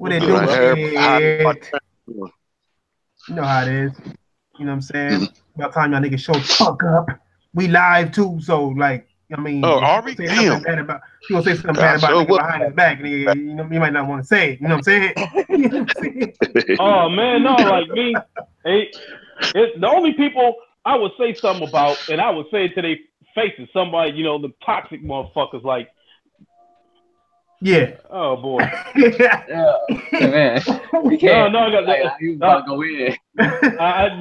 What they do? Shit. You know how it is. You know what I'm saying? By the time y'all niggas show fuck up, we live too. So like, I mean, are we? Say Damn. bad about, you gonna say something bad about nigga behind his back, nigga. You know, you might not want to say it. You know what I'm saying? Oh man, no, like me, the only people I would say something about, and I would say it to their faces, somebody, you know, the toxic motherfuckers, like. Yeah. Oh boy. Yeah, man. You can't. No, I got you gotta go in. No, I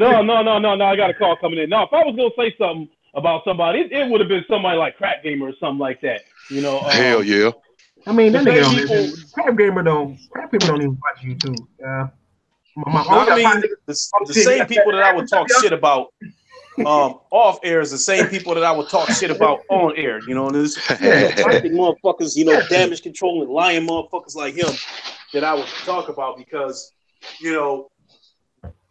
got a call coming in. No, if I was gonna say something about somebody, it would have been somebody like Crack Gamer or something like that. You know. Hell yeah. I mean, that nigga don't listen. Crap people don't even watch YouTube. The same people that I would talk shit about off air is the same people that I would talk shit about on air. You know, and there's toxic motherfuckers, you know, damage control and lying motherfuckers like him that I would talk about because, you know,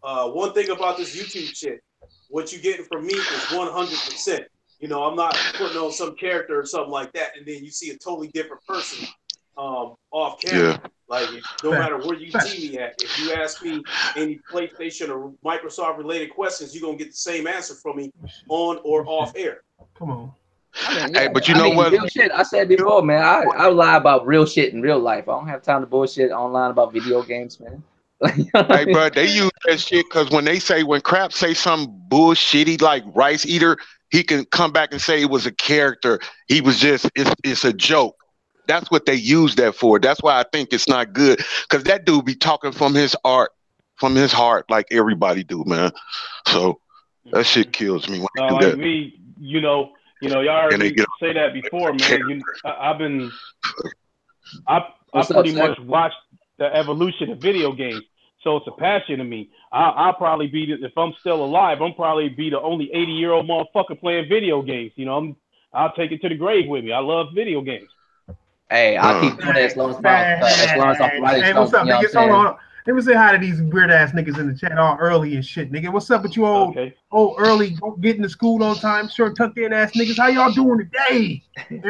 one thing about this YouTube shit, what you getting from me is 100%. You know, I'm not putting on some character or something like that, and then you see a totally different person off camera. Yeah. Like, no matter where you see me at, if you ask me any PlayStation or Microsoft related questions, you're gonna get the same answer from me on or off air. Come on. Hey, but you know what? Real shit. I said before, man. I lie about real shit in real life. I don't have time to bullshit online about video games, man. Hey, bro, they use that shit because when Crap say something bullshitty like Rice Eater, he can come back and say it was a character. He was just it's a joke. That's what they use that for. That's why I think it's not good. Because that dude be talking from his heart like everybody do, man. So that shit kills me when they do like that. Me, you know, y'all heard me say that before, man. I pretty much watched the evolution of video games. So it's a passion to me. I'll probably be, if I'm still alive, I'm probably be the only 80-year-old motherfucker playing video games. You know, I'll take it to the grave with me. I love video games. Hey, I'll keep doing that as long as I'm right. Hey, what's up, niggas? Hold on. Let me say hi to these weird ass niggas in the chat all early and shit, nigga. What's up with you old early getting to school on time, short tucked in ass niggas? How y'all doing today?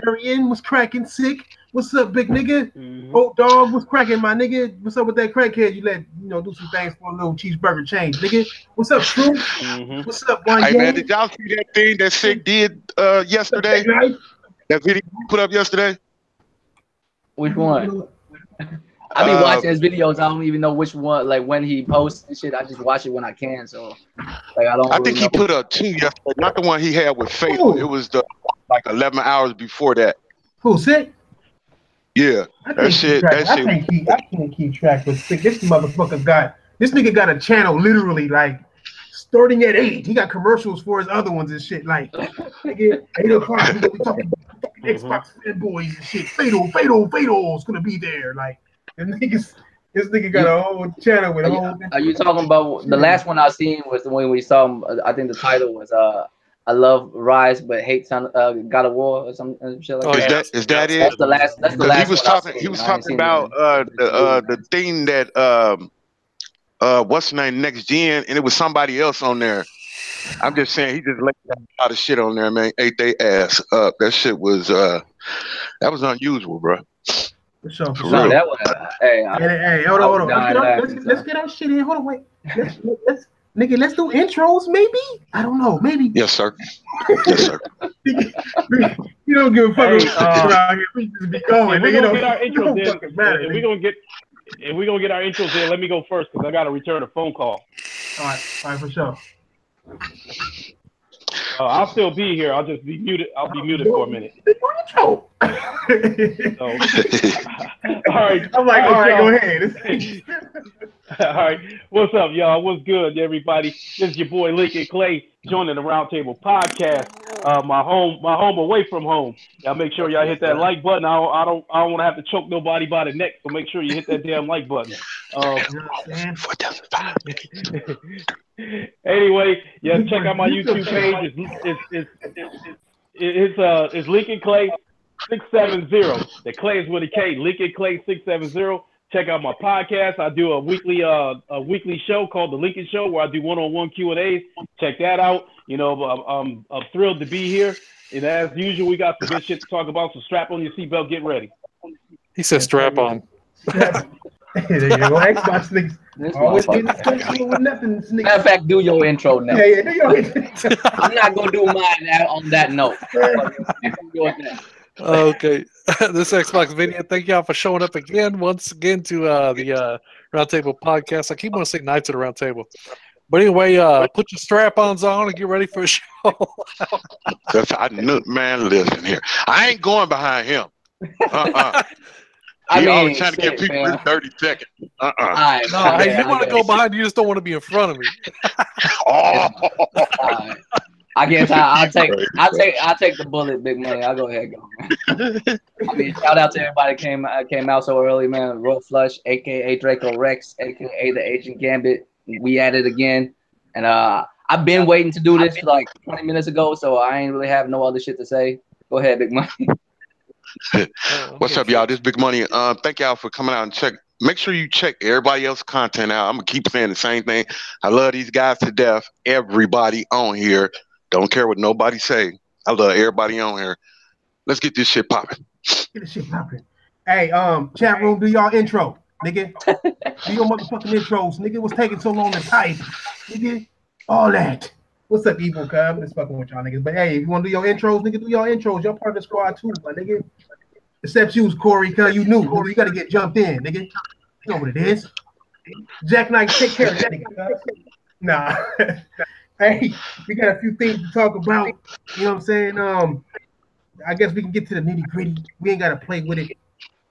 Arian was cracking sick. What's up, big nigga? Old dog, what's cracking, my nigga? What's up with that crackhead? You let do some things for a little cheeseburger change, nigga. What's up, True? What's up, one? Hey man, did y'all see that thing that Sick did yesterday? That video you put up yesterday? Which one? I be watching his videos. I don't even know which one. Like when he posts and shit, I just watch it when I can. So, like I don't. I think he put up 2 yesterday. Not the one he had with Fatal. It was the 11 hours before that. Who Sick? Yeah, that shit. I can't keep track with Sick. This nigga got a channel literally like starting at 8. He got commercials for his other ones and shit. Like, nigga, 8 o'clock. We gonna be talking Xbox fanboys and shit. Fatal's gonna be there. Like, this nigga got a whole channel with Are you talking about the last one I seen was the one we saw him? I think the title was I love Rise but hate God of War or some shit like that. Is that it? That's the last. That's the last. He was talking about the thing that what's the name, Next Gen, and it was somebody else on there. I'm just saying he just laid a lot of shit on there, man. Ate they ass up. That shit was that was unusual, bro. For sure. No, that was, hey, hold on. Let's get our shit in. Hold on, wait. Let's do intros, maybe? I don't know, maybe. Yes, sir. Yes, sir. You don't give a fuck around here. We just be going. We're gonna get our intros in. If we're gonna get our intros in, let me go first because I gotta return a phone call. All right, for sure. I'll still be here. I'll just be muted. I'll be muted for a minute. All right. I'm like, all right, go ahead. All right. What's up, y'all? What's good, everybody? This is your boy Lincoln Clay joining the Roundtable Podcast. My home away from home. Y'all make sure y'all hit that like button. I don't want to have to choke nobody by the neck, so make sure you hit that damn like button. Anyway, yeah, check out my YouTube page. It's Lincoln Clay 670. The Clay is with a K. Lincoln Clay 670. Check out my podcast. I do a weekly show called The Lincoln Show where I do one-on-one Q&As. Check that out. You know, I'm thrilled to be here. And as usual, we got some good shit to talk about. So strap on your seatbelt, get ready. He said strap on. There you go, Xbox niggas. Always be sensible with nothing, niggas. Matter of fact, do your intro now. Yeah, do your intro. I'm not gonna do mine on that note. Okay, this Xbox video. Thank y'all for showing up once again to the Roundtable podcast. I keep wanting to say Knights of the Round Table, but anyway, put your strap-ons on and get ready for a show. I knew, man. Listen here, I ain't going behind him. I mean, always trying to give people 30 seconds. Right, no, hey, you want to go behind, you just don't want to be in front of me. I guess I'll take the bullet, big money. I'll go ahead and go. I mean, shout out to everybody came out so early, man. Roll Flush, aka Draco Rex, aka the Agent Gambit. We at it again, and I've been waiting to do this for like 20 minutes ago, so I ain't really have no other shit to say. Go ahead, big money. What's up, y'all? This Big Money. Thank y'all for coming out and check. Make sure you check everybody else's content out. I'm gonna keep saying the same thing. I love these guys to death. Everybody on here. Don't care what nobody say. I love everybody on here. Let's get this shit popping. Get this shit popping. Hey, chat room, do y'all intro, nigga. Do your motherfucking intros, nigga. What's taking so long to type, nigga? All that. What's up, Evil Cub? I'm just fucking with y'all niggas. But hey, if you want to do your intros, nigga, do your intros. Y'all part of the squad too, my nigga. Except you, Corey, cuz you new. You got to get jumped in, nigga. You know what it is. Jack Knight, take care of that nigga. Nah. Hey, we got a few things to talk about. You know what I'm saying? I guess we can get to the nitty-gritty. We ain't got to play with it.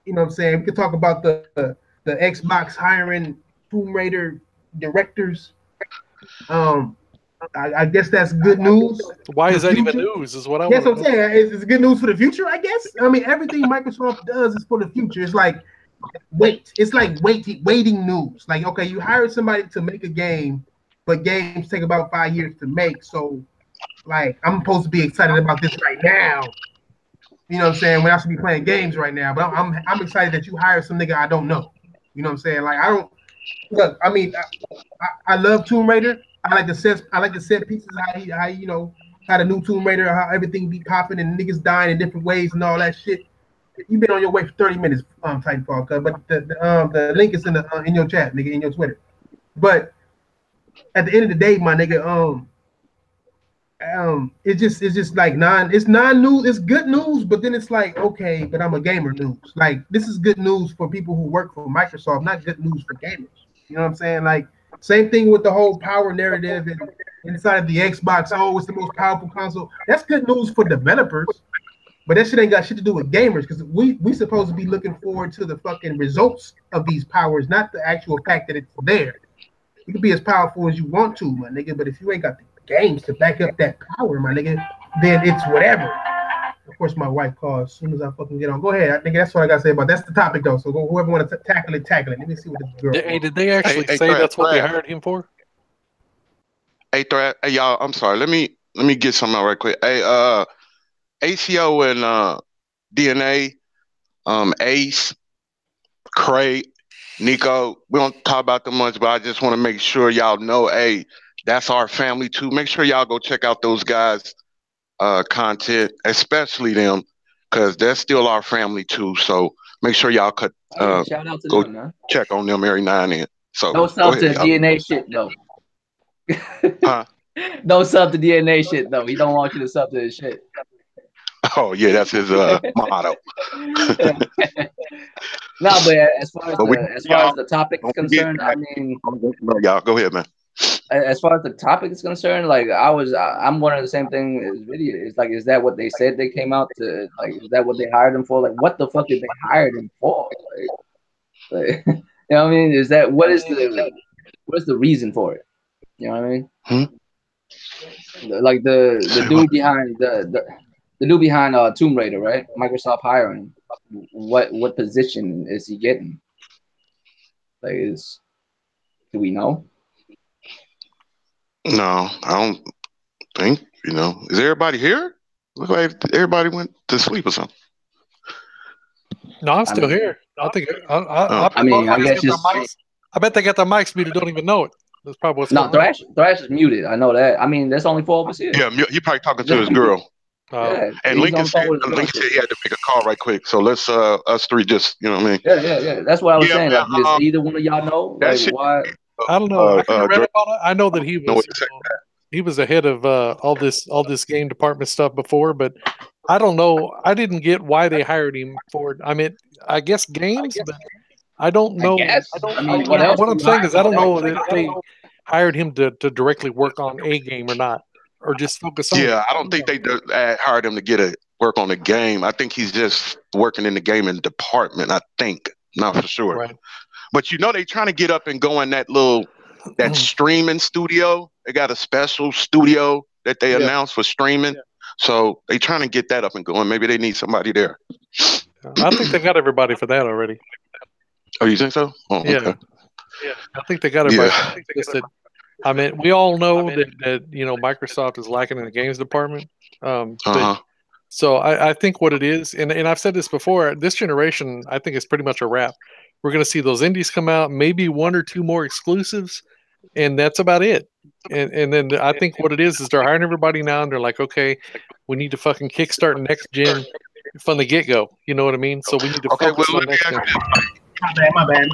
You know what I'm saying? We can talk about the Xbox hiring Tomb Raider directors. I guess that's good news. Why is that even news? Is what I want. That's what I'm saying. It's good news for the future, I guess. I mean, everything Microsoft does is for the future. It's like waiting news. Like, okay, you hired somebody to make a game, but games take about 5 years to make. So, like, I'm supposed to be excited about this right now. You know what I'm saying? When I should be playing games right now, but I'm excited that you hired some nigga I don't know. You know what I'm saying? Like, I mean, I love Tomb Raider. I like the set pieces, how the new Tomb Raider, how everything be popping and niggas dying in different ways and all that shit. You've been on your way for 30 minutes, Titanfall, but the link is in your chat, nigga, in your Twitter. But at the end of the day, my nigga, it's just like it's non-news, it's good news, but then it's like, okay, but I'm a gamer news. Like, this is good news for people who work for Microsoft, not good news for gamers. You know what I'm saying? Like, same thing with the whole power narrative and inside of the Xbox. Oh, it's the most powerful console. That's good news for developers, but that shit ain't got shit to do with gamers, because we supposed to be looking forward to the fucking results of these powers, not the actual fact that it's there. You can be as powerful as you want to, my nigga, but if you ain't got the games to back up that power, my nigga, then it's whatever. Of course, my wife calls as soon as I fucking get on. Go ahead. I think that's what I gotta say about. That's the topic though. So whoever want to tackle it. Let me see what this girl. Hey, did they actually say that's what they hired him for? Hey, y'all. I'm sorry. Let me get something out right quick. Hey, ACO and DNA, Ace, Craig, Nico. We don't talk about them much, but I just want to make sure y'all know, hey, that's our family too. Make sure y'all go check out those guys' content, especially them, because they're still our family too. So make sure y'all could shout out to go them, man. check on them every now and then. So no sub to DNA shit though. Huh? No sub to DNA shit though. He don't want you to sub to his shit. Oh yeah, that's his motto. No, but as far as the topic is concerned, I mean, y'all go ahead, man. As far as the topic is concerned, like I'm wondering the same thing as video. It's like, is that what they said they came out to? Like, is that what they hired him for? Like, what the fuck did they hire him for? Like you know what I mean? Is that what is the reason for it? You know what I mean? Like the dude behind the dude behind Tomb Raider, right? Microsoft hiring. What position is he getting? Like, do we know? No, I don't think, Is everybody here? Look like everybody went to sleep or something. No, I'm still here. I think I bet they got their mics muted, don't even know it. That's probably what's going on. Thrash is muted. I know that. I mean, there's only 4 of us here. Yeah, he probably talking to his girl. And Lincoln said he had to make a call right quick. So let's us three just, you know what I mean? Yeah. That's what I was saying. Like, does either one of y'all know? Like, why? I don't know. I read about it. I know that he was the head of all this game department stuff before, but I don't know. I didn't get why they hired him for it. I mean, I guess games, but I don't know. What I'm saying is I don't know if they hired him to directly work on a game or not, or just focus on. Yeah, I don't think they hired him to work on the game. I think he's just working in the gaming department. I think, not for sure. Right. But they trying to get up and go in that streaming studio. They got a special studio that they announced for streaming. Yeah. So they trying to get that up and going. Maybe they need somebody there. I think they got everybody for that already. Oh, you think so? Oh, yeah. Okay. Yeah, I think they got everybody. I mean, we all know that Microsoft is lacking in the games department. So I think what it is, and I've said this before, this generation, I think, is pretty much a wrap. We're going to see those indies come out, maybe one or two more exclusives, and that's about it. And then I think what it is they're hiring everybody now, and they're like, okay, we need to fucking kickstart next gen from the get-go. You know what I mean? So we need to focus on next gen. My bad.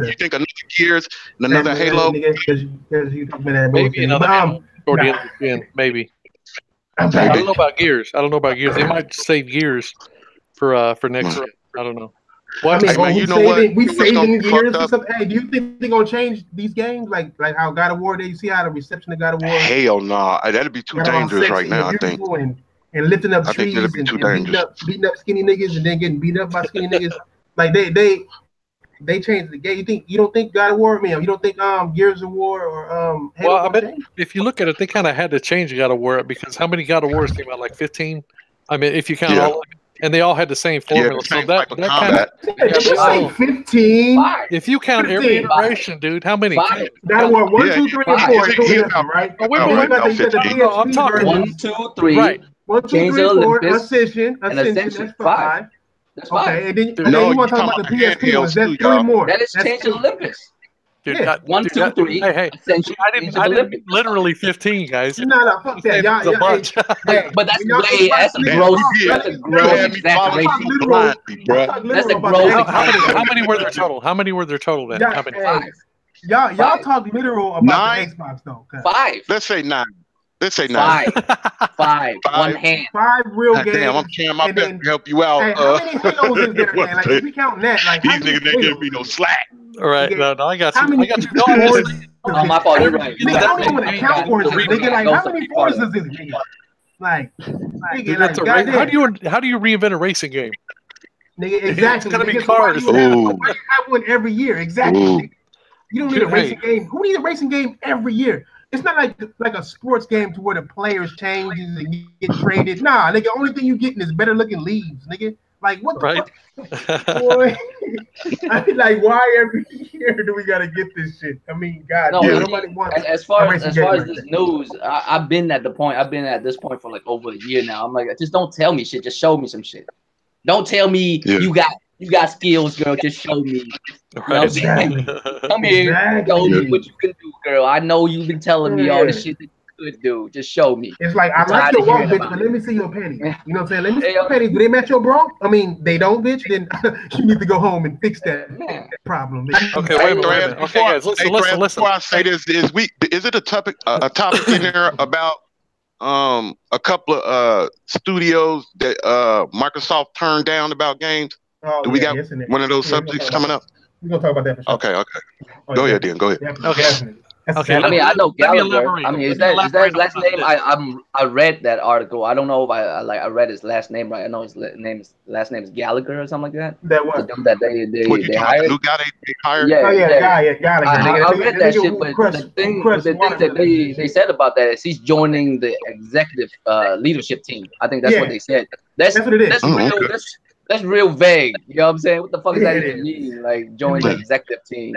You think another Gears and another Halo? Maybe another or the end of the gen, maybe. I don't know about Gears. They might save Gears for next. I don't know. Well, I mean, we saving Gears or something. Hey, do you think they're gonna change these games like how God of War? Do you see how the reception of God of War? Hell no, that'd be too dangerous right now. I think. And lifting up trees and beating up skinny niggas and then getting beat up by skinny niggas. Like they changed the game. You don't think God of War? You don't think Gears of War or Halo? Well, I bet if you look at it, they kind of had to change God of War because how many God of Wars came out? Like 15. I mean, if you count all of them, and they all had the same formula. Yeah, so that kind of. Did you say 15? If you count 15, every iteration, dude, how many? God of War 1, 2, 3, and 4. Right? I'm talking 1, 2, 3. Right. 1, 2, 3, 4. Ascension. That's 5. That's fine. Okay, and then you want to talk about the PSP? Was that 3 more? That is Change of Olympus. Dude, yeah. 1, 2, 3. Hey, I didn't literally 15 guys. No, fuck that. Y'all, but that's a gross exaggeration. That's a gross. How many were there total? How many were there total then? How many? 5. Y'all talk literal about the Xbox though. 5. Let's say 9. Let's say 9. 5. One hand. 5 real games. Damn, I'm trying my best to help you out. Hey, how many Halos is there, man? Like, if we count that, like, these niggas ain't giving me no slack. All right, no, I got you. I got you. Oh, my fault. You're right. Nigga, I don't even want to count Forzas. Nigga, like, how many Forzas is it? Like, nigga, how do you reinvent a racing game? Nigga, exactly. It's gotta be cars. Why do you have one every year? Exactly. You don't need a racing game. Who needs a racing game every year? It's not like a sports game to where the players changes and you get traded. Nah, nigga, only thing you getting is better looking leaves, nigga. Like, what the fuck? Boy, I mean, like, why every year do we gotta get this shit? I mean, God, nobody wants. And as far as this news, I've been at this point for like over a year now. I'm like, just don't tell me shit. Just show me some shit. Don't tell me you got skills, girl. Just show me. Right. Come here, show me what you can do, girl. I know you've been telling me all the shit that you could do. Just show me. It's like, I like your walk, bitch, but let me see your panties. You know what I'm saying? Let me see your panties. Do they match your bra? I mean, they don't, bitch. Then you need to go home and fix that problem. Bitch. Okay, wait a minute. Okay, guys, listen. Before I say this, is it a topic in there about a couple of studios that Microsoft turned down about games? Do we got one of those subjects coming up? We're gonna talk about that for sure. Okay. Go ahead, Dan. Go ahead. Okay. I mean, I know Gallagher. I mean, is that his last name? I read that article. I don't know if I read his last name right. I know his last name is Gallagher or something like that. That what? The dude that they hired. The new guy they hired. Yeah, Gallagher. I read that shit, but the thing that they said about that is he's joining the executive leadership team. I think that's what they said. That's what it is. That's real vague. You know what I'm saying? What the fuck does that even mean? Like, join the executive team.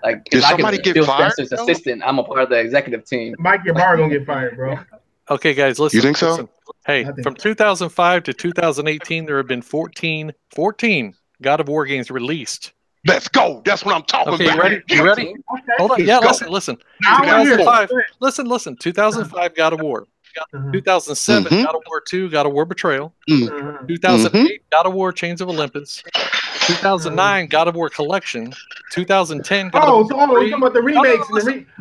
Like, did somebody get fired? Spencer's assistant. I'm a part of the executive team. Mike Ybarra gonna get fired, bro. Okay, guys, listen. You think so? Listen. Hey, from 2005 to 2018, there have been 14 God of War games released. Let's go. That's what I'm talking about. Okay, you ready? Okay. Hold on. Yeah, listen. 2005. Listen. 2005 God of War. 2007, God of War 2, God of War Betrayal. 2008, God of War Chains of Olympus. 2009, God of War Collection. 2010, God of War 3. You're talking about the remakes.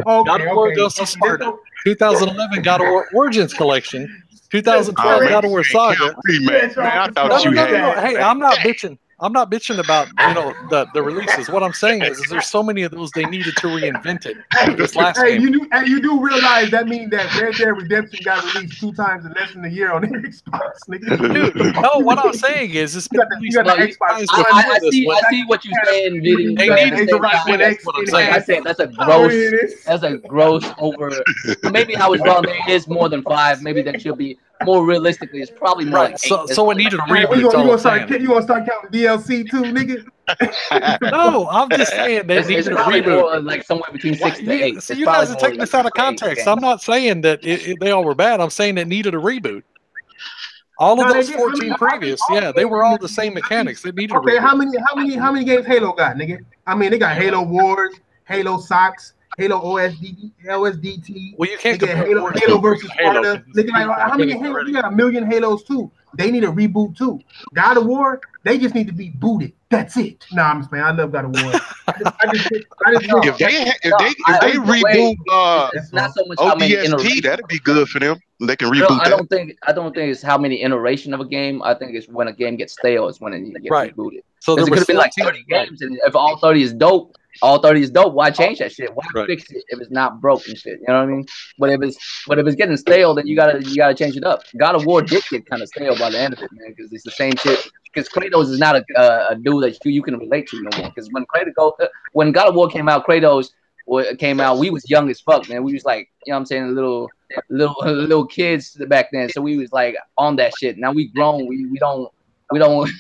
God of War Ghost of Sparta. 2011, God of War Origins Collection. 2012, God of War Saga. Man, I thought you had. Hey, I'm not bitching. I'm not bitching about the releases. What I'm saying is there's so many of those they needed to reinvent it. This last game. You do realize that means that Red Dead Redemption got released 2 times in less than a year on Xbox, nigga. Dude, no, what I'm saying is it's been you got the Xbox. I see what you're saying, Vinny. I said that's a gross over. Maybe I was wrong. There is more than 5. Maybe there should be more realistically. It's probably more like 8. So it needed a reboot. You gonna start counting DLC too, nigga? No, I'm just saying they needed a reboot. Like somewhere between 6 to 8. See, you guys are taking this out of context. I'm not saying that they all were bad. I'm saying it needed a reboot. All of those 14 previous, they were all the same mechanics. They needed a reboot. How many games Halo got, nigga? I mean, they got Halo Wars, Halo Socks, Halo OSDT. Well, you can't get Halo versus Sparta. Nigga, like, how many Halos? You got 1 million Halos too. They need a reboot too. God of War, they just need to be booted. That's it. Nah, I'm just playing. I love God of War. If they reboot ODST, that'd be good for them. They can reboot I don't think it's how many iteration of a game. I think it's when a game gets stale is when it gets rebooted. So there could have been like 30 games, and if all 30 is dope, why change that shit? Why fix it if it's not broken shit? You know what I mean? But if it's getting stale, then you gotta change it up. God of War did get kind of stale by the end of it, man, because it's the same shit. Because Kratos is not a dude that you can relate to no more. Because when God of War came out, Kratos came out, we was young as fuck, man. We was like, you know what I'm saying, little kids back then. So we was like on that shit. Now we grown. We don't. You know what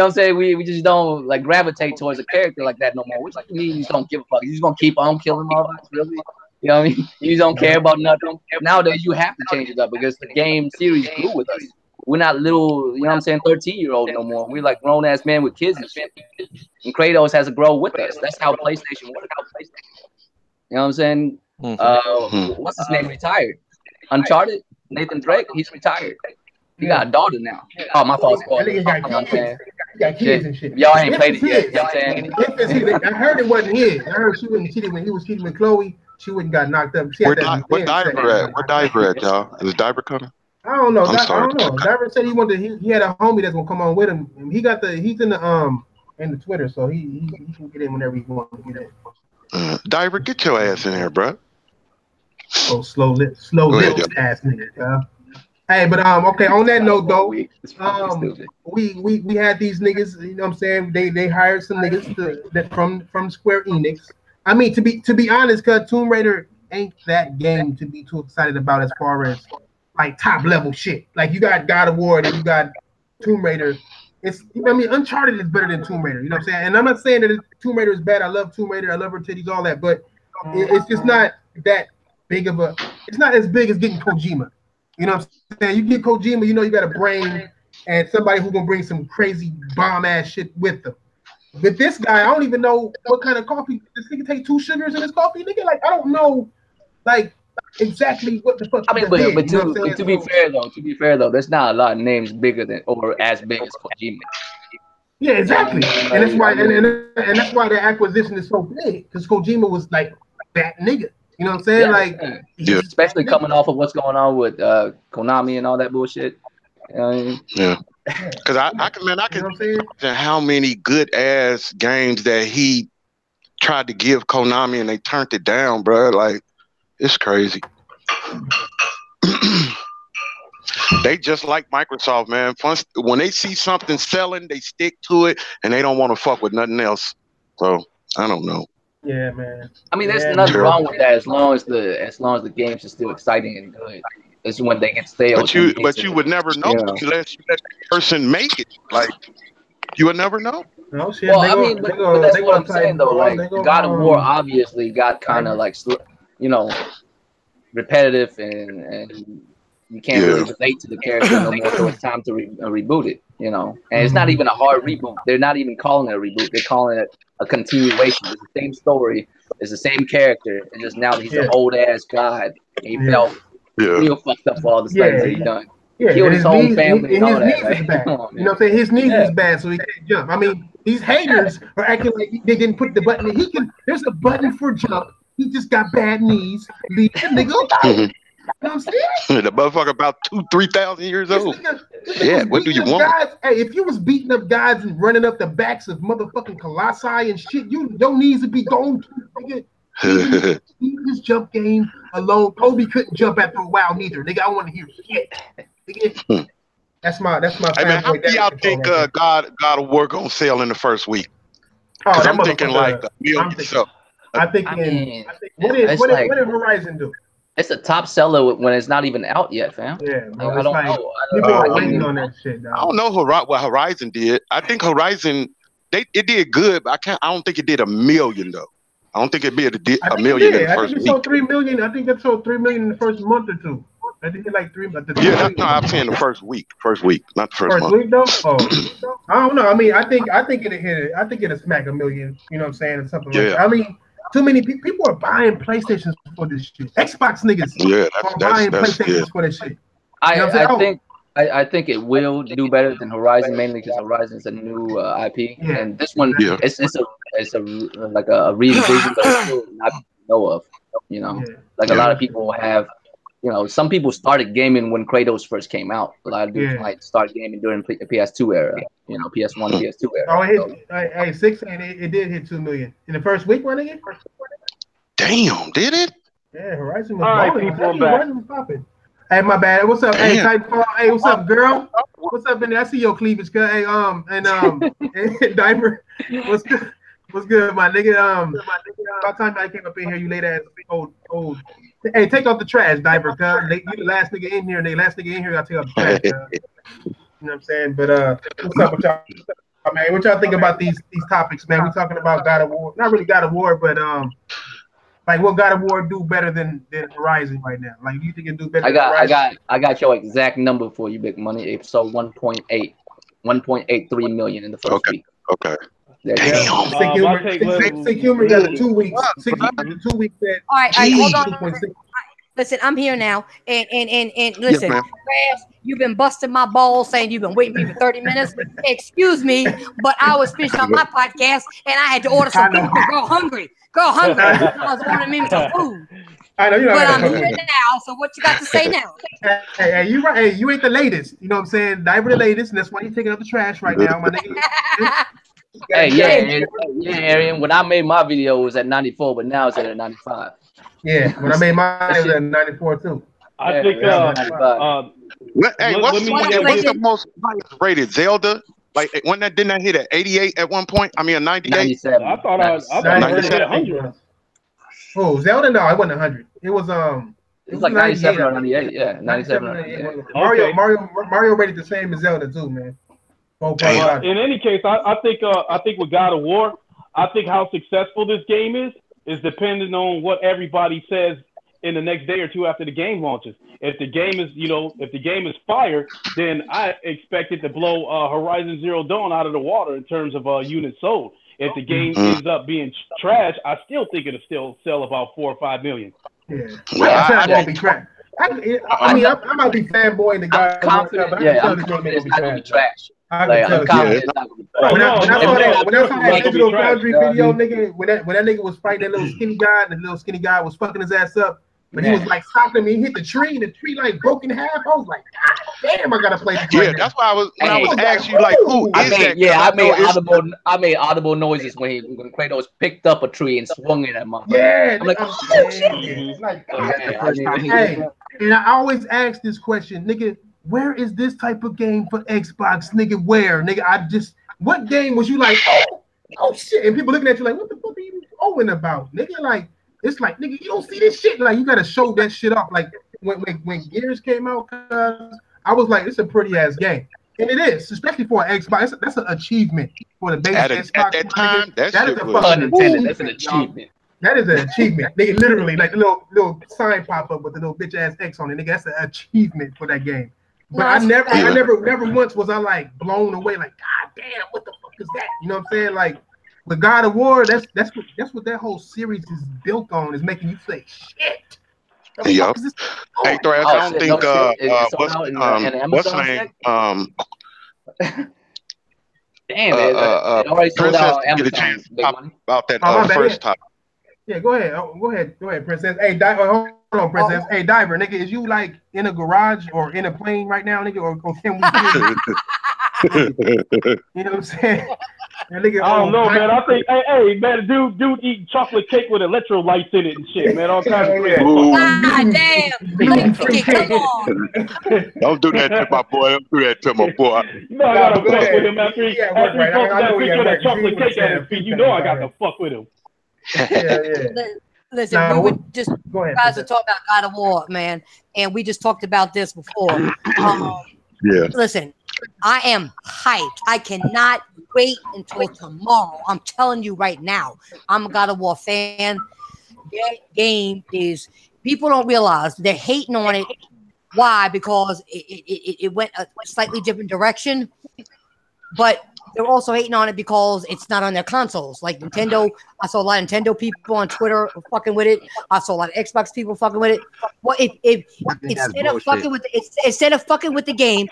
I'm saying? We just don't like gravitate towards a character like that no more. Which like you just don't give a fuck. You just gonna keep on killing all of us, really? You know what I mean? You just don't care about nothing. Nowadays you have to change it up because the game series grew with us. We're not little, you know what I'm saying, 13-year-old no more. We're like grown ass men with kids and shit. And Kratos has to grow with us. That's how PlayStation works. You know what I'm saying? What's his name retired? Uncharted? Nathan Drake, he's retired. He got a daughter now. Oh, my fault. He got kids and shit. Y'all ain't played it yet. You know what I'm saying? I heard it wasn't his. I heard she wasn't cheating when he was cheating with Chloe. She wouldn't got knocked up. Where Diver at? Where Diver at, y'all? Is Diver coming? I don't know. Diver said he had a homie that's gonna come on with him. He's in the Twitter, so he can get in whenever he wants to get in. Diver, get your ass in here, bro. Oh, slow lips ass nigga. Hey, but okay. On that note, though, we had these niggas. You know what I'm saying? They hired some niggas from Square Enix. I mean, to be honest, cause Tomb Raider ain't that game to be too excited about as far as like top level shit. Like you got God of War and you got Tomb Raider. Uncharted is better than Tomb Raider. You know what I'm saying? And I'm not saying that Tomb Raider is bad. I love Tomb Raider. I love her titties, all that. But it's just not that big of a. It's not as big as getting Kojima. You know what I'm saying? You get Kojima, you know you got a brain and somebody who's gonna bring some crazy bomb ass shit with them. With this guy, I don't even know what kind of coffee. This nigga take 2 sugars in his coffee, nigga. Like I don't know, like exactly what the fuck. I mean, but to be fair though, there's not a lot of names bigger than or as big as Kojima. Yeah, exactly, and that's why and that's why the acquisition is so big because Kojima was like that nigga. You know what I'm saying? Yeah. Especially coming off of what's going on with Konami and all that bullshit. You know what I mean? Yeah. Because I can imagine how many good ass games that he tried to give Konami and they turned it down, bro. Like it's crazy. They just like Microsoft, man. When they see something selling, they stick to it and they don't want to fuck with nothing else. So I don't know. Yeah, man. I mean, there's nothing wrong with that as long as the games are still exciting and good. It's when they get stale. But you would never know unless you let the person make it. Like you would never know. No shit. Well, but that's what I'm saying though. Like God of War obviously got kind of like repetitive and you can't really relate to the character no more. So it's time to reboot it. You know, and it's not even a hard reboot. They're not even calling it a reboot. They're calling it a continuation. It's the same story. It's the same character. It's just now he's an old ass god. And he felt real fucked up for all the stunts that he done. Yeah, killed his whole family and all that. His knees is bad. You know what I'm saying? His knees is bad, so he can't jump. I mean, these haters are acting like they didn't put the button. He can. There's a button for jump. He just got bad knees. Leave the nigga alone. You know what I'm saying? The motherfucker about 2,000-3,000 years old. Yeah, what do you want? Guys, hey, if you was beating up guys and running up the backs of motherfucking colossi and shit, your knees would be gone too, nigga. Leave this jump game alone. Kobe couldn't jump after a while neither. Nigga, I want to hear shit. Nigga. That's my. Hey man, how do y'all think God of War gonna sell in the first week? Oh, I'm thinking like $1 million. What did Horizon do? It's a top seller when it's not even out yet, fam. Yeah, bro, I don't know. People are waiting on that shit. Dog. I don't know what Horizon did. I think Horizon it did good, but I don't think it did $1 million though. I don't think it did $1 million in the first week. I think it sold 3 million. I think that sold 3 million in the first month or two. I think it like 3. Yeah, that's not. I'm saying the first week, not the first month. Week though. Oh, I don't know. I mean, I think it'll hit it. I think it'll smack $1 million. You know what I'm saying, or something like that. I mean, too many people are buying PlayStations for this shit. Xbox niggas are buying PlayStations for this shit. I think it will do better than Horizon, mainly because Horizon is a new IP, and this one it's a like a revision, but it's still not know of. You know, like a lot of people have. You know, some people started gaming when Kratos first came out. A lot of people might start gaming during the PS2 era. You know, PS1, PS2 era. Oh, it hit 6, and it did hit 2 million in the first week. When again? Damn, did it? Yeah, Horizon was popping. Hey, my bad. What's up? Hey, Titanfall. Hey, what's up, girl? What's up, in there? I see your cleavage, cuz. Hey, and Diaper. What's good? What's good, my nigga? About time I came up in here, you late ass old. Hey, take off the trash, Diaper, cuz. You the last nigga in here, and the last nigga in here gotta take off the trash, cuz. You know what I'm saying? But what's up with y'all? Man, what y'all think about these topics, man? We talking about God of War. Not really God of War, but like what God of War do better than Horizon right now? Like, do you think it do better? I got your exact number for you, Big Money. It sold 1.83 million in the first week. Okay. Damn. Sick Humor got a 2 weeks. 2 weeks. All right, hold on. Listen, I'm here now, and listen, you've been busting my balls saying you've been waiting for me for 30 minutes. Excuse me, but I was finishing up my podcast, and I had to order some food. Girl hungry. I was ordering me some food. I know but I'm here now, so what you got to say now? Hey, you right. Hey, you ain't the latest. You know what I'm saying? Diver the latest, and that's why you're taking out the trash right now, my nigga. Arian. When I made my video, it was at 94, but now it's at 95. Yeah, when I made mine, it was at 94 too. I think. What's the most rated Zelda? Like, didn't that hit at 88 at one point? I mean, a 98. 97. I thought I heard it at 100. Oh, Zelda? No, it wasn't 100. It was It was like 97 or 98. Yeah, 97 or 98. Mario rated the same as Zelda too, man. In any case, I think with God of War, I think how successful this game is dependent on what everybody says in the next day or two after the game launches. If the game is fire, then I expect it to blow Horizon Zero Dawn out of the water in terms of units sold. If the game ends up being trash, I still think it'll still sell about 4 or 5 million. Yeah, I won't be trash. I might be fanboying the guy. I'm confident it's not gonna be trash. I'm confident it's not gonna be trash. When I saw that Digital Foundry video, nigga, when that nigga was fighting that little skinny guy, and the little skinny guy was fucking his ass up. But he was like stopping me, he hit the tree, and the tree like broke in half. I was like, God damn, I gotta play this. Yeah, that's why I was asking you like, who is that? Yeah, I made audible noises when Kratos picked up a tree and swung it at my. Yeah, I'm like, oh shit. Like, hey, and I always ask this question, nigga, where is this type of game for Xbox, nigga? Where, nigga? What game was you like? Oh shit, and people looking at you like, what the fuck are you owing about, nigga? Like. It's like, nigga, you don't see this shit. Like, you gotta show that shit off. Like, when Gears came out, I was like, it's a pretty ass game, and it is, especially for an Xbox. That's an achievement for the base Xbox. At that time, that is a fucking achievement. That's an achievement. That is an achievement. Nigga, literally, like the little sign pop up with the little bitch ass X on it. Nigga, that's an achievement for that game. But I never once was I like blown away. Like, God damn, what the fuck is that? You know what I'm saying? Like. With God of War, that's what that whole series is built on, is making you say shit. Yup. Hey, Thrash, I don't think what's her name? Damn, it already sold out on Amazon. Get a chance to talk about that first topic. Yeah, go ahead, Princess. Hey, hold on, Princess. Hey, Diver, nigga, is you like in a garage or in a plane right now, nigga, or can we hear you? You know what I'm saying? Nigga, I don't know, man. I think, hey, man, dude eating chocolate cake with electrolytes in it and shit, man. All kinds of crazy. God damn. Come on. Don't do that to my boy. Don't do that to my boy. You know I gotta fuck with him after he posted that picture of that chocolate cake at his feet. You know I got to fuck with him. Listen, we were just guys are talking about God of War, man, and we just talked about this before. Listen, I am hyped. I cannot wait until tomorrow. I'm telling you right now, I'm a God of War fan. That game is, people don't realize they're hating on it. Why? Because it went a slightly different direction, but they're also hating on it because it's not on their consoles. Like Nintendo, I saw a lot of Nintendo people on Twitter fucking with it. I saw a lot of Xbox people fucking with it. Well, instead of fucking with the game,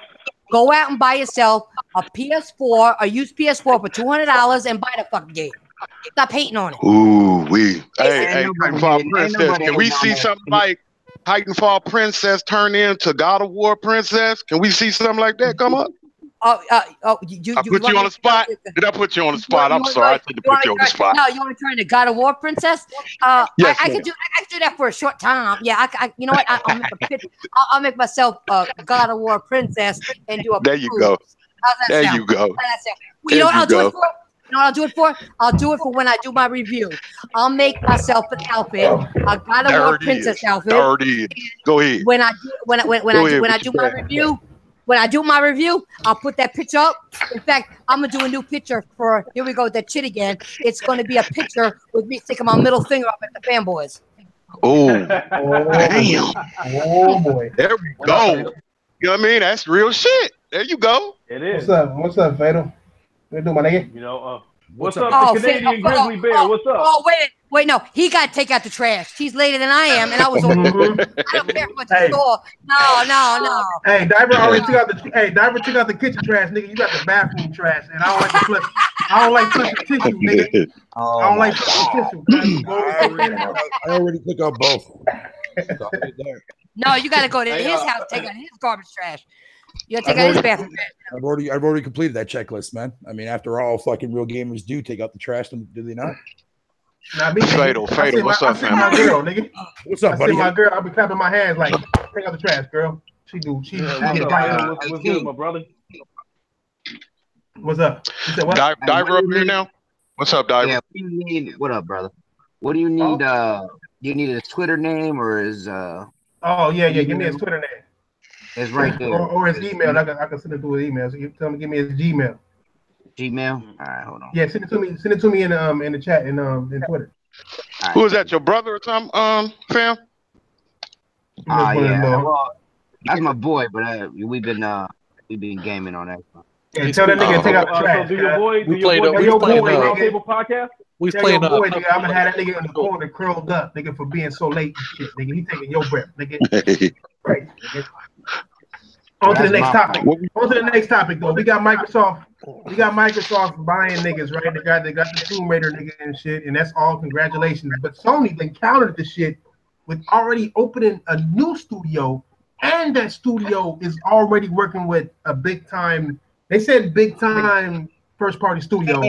go out and buy yourself a PS4, a used PS4 for $200 and buy the fucking game. Stop hating on it. Ooh, hey, Titanfall Princess, can we see something like Titanfall Princess turn into God of War Princess? Can we see something like that come up? I put you on the spot. Did I put you on the spot? I'm sorry. I didn't put you on the spot. No, you want to turn into God of War Princess? Yes, I could do that for a short time. Yeah, you know what? I'll make a pitch. I'll make myself a God of War Princess and do a. There you go. There you go. You know what I'll do it for? You know what I'll do it for? I'll do it for when I do my review. I'll make myself an outfit, a God of War Princess outfit. Go ahead. When I do my review, I'll put that picture up. In fact, I'm gonna do a new picture for, here we go, that shit again. It's gonna be a picture with me sticking my middle finger up at the fanboys. Oh, damn. Oh boy. There we go. You know what I mean? That's real shit. There you go. It is. What's up, Fatal? What you doing, my nigga? You know, what's up, the Canadian Grizzly Bear? What's up? Oh, wait, no. He got to take out the trash. He's later than I am, and I was over. I don't care what you saw. No. Hey, Diver already took out the kitchen trash, nigga. You got the bathroom trash, and I don't like to flush. I don't like flushing tissue, nigga. I don't like flushing tissue. I already took out both. No, you got to go to his house, take out his garbage trash. You got to take out his bathroom trash. I've already completed that checklist, man. I mean, after all, fucking real gamers do take out the trash, do they not? Not me. Fatal. What's up, fam? My girl, nigga. What's up, buddy? My girl, I'll be clapping my hands like, take out the trash, girl. She what's good, my brother? What's up? You said what? Diver up here now? What's up, Diver? Yeah, what up, brother? What do you need? Do you need a Twitter name or is Oh yeah. Give me his Twitter name. It's right there. Or his email. I can send it through his email. So you tell him to give me his Gmail. Gmail. All right, hold on. Yeah, send it to me. Send it to me in the chat in Twitter. Right. Who is that? Your brother or something, fam? Yeah. Well, that's my boy, but we've been gaming on that. Yeah, tell that nigga to take out the trash. Do your boy Roundtable podcast? We playing boy, nigga, I'm gonna have that nigga in the corner curled up, nigga, for being so late and shit, nigga. He taking your breath, nigga. Right, nigga. On to the next topic, though. We got Microsoft buying niggas, right? They got the Tomb Raider nigga and shit, and that's all congratulations. But Sony then countered the shit with already opening a new studio, and that studio is already working with a big time. They said big time first party studio.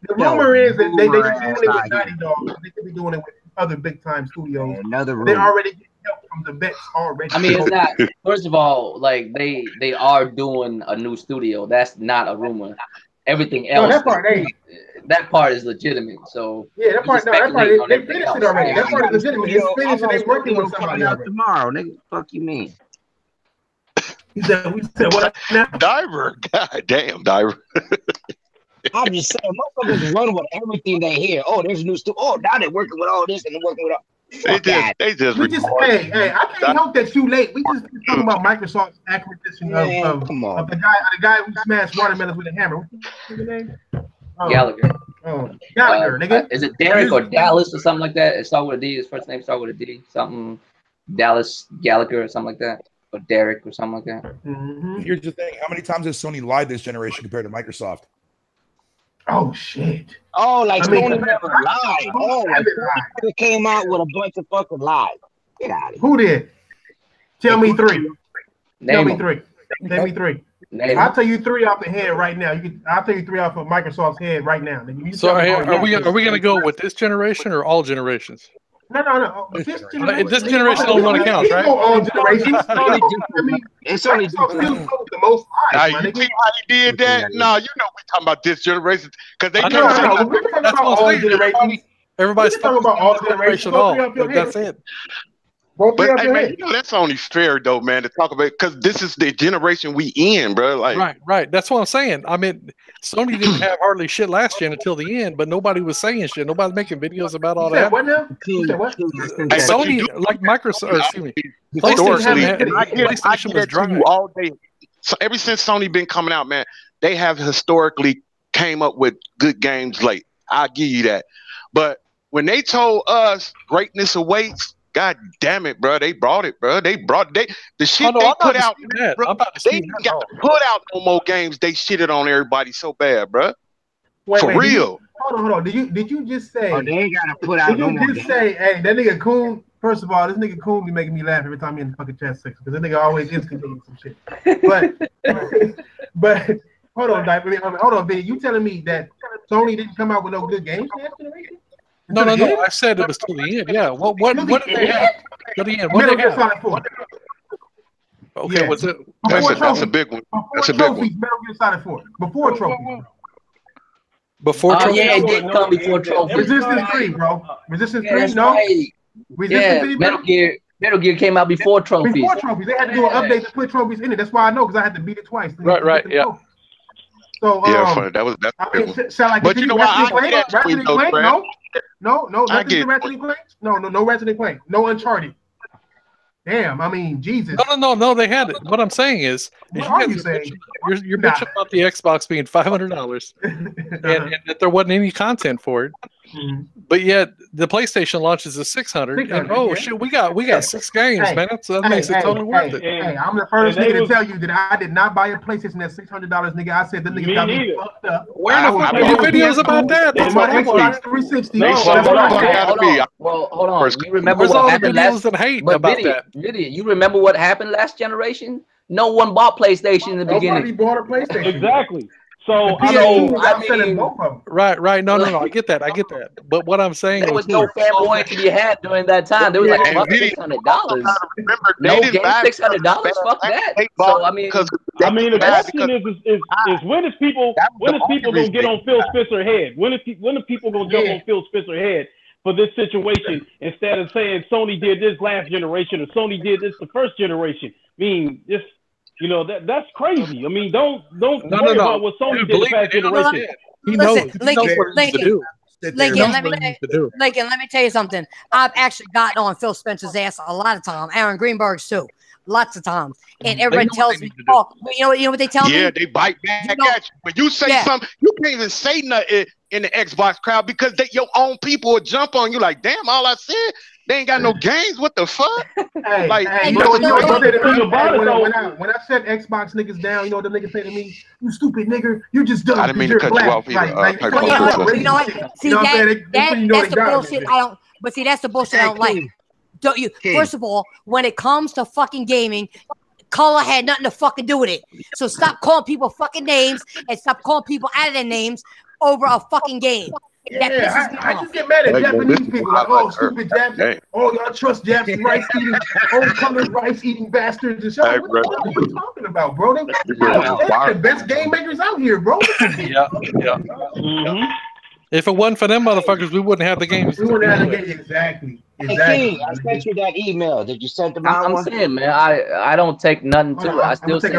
The rumor is that they're doing it with Naughty Dog. They could be doing it with other big time studios. They're already getting help from the vets already. I mean, it's not. First of all, like they are doing a new studio. That's not a rumor. Everything else, that part is legitimate. So yeah, that part they finished it already. That part is legitimate. It's finished and they're working with somebody already. Tomorrow, nigga. Fuck you mean? We said what now? Diver. God damn, Diver. I'm just saying, motherfuckers run with everything they hear. Oh, there's a new studio. Oh, now they're working with all this and they're working with all. Hey, I can't help that you late. We just talking about Microsoft's acquisition of the guy who smashed watermelons with a hammer. What's his name? Gallagher. Oh, Gallagher, nigga. Is it Derek or Dallas or something like that? It starts with a D. His first name starts with a D. Something Dallas Gallagher or something like that, or Derek or something like that. Mm-hmm. Here's the thing: how many times has Sony lied this generation compared to Microsoft? Oh shit! Oh, like Sony never lied. Oh, like Sony came out with a bunch of fucking lies. Get out of here. Who did? Tell me three. Tell me Name three. Name me three. Name I'll tell you three off the head right now. I'll tell you three off of Microsoft's head right now. So are we going to go with this generation or all generations? No. This generation don't want to count, right? All generations. It's only the most high. You see how he did that? No, you know we talking about this generation because they do. We're talking about all generations. Everybody's talking about all generations. That's it. But hey, man, you know that's only fair though, man, to talk about because this is the generation we in, bro. Like, right. That's what I'm saying. I mean, Sony didn't have hardly shit last gen until the end, but nobody was saying shit. Nobody's making videos about all that. What now? What? Sony, like Microsoft, or excuse me, PlayStation was dry all day. So ever since Sony been coming out, man, they have historically came up with good games late. I'll give you that. But when they told us greatness awaits. God damn it, bro! They brought it, bro. The shit they put out. Bro, they got to put out no more games. They shitted on everybody so bad, bro. For real. Hold on. Did you just say? Oh, they ain't got to put out no more games. Say, hey, that nigga Coon. First of all, this nigga Coon be making me laugh every time he in the fucking chat section because that nigga always instigating some shit. But hold on, Vinny. You telling me that Sony didn't come out with no good games? No. I said it was till the end. Yeah. What did they have? Till the end. What did they have? Solid 4. Okay. Yeah. What's it? That's a big one. That's a big one. Metal Gear Solid 4. Before trophy. Before trophy. Yeah, it did come before trophy. Resistance 3, bro. Resistance 3. No. Right. Metal Gear came out before trophies. Before trophies, they had to do an update to put trophies in it. That's why I know because I had to beat it twice. Right. Yeah. So funny. That's sound like but you know what? I get Ratchet & Clank? No, nothing to Ratchet & Clank. No Ratchet & Clank. No Uncharted. Damn, I mean, Jesus. No, they had it. What I'm saying is what are you saying? You're bitching about the Xbox being $500 and that there wasn't any content for it. Mm-hmm. But yet the PlayStation launches at $600 and shit, we got 6 games, man. That makes it totally worth it. Hey, I'm the first nigga to tell you that I did not buy a PlayStation at $600, nigga. I said the nigga got me fucked up. Where the fuck are your videos about that? That's what I want. 360. Well, hold on. You remember what happened last? That hate about that. You remember what happened last generation? No one bought PlayStation in the beginning. Nobody bought a PlayStation. Exactly. So I mean, right. No, I get that. But what I'm saying there was no fanboy to be had during that time. There was like $600. No game, $600. Fuck that. So I mean, the question is when is people gonna get on Phil Spencer head? When are people gonna jump on Phil Spencer head for this situation instead of saying Sony did this last generation or Sony did this the first generation? I mean, just. You know that's crazy. I mean, don't worry about what Sony did the past generation. He knows what to do. Lincoln, let me tell you something. I've actually gotten on Phil Spencer's ass a lot of times. Aaron Greenberg's too, lots of times. And everyone tells me, "Oh, you know what they tell me?" Yeah, they bite back at you. When you say something, you can't even say nothing in the Xbox crowd because your own people will jump on you like, "Damn, all I said." They ain't got no games. What the fuck? When I shut Xbox niggas down, you know what the niggas say to me? You stupid nigga. You just dumb. I didn't mean to cut you off either. You know what? See, that's the bullshit I don't. But see, that's the bullshit I don't like. Don't you? First of all, when it comes to fucking gaming, color had nothing to fucking do with it. So stop calling people fucking names and stop calling people out of their names over a fucking game. Yeah, I just get mad at Japanese people like, oh, stupid Japanese. Oh, y'all trust Japanese rice-eating, colored rice-eating bastards and shit. What are you talking about, bro? They're the best game makers out here, bro. Yeah. Mm-hmm. If it wasn't for them motherfuckers, we wouldn't have the games. We wouldn't have the games, exactly. Hey, King, I sent you that email. Did you send them out? I'm saying, man, I don't take nothing to it. I still say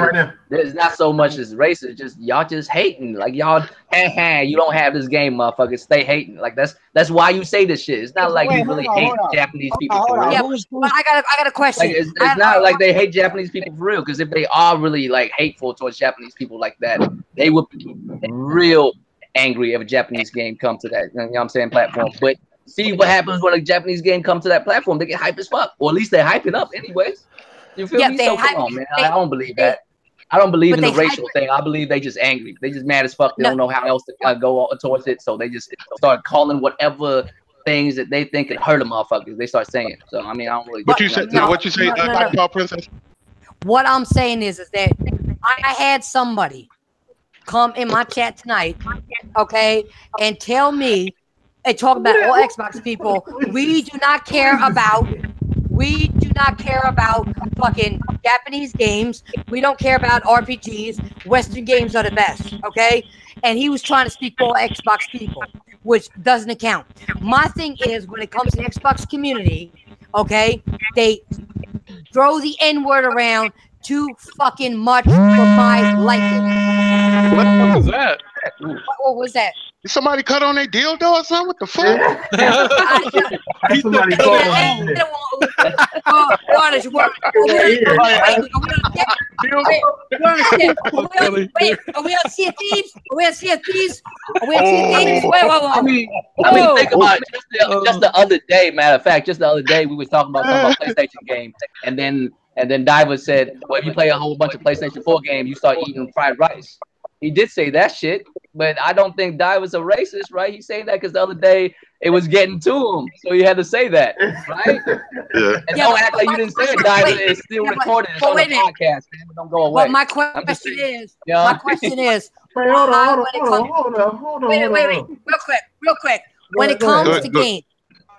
there's not so much as racist. Just y'all just hating. Like y'all, you don't have this game, motherfuckers. Stay hating. Like that's why you say this shit. It's not like you really hate Japanese people for real. Yeah, but I got a question. Like, it's not like they hate Japanese people for real. Because if they are really like hateful towards Japanese people like that, they would be real angry if a Japanese game comes to that, you know what I'm saying, platform. But see what happens when a Japanese game comes to that platform. They get hype as fuck. Or at least they're hyping up anyways. You feel me? So come on, man. I don't believe that. I don't believe in the racial thing. I believe they just angry. They just mad as fuck. They don't know how else to go towards it. So they just start calling whatever things that they think could hurt a motherfuckers. They start saying. So I mean, I don't really. What you say? What you say? Princess? What I'm saying is that I had somebody come in my chat tonight, okay, and tell me and talk about all Xbox people. We do not care about fucking Japanese games. We don't care about RPGs. Western games are the best, okay? And he was trying to speak for all Xbox people, which doesn't account. My thing is, when it comes to the Xbox community, okay, they throw the N-word around too fucking much for my liking. What the fuck is that? What was that? Did somebody cut on their dildo or something? What the fuck? Somebody called on it. Are we on Sea of Thieves? I mean, think about it. Just the other day, matter of fact, just the other day, we were talking about some PlayStation game, and then Diva said, well, if you play a whole bunch of PlayStation 4 games, you start eating fried rice. He did say that shit, but I don't think Diva's a racist, right? He's saying that because the other day it was getting to him, so he had to say that, right? Yeah. And don't act like you didn't say it, Diva. It's still recorded. It's on the podcast, man. Don't go away. Well, my question is, wait, hold on. Real quick. When it comes to games,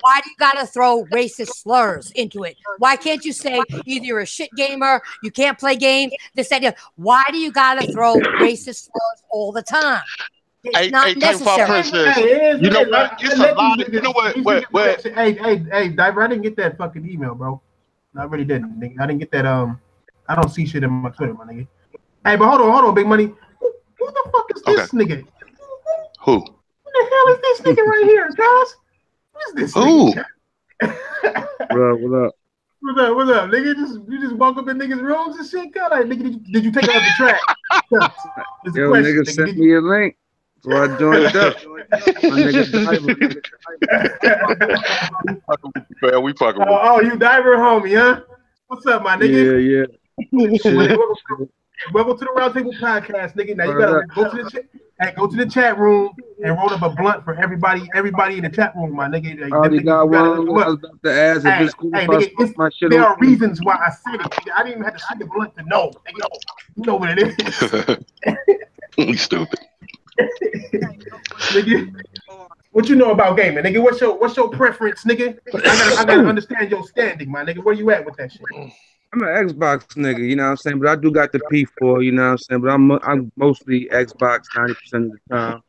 why do you gotta throw racist slurs into it? Why can't you say either you're a shit gamer, you can't play games, this, that, why do you gotta throw racist slurs all the time? It's not necessary. You know what? It's a lot of, you know what? Hey, Diver, I didn't get that fucking email, bro. I really didn't. Nigga. I didn't get that. I don't see shit in my Twitter, my nigga. Hey, but hold on, Big Money. Who the fuck is this nigga? Who? Who the hell is this nigga right here, guys? Who is this nigga? What up? What's up, nigga? You just walk up in niggas' rooms and shit, God. Like, nigga, did you take it off the track? Yo, nigga, send me a link. So I joined up. We fucking. Oh, you Diver homie, huh? What's up, my nigga? Yeah. Welcome to the Roundtable Podcast, nigga. Now you gotta go to the chat room and roll up a blunt for everybody in the chat room, my nigga. I already got one. I was about to ask if it's cool if I smoke my shit. There are reasons why I said it, nigga. I didn't even have to see the blunt to know. Nigga. You know what it is. You stupid. Nigga, what you know about gaming, nigga? What's your preference, nigga? I gotta understand your standing, my nigga. Where you at with that shit? I'm an Xbox nigga, you know what I'm saying? But I do got the P4, you know what I'm saying? But I'm mostly Xbox 90% of the time.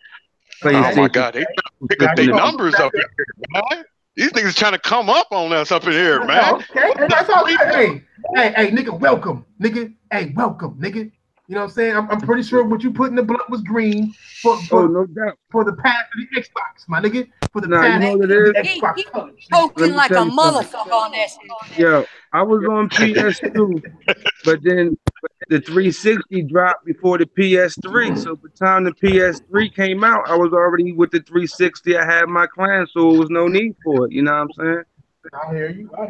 Oh my God, they pick up their numbers up here, man. These niggas trying to come up on us up in here, man. Okay, and that's all. Hey, nigga, welcome, nigga. Hey, welcome, nigga. You know what I'm saying? I'm pretty sure what you put in the blunt was green for no doubt. For the path of the Xbox, my nigga. For the path of the Xbox. He poking like a motherfucker on that shit. Yo, I was on PS2, but then the 360 dropped before the PS3. So by the time the PS3 came out, I was already with the 360. I had my clan, so there was no need for it. You know what I'm saying? I hear you. I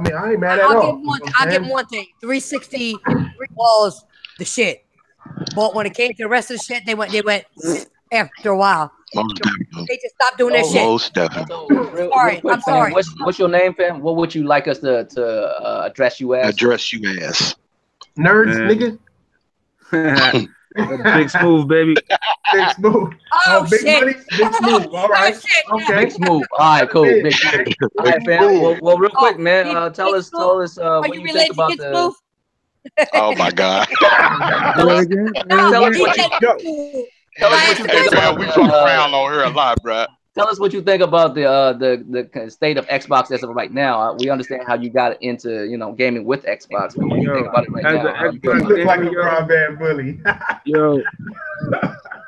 mean, I ain't mad at all. I'll give one thing. 360 was the shit, but when it came to the rest of the shit, they went after a while. They just stopped doing that shit. Most definitely. I'm sorry. What's your name, fam? What would you like us to address you as? Address you as nerds, nigga. Big Smooth, baby. Big Smooth. Oh, Big shit. Money. Big Smooth. All right. Okay. Big Smooth. All right, cool. Big Smooth. All right, fam. Well, real quick, man. Tell us what you think about the. Oh my God. Tell us what you think about. We fuck around on here a lot, bro. Tell us what you think about the state of Xbox as of right now. We understand how you got into gaming with Xbox. But what do you think about it right now? You look like a broadband bully. Yo,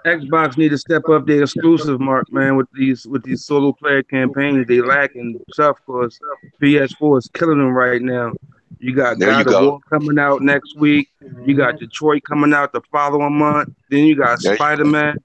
Xbox need to step up their exclusive mark, man. With these solo player campaigns, they lacking stuff because PS4 is killing them right now. You got God of War coming out next week. You got Detroit coming out the following month. Then you got Spider-Man.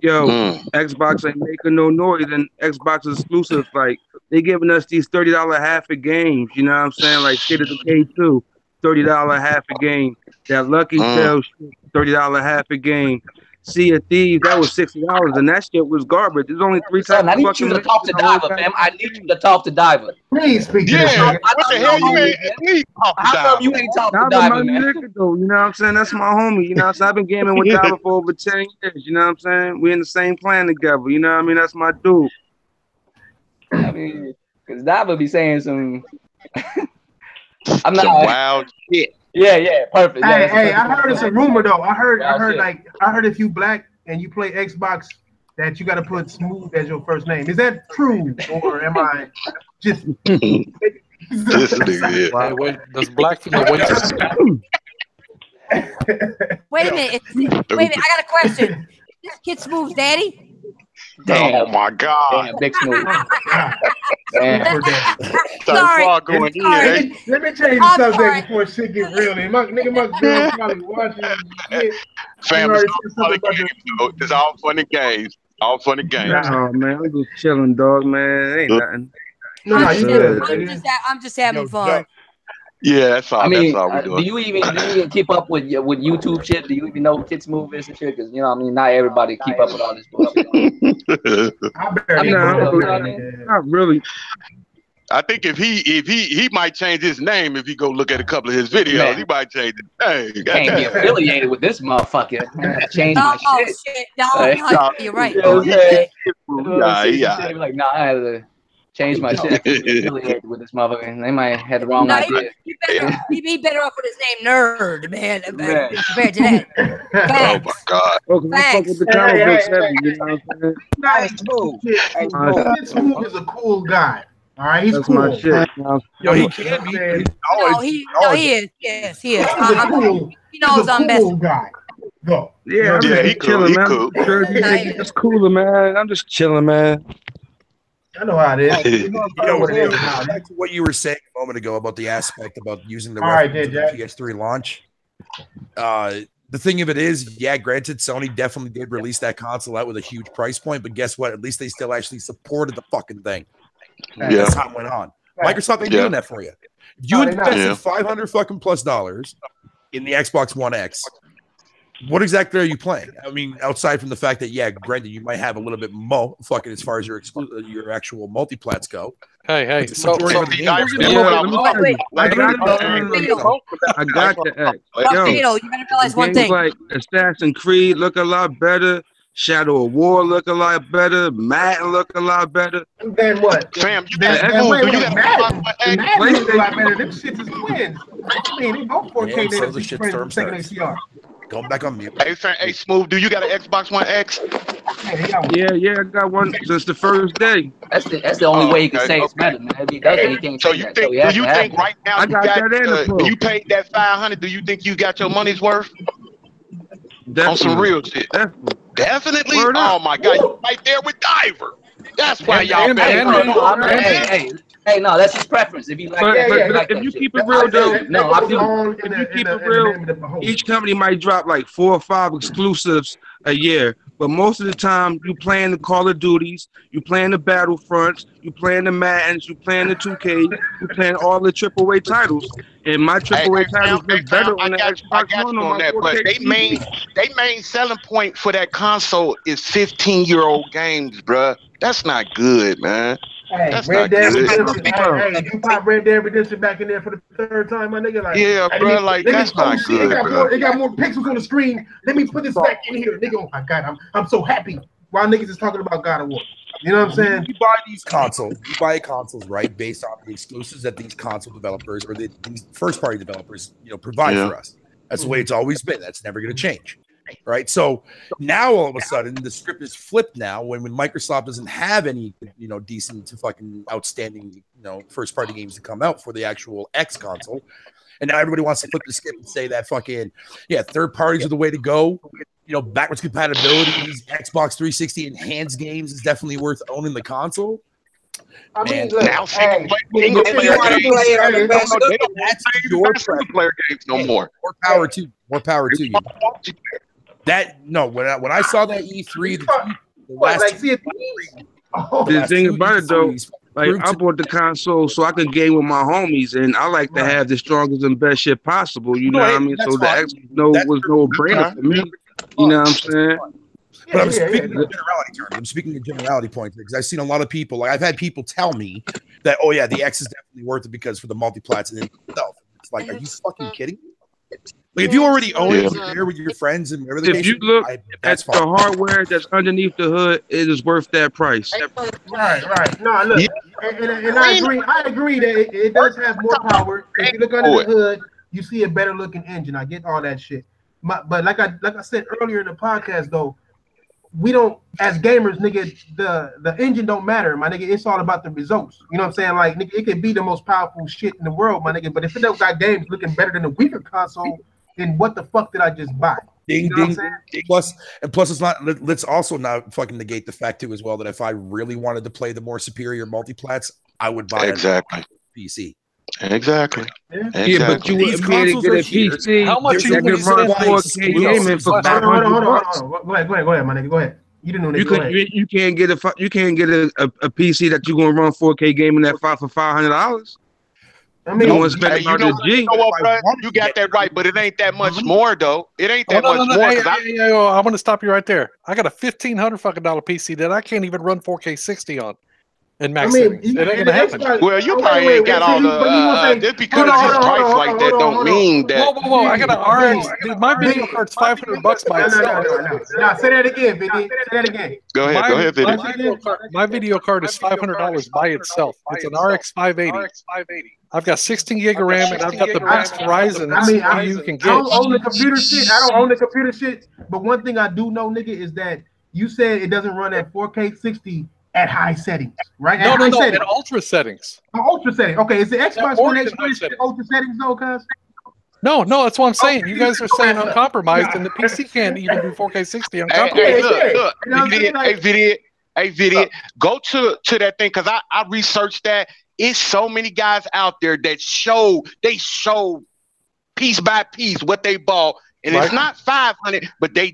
Yo, Xbox ain't making no noise, and Xbox exclusives, like, they giving us these $30 half a games, you know what I'm saying? Like State of Decay 2, $30 half a game. That Lucky Tail shit, $30 half a game. Sea of Thieves, that was $60, and that shit was garbage. There's only 3 types I of need fucking you to talk to Diver, fam. I need you to talk to Diver. Please speak to this nigga. What the hell you ain't talk to How come you ain't talk to Diver, man? Though, you know what I'm saying? That's my homie. You know what I'm saying? I've been gaming with Diver for over 10 years. You know what I'm saying? We in the same clan together. You know what I mean? That's my dude. I mean, because Diver be saying some... I'm not... Some wild shit. Yeah, perfect. Hey, I heard it's a rumor though. I heard if you black and you play Xbox that you got to put Smooth as your first name. Is that true, or am I just? Hey, wait, does black people Wait a minute. I got a question. This Kid Smooth's daddy? Damn. Oh my God. Damn, Big Smooth. Sorry. Let me change the subject before shit get real. Nigga, my girl probably watching shit. Fam, it's all funny games. All funny games. Oh man, I'm just chilling, dog. Man, ain't nothing. I'm just having fun. Yeah, that's all. I mean, that's all we doing. Do you even keep up with YouTube shit? Do you even know what Kids Move is and shit? Because you know, I mean, not everybody keep up with all this bullshit. Not really. I think if he might change his name if you go look at a couple of his videos. Man. He might change his name. Can't be affiliated with this motherfucker. Change my shit. No, you're right. Yeah. Like, nah, I had to change my shit. Affiliated with this motherfucker. They might have the wrong idea. He'd be better off with his name Nerd, man. Compared to that. Oh my God. Thanks. Smooth is a cool guy. All right, he's cool. My shit. Yo, he can be. He is. Yes, he is. He knows I'm best. Cool guy. Go. Yeah, I'm just chilling, man. Cool. It's cooler, man. I'm just chilling, man. I know how it is. Back to what you were saying a moment ago about the aspect about using the PS3 launch. The thing of it is, yeah, granted, Sony definitely did release that console out with a huge price point, but guess what? At least they still actually supported the fucking thing. As time went on. Microsoft ain't doing that for you. If you invested $500 fucking plus in the Xbox One X, what exactly are you playing? I mean, outside from the fact that, yeah, granted, you might have a little bit more fucking as far as your actual multi-plats go. Hey, so I got the X. Yo, you better realize one thing. Like Assassin's Creed look a lot better. Shadow of War look a lot better. Madden look a lot better. Then what? Fam, you got Madden look a lot better. Them shits is twins. I mean, they both 4K. So the shitstorm starts. Going back on mute. Hey, Smooth, do you got an Xbox One X? Yeah, I got one since the first day. That's the only way you can say it's better, man. If he doesn't, he can't so say you that. think? Do you think right now you paid that $500? Do you think you got your money's worth? Definitely. On some real shit. Definitely. Oh my God, you right there with Diver. That's why y'all. Hey, no, that's his preference. If he like if you keep it real, though, if you keep it real, each company might drop like 4 or 5 exclusives a year. But most of the time, you playing the Call of Duties, you playing the Battlefronts, you playing the Maddens, you playing the 2K, you playing all the AAA titles. And my AAA titles look better on the Xbox One on that. But they main selling point for that console is 15-year-old games, bruh. That's not good, man. Hey, that's Red Dead Redemption. Hey, you pop Red Dead Redemption back in there for the 3rd time, my nigga. Like, yeah, bro, like that's not good, bro. They got more pixels on the screen. Let me put this back in here, nigga. Oh my God, I'm so happy while niggas is talking about God of War. You know what I'm saying? You buy these consoles, right, based on the exclusives that these console developers or these first-party developers, provide for us. That's the way it's always been. That's never going to change. Right. So now all of a sudden the script is flipped now when Microsoft doesn't have any, decent to fucking outstanding, first party games to come out for the actual X console. And now everybody wants to flip the script and say that fucking, third parties are the way to go. Backwards compatibility, these Xbox 360 enhanced games is definitely worth owning the console. I mean, now single player games no more. More power to you. When I saw that E3, the thing about it though, like I bought the console so I could game with my homies, and I like to have the strongest and best shit possible. You know what I mean? So the X was no brainer for me. You know what I'm saying? But I'm speaking in generality terms. I'm speaking in generality points because I've seen a lot of people. Like I've had people tell me that, oh yeah, the X is definitely worth it because for the multiplats and itself. It's like, are you fucking kidding me? Like if you already own it, you're there with your friends and whatever. If you look at the hardware that's underneath the hood, it is worth that price. Right. No, look, and I agree that it does have more power. If you look under the hood, you see a better looking engine. I get all that shit. But like I said earlier in the podcast, though, we don't, as gamers, nigga, the engine don't matter, my nigga. It's all about the results. You know what I'm saying? Like, nigga, it could be the most powerful shit in the world, my nigga. But if it don't got games looking better than a weaker console, then what the fuck did I just buy? Ding, ding. Plus, it's not. Let's also not fucking negate the fact too as well that if I really wanted to play the more superior multiplats, I would buy a PC. Exactly. Yeah, but you wouldn't be able to get a PC. How much you can run 4K gaming for $500? Hold on. Go ahead, my nigga. Go ahead. You didn't know that. You can't get a PC that you're gonna run 4K gaming at for $500. I mean, you got that right, but it ain't that much more though. It ain't that much more. I'm gonna stop you right there. I got a $1,500 fucking PC that I can't even run 4K 60 on. And max settings. It ain't gonna happen. Well, you probably ain't got all the. Just because it's priced like that don't mean that. Whoa! I got an RX. Dude, my video card's $500 by itself. No, say that again, Vinny. Say that again. Go ahead, Vinny. My video card is $500 by itself. It's an RX 580. I've got 16 gig of RAM, and I've got the best Ryzen CPU you can get. I don't own the computer shit. I don't own the computer shit. But one thing I do know, nigga, is that you said it doesn't run at 4K 60. At high settings, right? No, at ultra settings. Ultra settings. Okay, is the Xbox One X ultra settings though, cuz? No, that's what I'm saying. You guys are saying uncompromised, and the PC can't even do 4K 60 uncompromised. Hey, video. Go to that thing because I researched that. It's so many guys out there that show piece by piece what they bought. And it's not 500, but they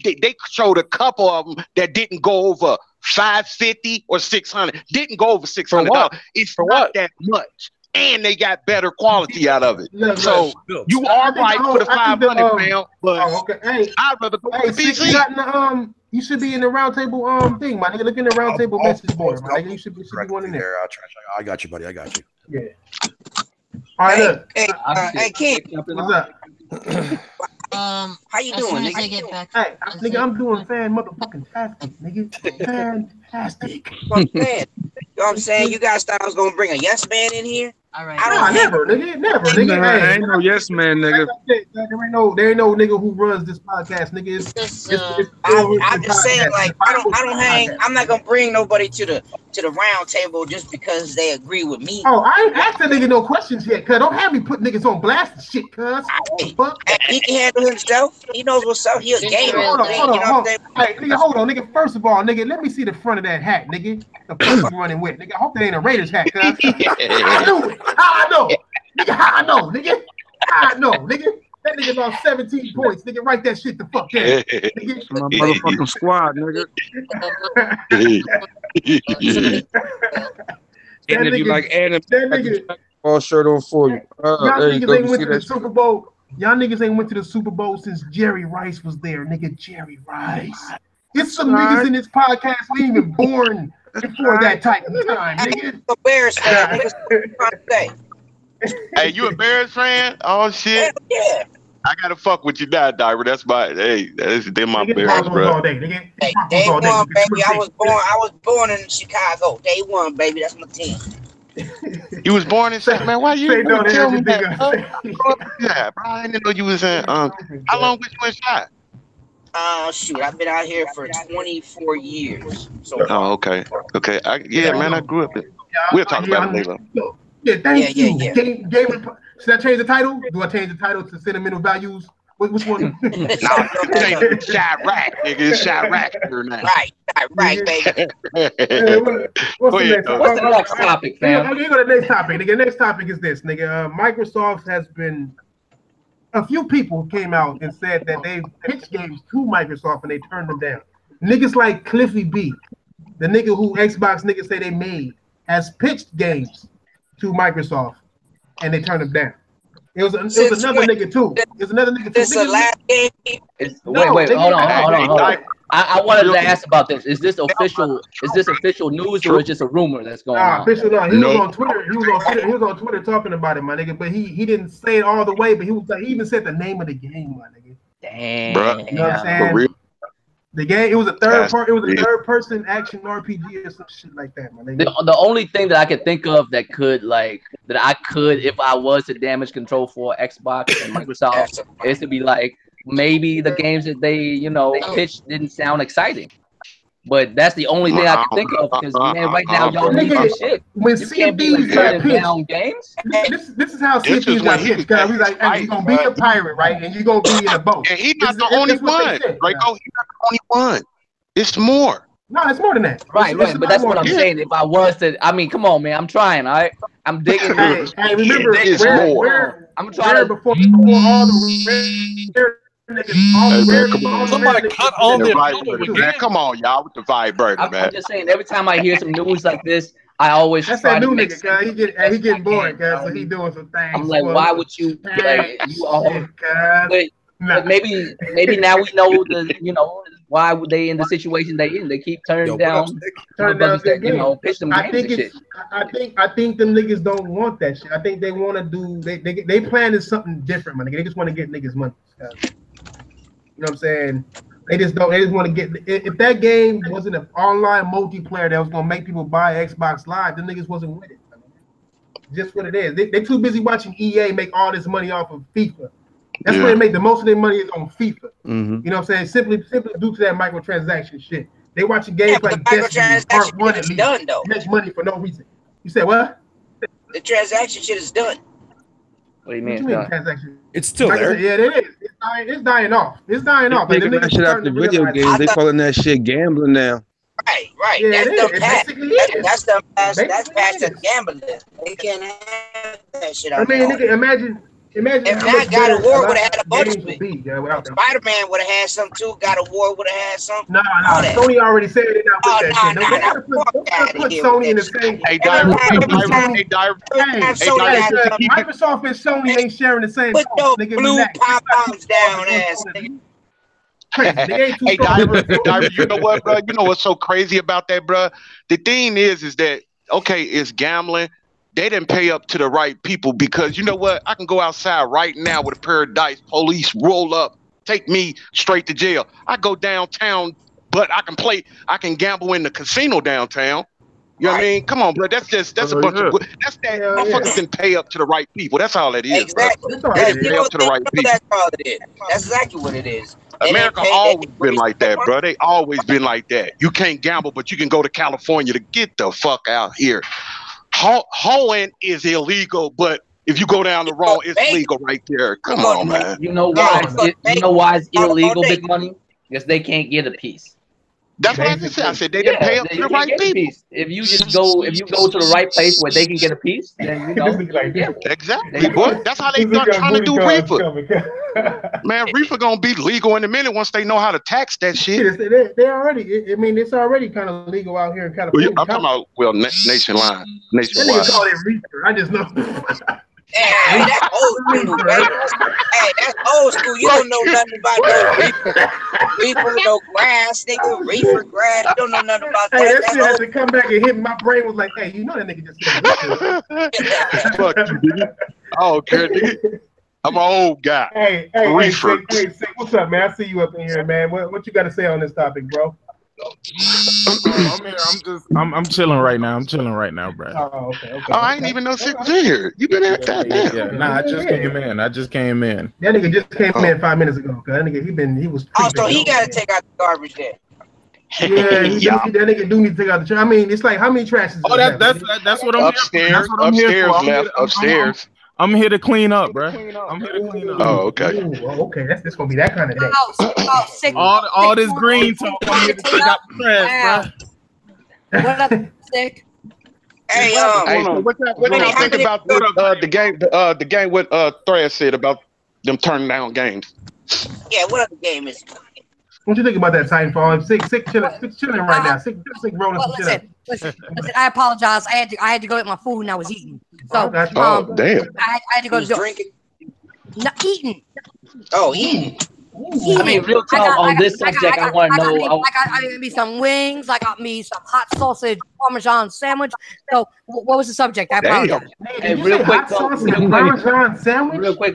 showed a couple of them that didn't go over 550 or 600. Didn't go over $600. It's not that much, and they got better quality out of it. So you are right for the 500, man. But I'd rather go with the PC. You should be in the roundtable thing, my nigga. Look in the roundtable message board, my nigga. You should be one in there. I'll try. I got you, buddy. I got you. Yeah. All right, look. Hey, King. What's up? How you doing, nigga? Hey, nigga, I'm doing motherfucking-tastic, nigga. Fantastic. You know what I'm saying? You guys thought I was gonna bring a yes man in here? All right. Never, nigga. I ain't no yes man, nigga. There ain't no nigga who runs this podcast, nigga. I'm just saying, like, I don't hang. I'm not gonna bring nobody to the round table just because they agree with me. Oh, I ain't asked that nigga no questions yet, cuz. Don't have me put niggas on blast and shit, cuz. He can handle himself. He knows what's up. He a gamer. Hold on. Hey, nigga, hold on, nigga. First of all, nigga, let me see the front of that hat, nigga. The fuck you running with, nigga. I hope that ain't a Raiders hat, cuz. I knew it. How I know? Nigga, how I know, nigga? How I know, nigga? That nigga lost 17 points. Nigga, write that shit the fuck down. Nigga. My motherfucking squad, nigga. And if you like anime, that nigga all shirt on for you. Y'all niggas ain't went to the Super Bowl. Y'all niggas ain't went to the Super Bowl since Jerry Rice was there, nigga. Jerry Rice. It's some niggas in this podcast we ain't even born before that type of time, nigga. A Bears fan, nigga. Hey, you a Bears fan? Oh shit! Yeah. I gotta fuck with you now, Diver. That's my they're my Bears, bro. Hey, day one, baby. I was born in Chicago. Day one, baby. That's my team. You was born in Chicago, man. Why you tell me that? Yeah, bro. I didn't know you was in. How long was you in Chicago? Shoot, I've been out here for 24 years. So. Oh, okay. Man, I grew up there. We'll talk about it later. Yeah, thank you. Should I change the title? Do I change the title to Sentimental Values? Which one? No, it's Chirac, nigga. It's Chirac now. Right, baby. What's the next topic, fam? Okay, go to the next topic, nigga. Next topic is this, nigga. Microsoft has been a few people came out and said that they pitched games to Microsoft and they turned them down. Niggas like Cliffy B, the nigga who Xbox niggas say they made, has pitched games to Microsoft and they turned them down. It was another nigga too. It was another nigga too. This the last game. Wait, hold on. I wanted to ask about this. Is this official? Is this official news or is it just a rumor that's going on? Official. No, he was on Twitter. He was on Twitter talking about it, my nigga. But he didn't say it all the way. But he even said the name of the game, my nigga. Damn. You know what I'm saying? For real. The game. It was a third part. It was a third-person action RPG or some shit like that, my nigga. The only thing that I could think of that could if I was to damage control for Xbox and Microsoft is to be like, maybe the games that they, pitched didn't sound exciting. But that's the only thing I can think of because, man, right now, y'all need some shit. When you can't be turning down games. This is how CFD's got pitched, guys. He's like, hey, you're going to be a pirate, right? And you're going to be in a boat. And he's not the only one. He's not the only one. It's more. No, it's more than that. Right. But that's what I'm saying. If I was to, I mean, come on, man. I'm trying, all right? I'm digging. Hey, remember, I'm trying to before all the somebody cut on the vibrator, man. Come on, y'all, with the vibrator, man. I'm just saying, every time I hear some news like this, I always that's try that new to nigga, cuz he getting bored, cuz so he doing some things. I'm like, why would you? Like, you all, but maybe now we know why would they in the situation they in? They keep turning down pitch them games. I think them niggas don't want that shit. I think they want to do they plan is something different, man. They just want to get niggas money. You know what I'm saying? They just want to get. If that game wasn't an online multiplayer that was gonna make people buy Xbox Live, the niggas wasn't with it. I mean, just what it is. They too busy watching EA make all this money off of FIFA. That's where they make the most of their money is on FIFA. Mm-hmm. You know what I'm saying? Simply due to that microtransaction shit. They watching games like Destiny Part 1 at least. Done though. Make money for no reason. You said what? The transaction shit is done. What do you mean? Transaction? It's still there. Yeah, it is. It's dying off. It's dying off. They taking that shit out the video games. They calling that shit gambling now. Right. Yeah, that's the past of gambling. They can't have that shit out there. Nigga, imagine if not, God of War would have had a bunch of it. Spider-Man would have had some too. God of War would have had some. No. Sony already said it. Put Sony in the same. Microsoft and Sony ain't sharing the same. Put your blue pom-poms down, ass nigga. Hey, Diver, you know what, bro? You know what's so crazy about that, bro? The thing is that, okay, it's gambling. They didn't pay up to the right people because you know what? I can go outside right now with a pair of dice. Police roll up, take me straight to jail. I go downtown, but I can gamble in the casino downtown. You know what I mean? Come on, bro. That's a bunch of motherfuckers didn't pay up to the right people. That's all it is. Exactly. Bro. They didn't pay up to the right people. That's all it is. That's exactly what it is. America always been like that, bro. They always been like that. You can't gamble, but you can go to California to get the fuck out here. Hoeing is illegal, but if you go down the road, it's legal right there. Come on, man. You know why? It's illegal, Big Money? Because they can't get a piece. That's what I just said. I said they didn't pay up to the right people. If you go to the right place where they can get a piece, then exactly. Boy, that's how they start trying to do reefer. Man, reefer gonna be legal in a minute once they know how to tax that shit. They already. I mean, it's already kind of legal out here in California. I'm talking about nationwide. Nationwide. Call it reefer. I just know. Hey, that's old school, right? Hey, that's old school. You don't know nothing about no reefer. Reefer, no grass, nigga. Reefer grass. You don't know nothing about that. Hey, that shit had to come back and hit my brain. Was like, hey, you know that nigga just said fuck you, nigga. Oh, nigga. I'm an old guy. Hey, what's up, man? I see you up in here, man. What you got to say on this topic, bro? I'm chilling right now. I'm chilling right now, bro. Oh, okay. I ain't even know shit was in here. You been here? Goddamn. Yeah. Nah, I just came in. That nigga just came in 5 minutes ago. That nigga, he was. Oh, so he got to take out the garbage then. Yeah, that nigga do need to take out the trash. I mean, it's like how many trashes? Oh, that's what I'm upstairs. That's what I'm here for. Upstairs. I'm here to clean up, bro. I'm here to clean up. Oh, okay. Ooh, okay, that's gonna be that kind of day. All this green talk. I'm here to take out the trash, bro. What up, Sick? Hey, so what do you think about the game? The game what Thread said about them turning down games. Yeah, what other game is it? What you think about that Titanfall? Sick chilling right now. Sick rolling some shit up. Listen, I apologize. I had to go get my food and I was eating. So damn. I had to go to drinking. Not eating. Oh, eating. I mean, real talk on this subject. I want to know. I got me some wings. I got me some hot sausage Parmesan sandwich. So, what was the subject? I apologize. Hey, real quick,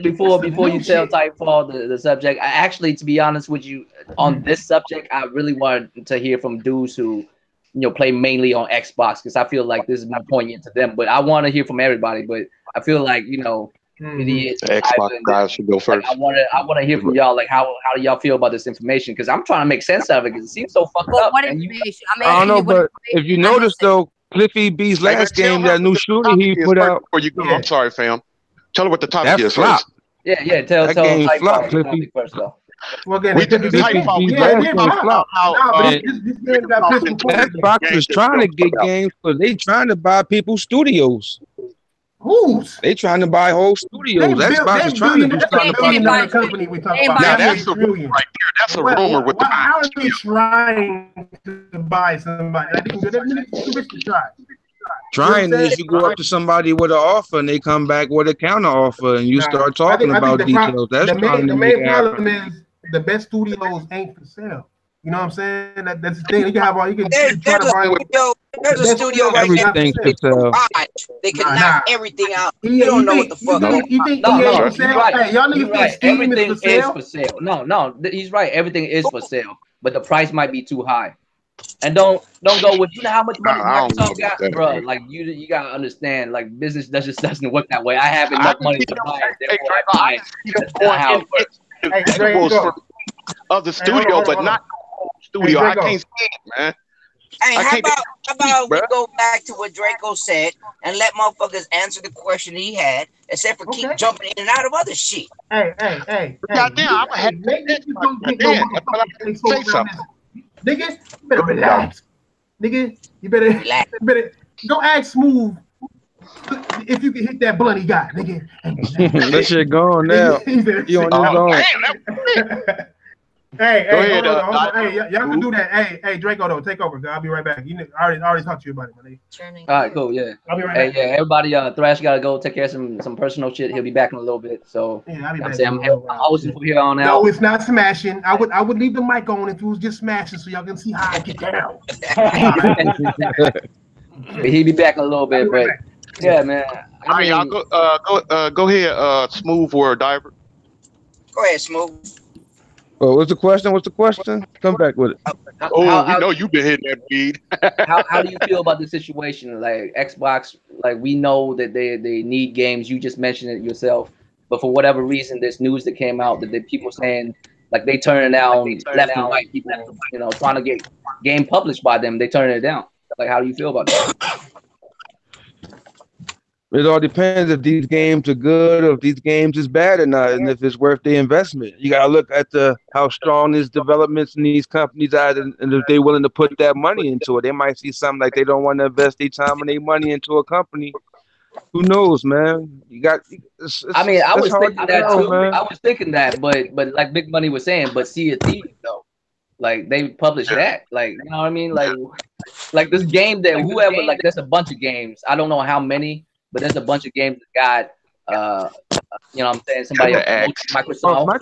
before you tell Titanfall the subject, I actually, to be honest with you, on this subject, I really wanted to hear from dudes who, play mainly on Xbox, because I feel like this is more poignant to them. But I want to hear from everybody. But I feel like the Xbox guys should go first. I want to hear from y'all. Like, how do y'all feel about this information? Because I'm trying to make sense of it. Because it seems so fucked up. I don't know, but if you notice though, Cliffy B's last game, that new shooter he put out. Before you go, I'm sorry, fam. Tell her what the topic is first. Yeah. Tell that game flop, Cliffy. First though. Well, again, Xbox is trying to get games, but they trying to buy people's studios. Who's? They trying to buy whole studios. Xbox is trying to do something. Now that's a rumor right there. That's a rumor with the. How are they trying to buy somebody? I think they're try. Trying is you go up to somebody with an offer and they come back with a counter offer and you start talking about details. That's the main problem is the best studios ain't for sale. You know what I'm saying? That's the thing. You can have all. You can try to buy. There's a studio right now. They can knock everything out. You don't know what the fuck. You think he's right. Hey, y'all niggas think Steam everything is for sale? No, he's right. Everything is for sale, but the price might be too high. And don't go with how much money Microsoft got, bro. Like you gotta understand, like business doesn't work that way. I have enough money to buy it. That's not how it works. Of the studio, but not studio. I can't see it, man. Hey, how about we go back to what Draco said and let motherfuckers answer the question he had, except for keep jumping in and out of other shit. Hey. Goddamn, I'm gonna have to say something. Nigga, you better relax. Nigga, you better go ask Smooth if you can hit that blunt he got, nigga. That shit gone now. You on his own. Hey, y'all can do that. Hey, Draco, though, take over. I'll be right back. I already talked to you about it, my nigga. All right, cool, yeah. I'll be right back. Yeah, everybody, Thrash gotta go take care of some personal shit. He'll be back in a little bit. So yeah, I'll be back. I'm hosting from here on out. No, it's not smashing. I would leave the mic on if it was just smashing, so y'all can see how I get down. He'll be back in a little bit, but yeah, man. All right, y'all go ahead, Smooth or Diver. Go ahead, Smooth. Oh, what's the question? Come back with it. You've been hitting that feed. how do you feel about the situation? Like Xbox, like we know that they need games. You just mentioned it yourself, but for whatever reason, there's news that came out that people saying like they turning down left and right. People, trying to get game published by them, they turning it down. Like, how do you feel about that? It all depends if these games are good or if these games is bad or not, and if it's worth the investment. You gotta look at how strong these developments in these companies are, and if they're willing to put that money into it. They might see something like they don't want to invest their time and their money into a company. Who knows, man? I was thinking that too. Man. I was thinking that, but like Big Money was saying, but Sea of Thieves though, like they published that, like you know what I mean, like this game that whoever, like there's a bunch of games. I don't know how many. But there's a bunch of games that got, you know what I'm saying, somebody Microsoft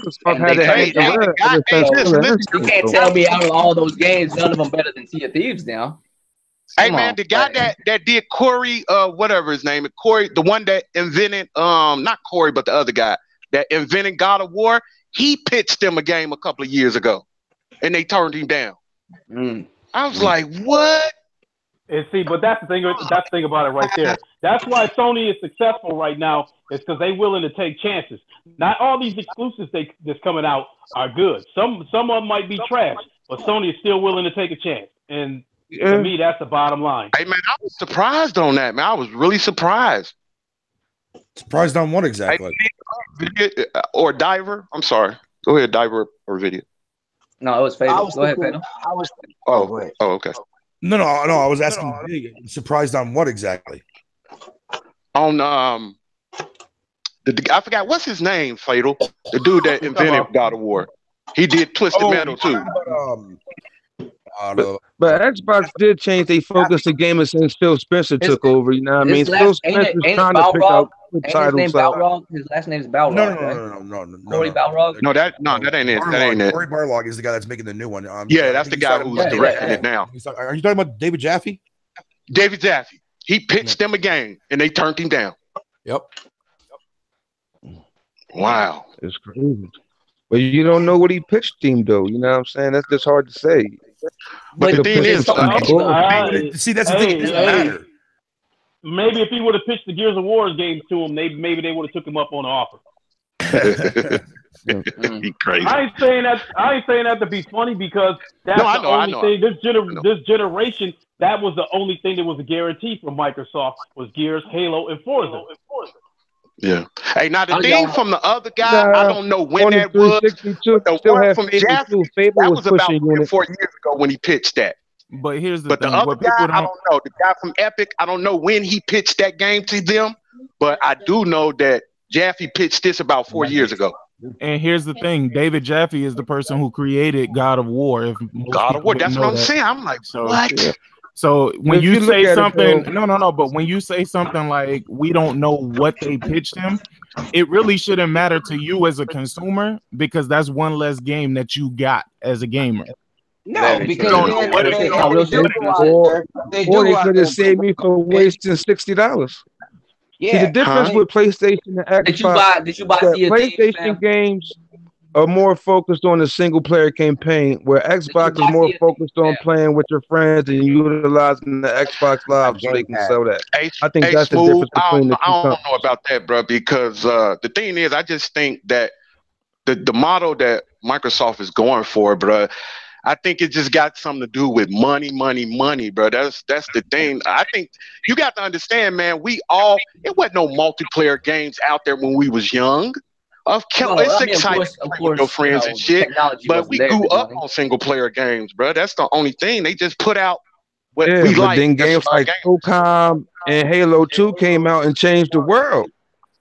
you can't tell me out of all those games, none of them better than Sea of Thieves now. Hey, man, the guy that did Corey, whatever his name is, Corey, the one that invented, not Corey, but the other guy that invented God of War, he pitched them a game a couple of years ago, and they turned him down. I was like, what? And see, but that's the thing. That's the thing about it right there. That's why Sony is successful right now. Is because they're willing to take chances. Not all these exclusives that's coming out are good. Some of them might be trash, but Sony is still willing to take a chance. And to me, that's the bottom line. Hey man, I was surprised on that, man. I was really surprised. Surprised on what exactly? Or Diver? I'm sorry. Go ahead, Diver or Video. No, it was Fatal. Go ahead, Fatal. Oh, okay. No. I was asking. Surprised on what exactly? On I forgot what's his name. Fatal, the dude that invented God of War. He did Twisted Metal too. But Xbox did change their focus to gaming since Phil Spencer took over. You know what I mean? Phil Spencer's trying to pick out titles. His last name's Balrog. No. Corey Balrog. No, that ain't it. That ain't it. Corey Barlog is the guy that's making the new one. Yeah, that's the guy who's directing it now. Are you talking about David Jaffe? David Jaffe. He pitched them a game and they turned him down. Yep. Wow. It's crazy. But you don't know what he pitched him though. You know what I'm saying? That's just hard to say. But the thing is, see, that's the thing. It doesn't matter. Maybe if he would have pitched the Gears of War games to him, maybe they would have took him up on the offer. He crazy. I ain't saying that to be funny because that's the only thing. This generation, that was the only thing that was a guarantee from Microsoft was Gears, Halo, and Forza. Yeah. Hey, now the thing from the other guy, I don't know when that was. The one from Jaffe, that was about 4 years ago when he pitched that. But here's the thing. The other guy, I don't know. The guy from Epic, I don't know when he pitched that game to them, but I do know that Jaffe pitched this about 4 years ago. And here's the thing. David Jaffe is the person who created God of War. God of War, that's what I'm saying. I'm like, what? Yeah. So when you say something, but when you say something like we don't know what they pitched him, it really shouldn't matter to you as a consumer because that's one less game that you got as a gamer. No, because or they could have saved me for wasting $60. Yeah. See, the difference with PlayStation and Xbox, did you buy PlayStation games are more focused on the single player campaign, where Xbox is more focused on playing with your friends and utilizing the Xbox Live so they can sell that. I think that's the difference between the two. I don't know about that, bro, because the thing is, I just think that the model that Microsoft is going for, bro, I think it just got something to do with money, bro. That's the thing. I think you got to understand, man, it wasn't no multiplayer games out there when we was young. It's exciting with your friends and shit, but we grew up on single player games, bro. That's the only thing. They just put out what we like. Then games like SOCOM and Halo 2 came out and changed the world.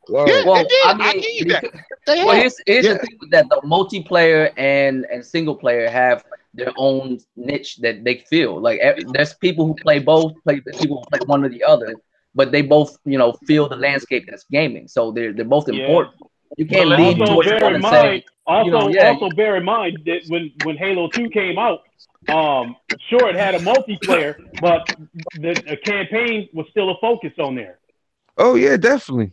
Wow. Yeah, well, I give you that. Well, here's the thing with that: the multiplayer and single player have their own niche that they feel like. There's people who play both, people who play one or the other, but they both, feel the landscape that's gaming. So they're both important. You can't lean towards one and say. Also, bear in mind that when Halo 2 came out, sure it had a multiplayer, but the campaign was still a focus on there. Oh yeah, definitely.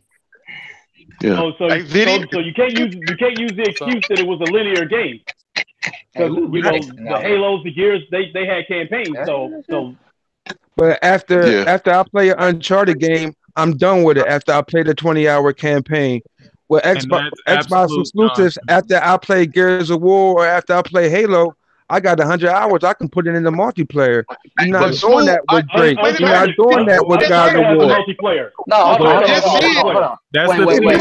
Yeah. So you can't use the excuse that it was a linear game. Because the Halos, the Gears, they had campaigns. So. But after I play an Uncharted game, I'm done with it. After I play the 20-hour campaign. With Xbox exclusives, after I play Gears of War or after I play Halo, I got 100 hours. I can put it in the multiplayer. You're not doing that with Drake. You're not doing that with God of War. No,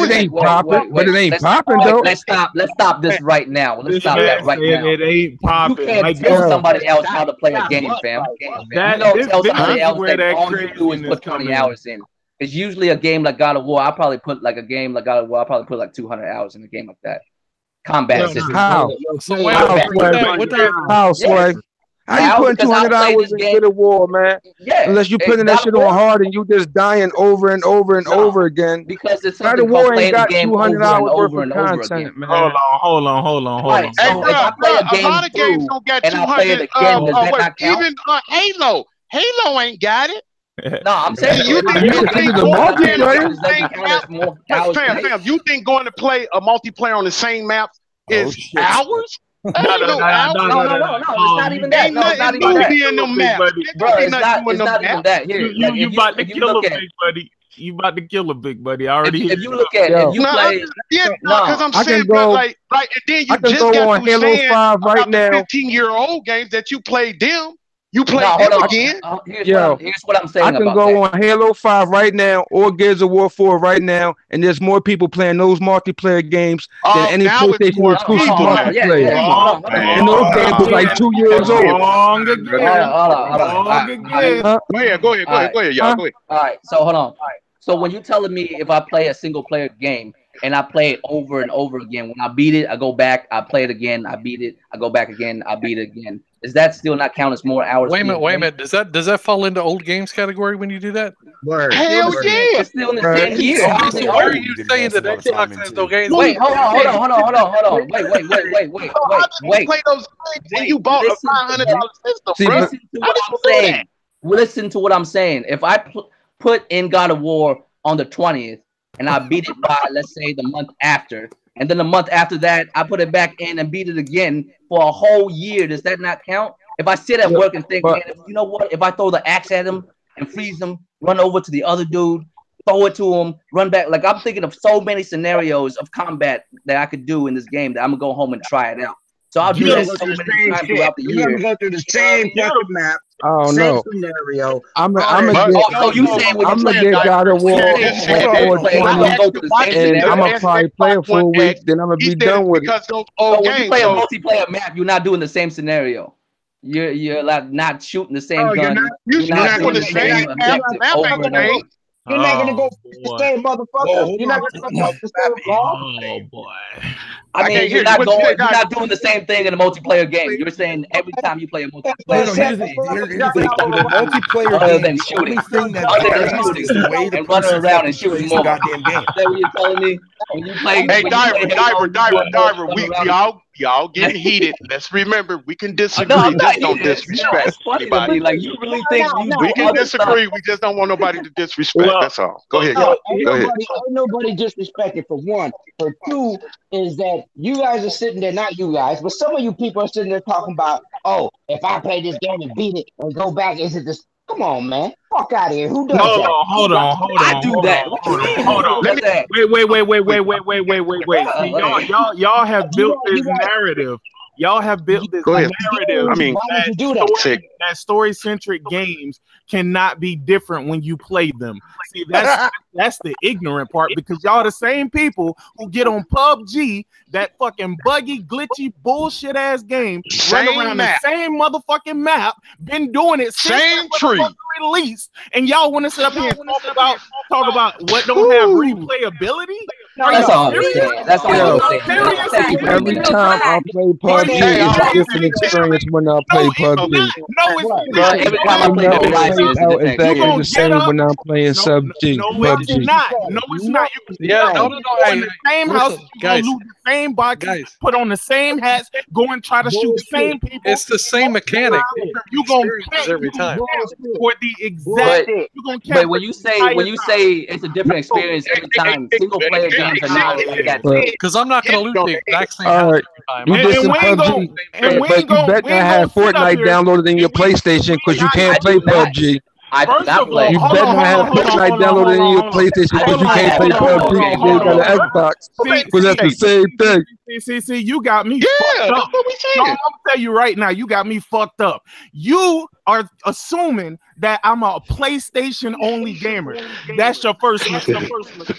it ain't popping. But it ain't popping though. Let's stop this right now. Let's stop that right now. It ain't popping. You can't tell somebody else how to play a game, fam. Tell somebody else that all you do is put 20 hours in. It's usually a game like God of War. I'll probably put like 200 hours in a game like that. Combat system. How? How, Swag? How you putting 200 hours in God of War, man? Yeah. Unless you putting that shit on hard and you just dying over and over and over again. Because it's something called playing the game 200 hours worth of content, man. Hold on. Right. So if I play a game a lot of games don't get 200. Even Halo ain't got it. No, I'm saying you think you think going to play a multiplayer on the same map is hours? No. It's not even that. No, it's not even that. Bro, it's not even that. Here, you about to kill a big buddy. You about to kill a big buddy. I already. If you look at, if you play, because I'm saying, bro, like, and then you just got to Halo 5 right now. 15-year-old games that you played them. You play them again? Here's what I'm saying. I can go on Halo 5 right now or Gears of War 4 right now, and there's more people playing those multiplayer games than any PlayStation exclusive multiplayer. And those games are like 2 years old. Go ahead, y'all. Go ahead. All right, so hold on. So when you're telling me if I play a single player game and I play it over and over again. When I beat it, I go back, I play it again, I beat it, I go back again, I beat it again. Does that still not count as more hours? Wait a minute. Does that fall into old games category when you do that? Hell yeah! It's still in the same year. Why are you saying that Xbox has no games? Wait, hold on. Wait. Play those games and you bought a $500 system, bro. Listen to what I'm saying. If I put in God of War on the 20th and I beat it by, let's say, the month after, and then the month after that, I put it back in and beat it again for a whole year, does that not count? If I sit at work and think, man, you know what? If I throw the axe at him and freeze him, run over to the other dude, throw it to him, run back. Like, I'm thinking of so many scenarios of combat that I could do in this game that I'm going to go home and try it out. So I'll do that so many times throughout the year. You're going to go through the same fucking map. Oh same no! scenario. I'm gonna get God of War on 20, and I'm gonna probably play it for a week. Then I'm gonna be done with it. So when you play a multiplayer map, you're not doing the same scenario. You're like not shooting the same gun. You're not doing the same objective. You're not gonna go the same motherfucker. You're not gonna go the same ball. Oh boy! I mean, you're not doing the same thing in a multiplayer game. You're saying every time you play a multiplayer game, multiplayer than shooting, and running around and shooting more. Goddamn game. Is that what you're telling me? When you play, hey, Diver, we all getting heated. Let's remember, we can disagree. Just don't disrespect anybody. Like, you really think we can disagree? We just don't want nobody to disrespect. That's all. Go ahead. Ain't nobody disrespected, for one. For two, is that you guys are sitting there, not you guys, but some of you people are sitting there talking about, oh, if I play this game and beat it and go back, is it this? Come on, man. Fuck out of here. Who does that? Hold on. I do that. Hold on. Wait. See, y'all have built this narrative. Y'all have built this narrative. I mean, why would you do that? That story-centric games cannot be different when you play them. See, that's the ignorant part, because y'all the same people who get on PUBG, that fucking buggy, glitchy, bullshit ass game, run around the same motherfucking map, been doing it since release, and y'all want to sit up here and talk about what don't have replayability? That's all I'm saying. That's all I'm saying. Every time I play PUBG, it's a different experience when I play PUBG. No, it's every time I play PUBG, it's exactly the same when I'm playing PUBG. No, it's not. Yeah, no. In the same house, guys, lose the same box, put on the same hats, go and try to shoot the same people. It's the same mechanic. You gonna every time for the exact. But when you say it's a different experience every time, single player games are not that. Because I'm not gonna loot the exact same house every time. You did some PUBG, but you better not have Fortnite downloaded in your PlayStation because you can't play PUBG. You better not have Fortnite downloaded in your PlayStation because you can't play PUBG because you got an Xbox. Because that's the same thing. See, you got me fucked up. I'm gonna tell you right now, you got me fucked up. You are assuming that I'm a PlayStation only gamer. That's your first mistake.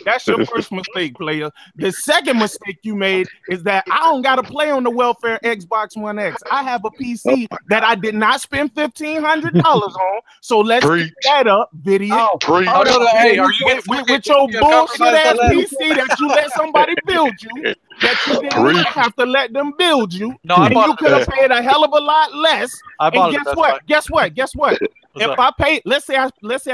That's your first mistake, player. The second mistake you made is that I don't gotta play on the welfare Xbox One X. I have a PC that I did not spend $1,500 on. So let's get that up, video. Hey, are you with your bullshit ass PC that you let somebody build you? That you didn't have to let them build you. No, and you could have paid a hell of a lot less. And guess what? If I pay, let's say I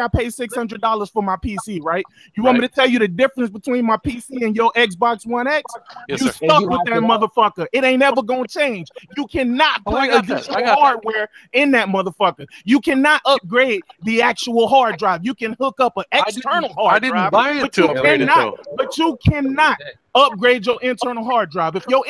pay $600 for my PC, right? You want me to tell you the difference between my PC and your Xbox One X? You stuck with that motherfucker. It ain't ever gonna change. You cannot play additional hardware in that motherfucker. You cannot upgrade the actual hard drive. You can hook up an external hard drive. But you cannot upgrade your internal hard drive. If your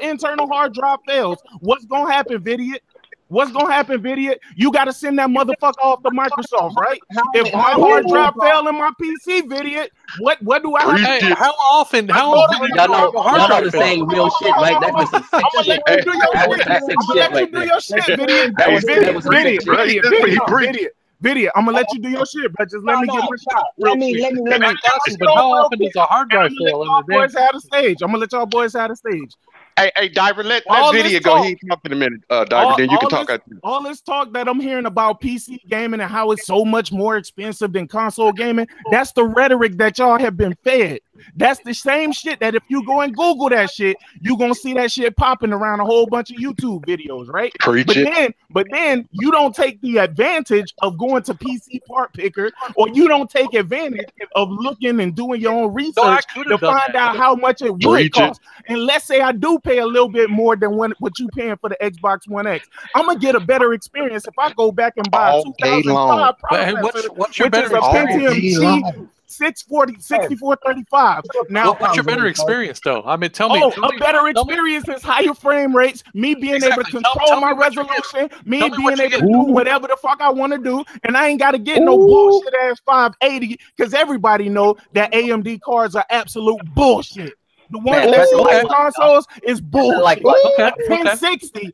internal hard drive fails, what's gonna happen, idiot? What's gonna happen, idiot? You gotta send that motherfucker off to Microsoft, right? If my hard drive fell in my PC, idiot, what do I have? Hey, how often? Y'all know the same real shit, right? That's just some sick shit. Video, I'm gonna let you do your shit, but just let me get my shot. Let me. But how often does a hard drive fail? I'm gonna let y'all boys out of stage. Hey, Diver, let video go. He talk in a minute, Diver. Then you can talk. All this talk that I'm hearing about PC gaming and how it's so much more expensive than console gaming, that's the rhetoric that y'all have been fed. That's the same shit that if you go and Google that shit, you're gonna see that shit popping around a whole bunch of YouTube videos, right? But then you don't take the advantage of going to PC Part Picker, or you don't take advantage of looking and doing your own research to find out how much it would cost. And let's say I do pay a little bit more than what you paying for the Xbox One X. I'm gonna get a better experience if I go back and buy a 2005 processor, what's your which is better a Pentium G 6435. Now, what's your better experience though? I mean, tell me. A better experience is higher frame rates, me being able to control my resolution, me being able to do whatever the fuck I want to do, and I ain't got to get no bullshit ass 580 because everybody know that AMD cards are absolute bullshit. The one that consoles is bullshit. A 1060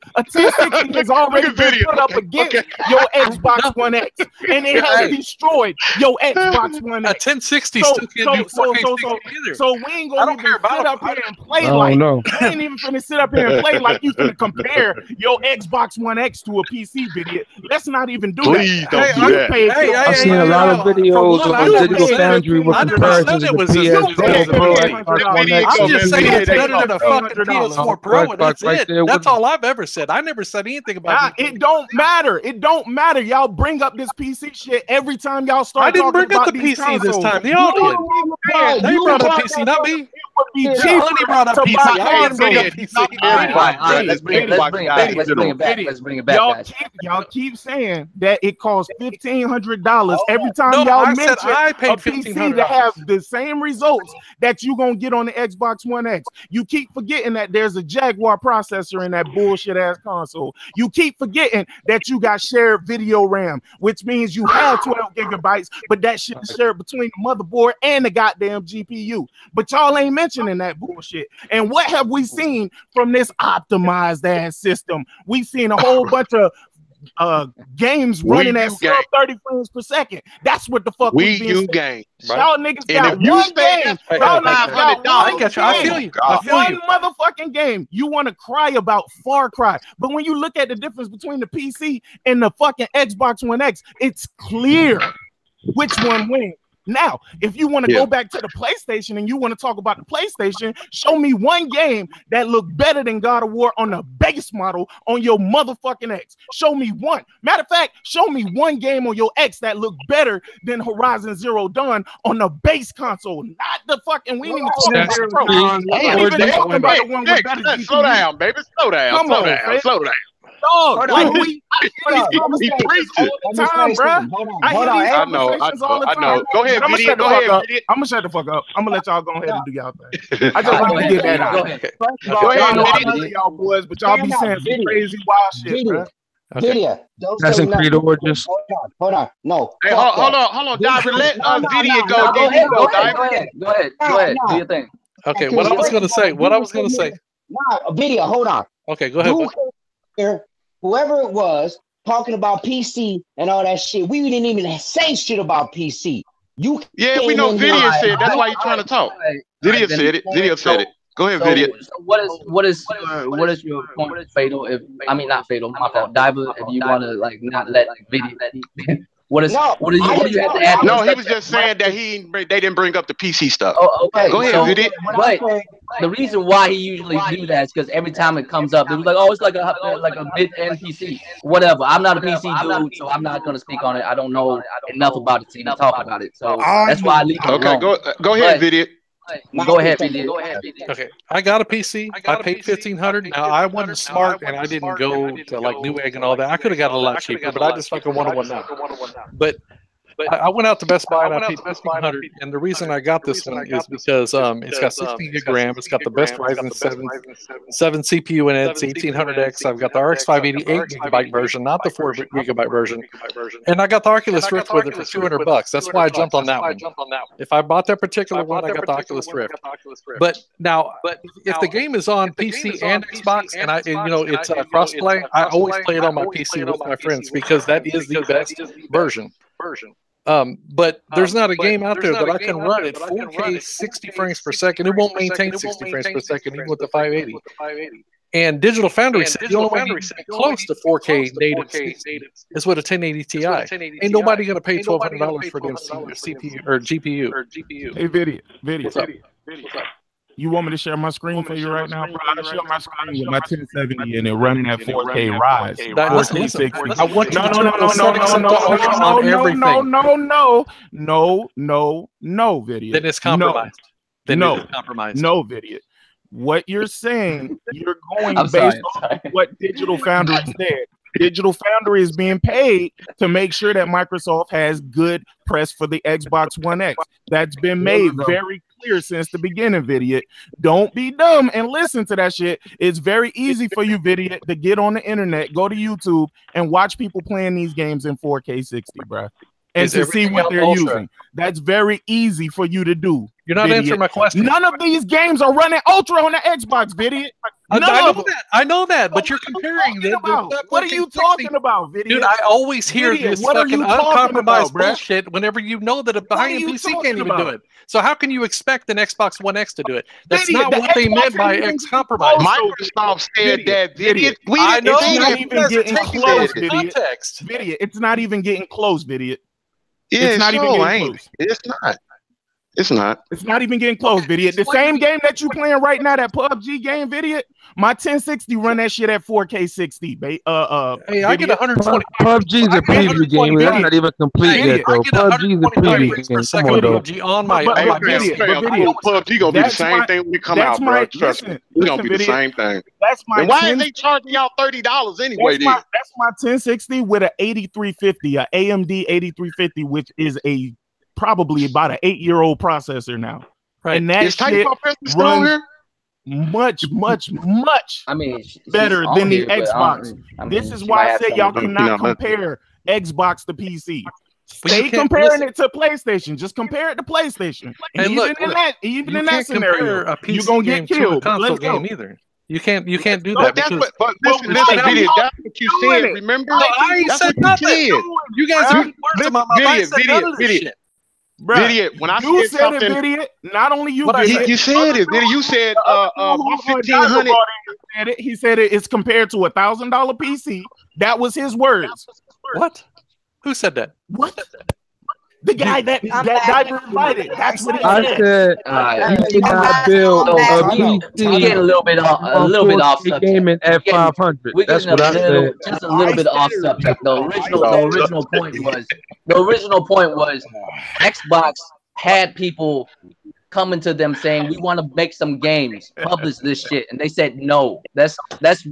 has already been put up against your Xbox One X, and it has destroyed your Xbox One X. A 1060 still can't do 4K either. So we ain't gonna even sit up here and play like. We ain't even finna sit up here and play like you finna compare your Xbox One X to a PC video. Let's not even do Please that. don't do that. I've seen a lot of videos on Digital Foundry with comparisons of the PS4 Pro, One X. I'm just saying it's better than a fucking PS4 Pro, and that's it. That's all I've ever said. I never said anything about it. Don't matter. It don't matter. Y'all bring up this PC shit every time y'all start. I didn't bring up the PC consoles this time. Y'all did. They brought up PC, not me. Plenty brought up PC. I didn't bring up PC. All right, let's bring it back. Y'all keep saying that it costs $1,500 every time y'all mention a PC to have the same results that you gonna get on the Xbox One X. You keep forgetting that there's a Jaguar processor in that bullshit ass console. You keep forgetting that you got shared video RAM, which means you have 12 gigabytes, but that shit is shared between the motherboard and the goddamn GPU. But y'all ain't mentioning that bullshit. And what have we seen from this optimized ass system? We've seen a whole bunch of games running at 30 frames per second. That's what the fuck we do games. Y'all niggas got one game. Y'all niggas got I feel you. One motherfucking game. You want to cry about Far Cry, but when you look at the difference between the PC and the fucking Xbox One X, it's clear which one wins. Now, if you want to go back to the PlayStation and you want to talk about the PlayStation, show me one game that looked better than God of War on the base model on your motherfucking X. Show me one. Matter of fact, show me one game on your X that looked better than Horizon Zero Dawn on the base console. Not the fucking, we ain't even talking about the Pro. Slow down, baby. Slow down. Slow down. Dog, like we preaching time, bro. I know. Go ahead, video. Go ahead. I'm gonna shut the fuck up. I'm gonna let y'all go ahead and do y'all thing. I just want to get that out. Go ahead, I love y'all boys, but y'all be saying some crazy wild shit, bro. Video. Assassin's Creed Origins. Hold on. No. Hey, hold on, Diver. Let video go. Go ahead. Do your thing. Okay, what I was gonna say. Nah, a video. Hold on. Okay, go ahead. Whoever it was talking about PC and all that shit, we didn't even say shit about PC. We know Video said. That's why you're trying to talk. Video said it. Go ahead, Video. So what is your point, Fatal? Not Fatal, my fault. Diver, if you want to not let Video. What do you have to add? No, he was just saying that they didn't bring up the PC stuff. Oh, okay. Go ahead, Video. But the reason why he usually do that is because every time it comes up, it was like, oh, it's like a mid-end PC. Whatever. I'm not a PC dude, so I'm not gonna speak on it. I don't know enough about it to even talk about it. So that's why I leave it alone. Go ahead, Video. Go ahead, BD. Okay, I got a PC. I paid $1,500. Now I wasn't smart, and I didn't go to Newegg and all that. I could have got it a lot cheaper, but I just fucking wanted one now. But I went out to Best Buy and I paid $1,500. And the reason I got this one is because it's got 16 gig RAM. It's got the best Ryzen 7 CPU in it. It's 1800X. I've got the RX 588 gigabyte version, not the 4 gigabyte version. And I got the Oculus Rift with it for $200. That's why I jumped on that one. If I bought that particular one, I got the Oculus Rift. But now, if the game is on PC and Xbox, and it's crossplay, I always play it on my PC with my friends because that is the best version. But there's not a game out there that I can run at 4K 60 frames per second. It won't maintain 60 frames per second even with the 580. And Digital Foundry said the only way you can get close to 4K native is with a 1080 Ti. Ain't nobody gonna pay $1,200 for the CPU or GPU. Hey, video. You want me to share my screen for you right now? I'll share my screen with my 1070 and it running at 4K Rise. 4K 60. I want you to turn on settings up to ultra on everything. No, video. Then it's compromised. No, video. What you're saying, you're going based on what Digital Foundry said. Digital Foundry is being paid to make sure that Microsoft has good press for the Xbox One X. That's been made very clear since the beginning, Vidiot. Don't be dumb and listen to that shit. It's very easy for you, Vidiot, to get on the internet, go to YouTube, and watch people playing these games in 4K 60, bro. And to see what they're using. That's very easy for you to do. You're not answering my question. None of these games are running ultra on the Xbox, Vidiot. I know that, but you're comparing them. What are you talking about, Vidiot? Dude, I always hear this fucking uncompromised bullshit whenever you know that a high-end PC can't even do it. So how can you expect an Xbox One X to do it? That's not what they meant by X compromise. Microsoft said that, Vidiot. I know it's not even getting close, Vidiot. It's not even getting close, Vidiot. It's not even getting close. It's not. It's not. It's not even getting close, Vidiot. The same game that you playing right now, that PUBG game, Vidiot, my 1060 run that shit at 4K 60, hey, I get 120. PUBG's a preview game. It's not even complete yet, though. PUBG's a preview game. Come on, though. PUBG on my PUBG gonna be the same thing when it come out, bro. Trust me. It's gonna be the same thing. That's my. And why are they charging y'all $30 anyway? That's my 1060 with an 8350, a AMD 8350, which is probably about an 8-year-old processor now. Right. And that shit runs much better than the Xbox. This is why I say y'all cannot compare Xbox to PC. Stay comparing it to PlayStation. Just compare it to PlayStation. And even in that scenario, you're gonna get killed. Console game either. You can't do that. But listen, Vidiot, that's what you said. Remember? I ain't said nothing. You guys are words in my mind. Vidiot. Vidiot, when I said something, Vidiot, not only you, Vidiot, you said it, Vidiot. You said 1,500. He said it's compared to $1,000 PC. That was his words. What? Who said that? What? The guy that Diver invited. That's what he said. You should not build a PC. We're getting a little bit off subject. Gaming at 500. That's what I said. Just a little bit off subject. The original point was Xbox had people coming to them saying, we want to make some games, publish this shit, and they said no. That's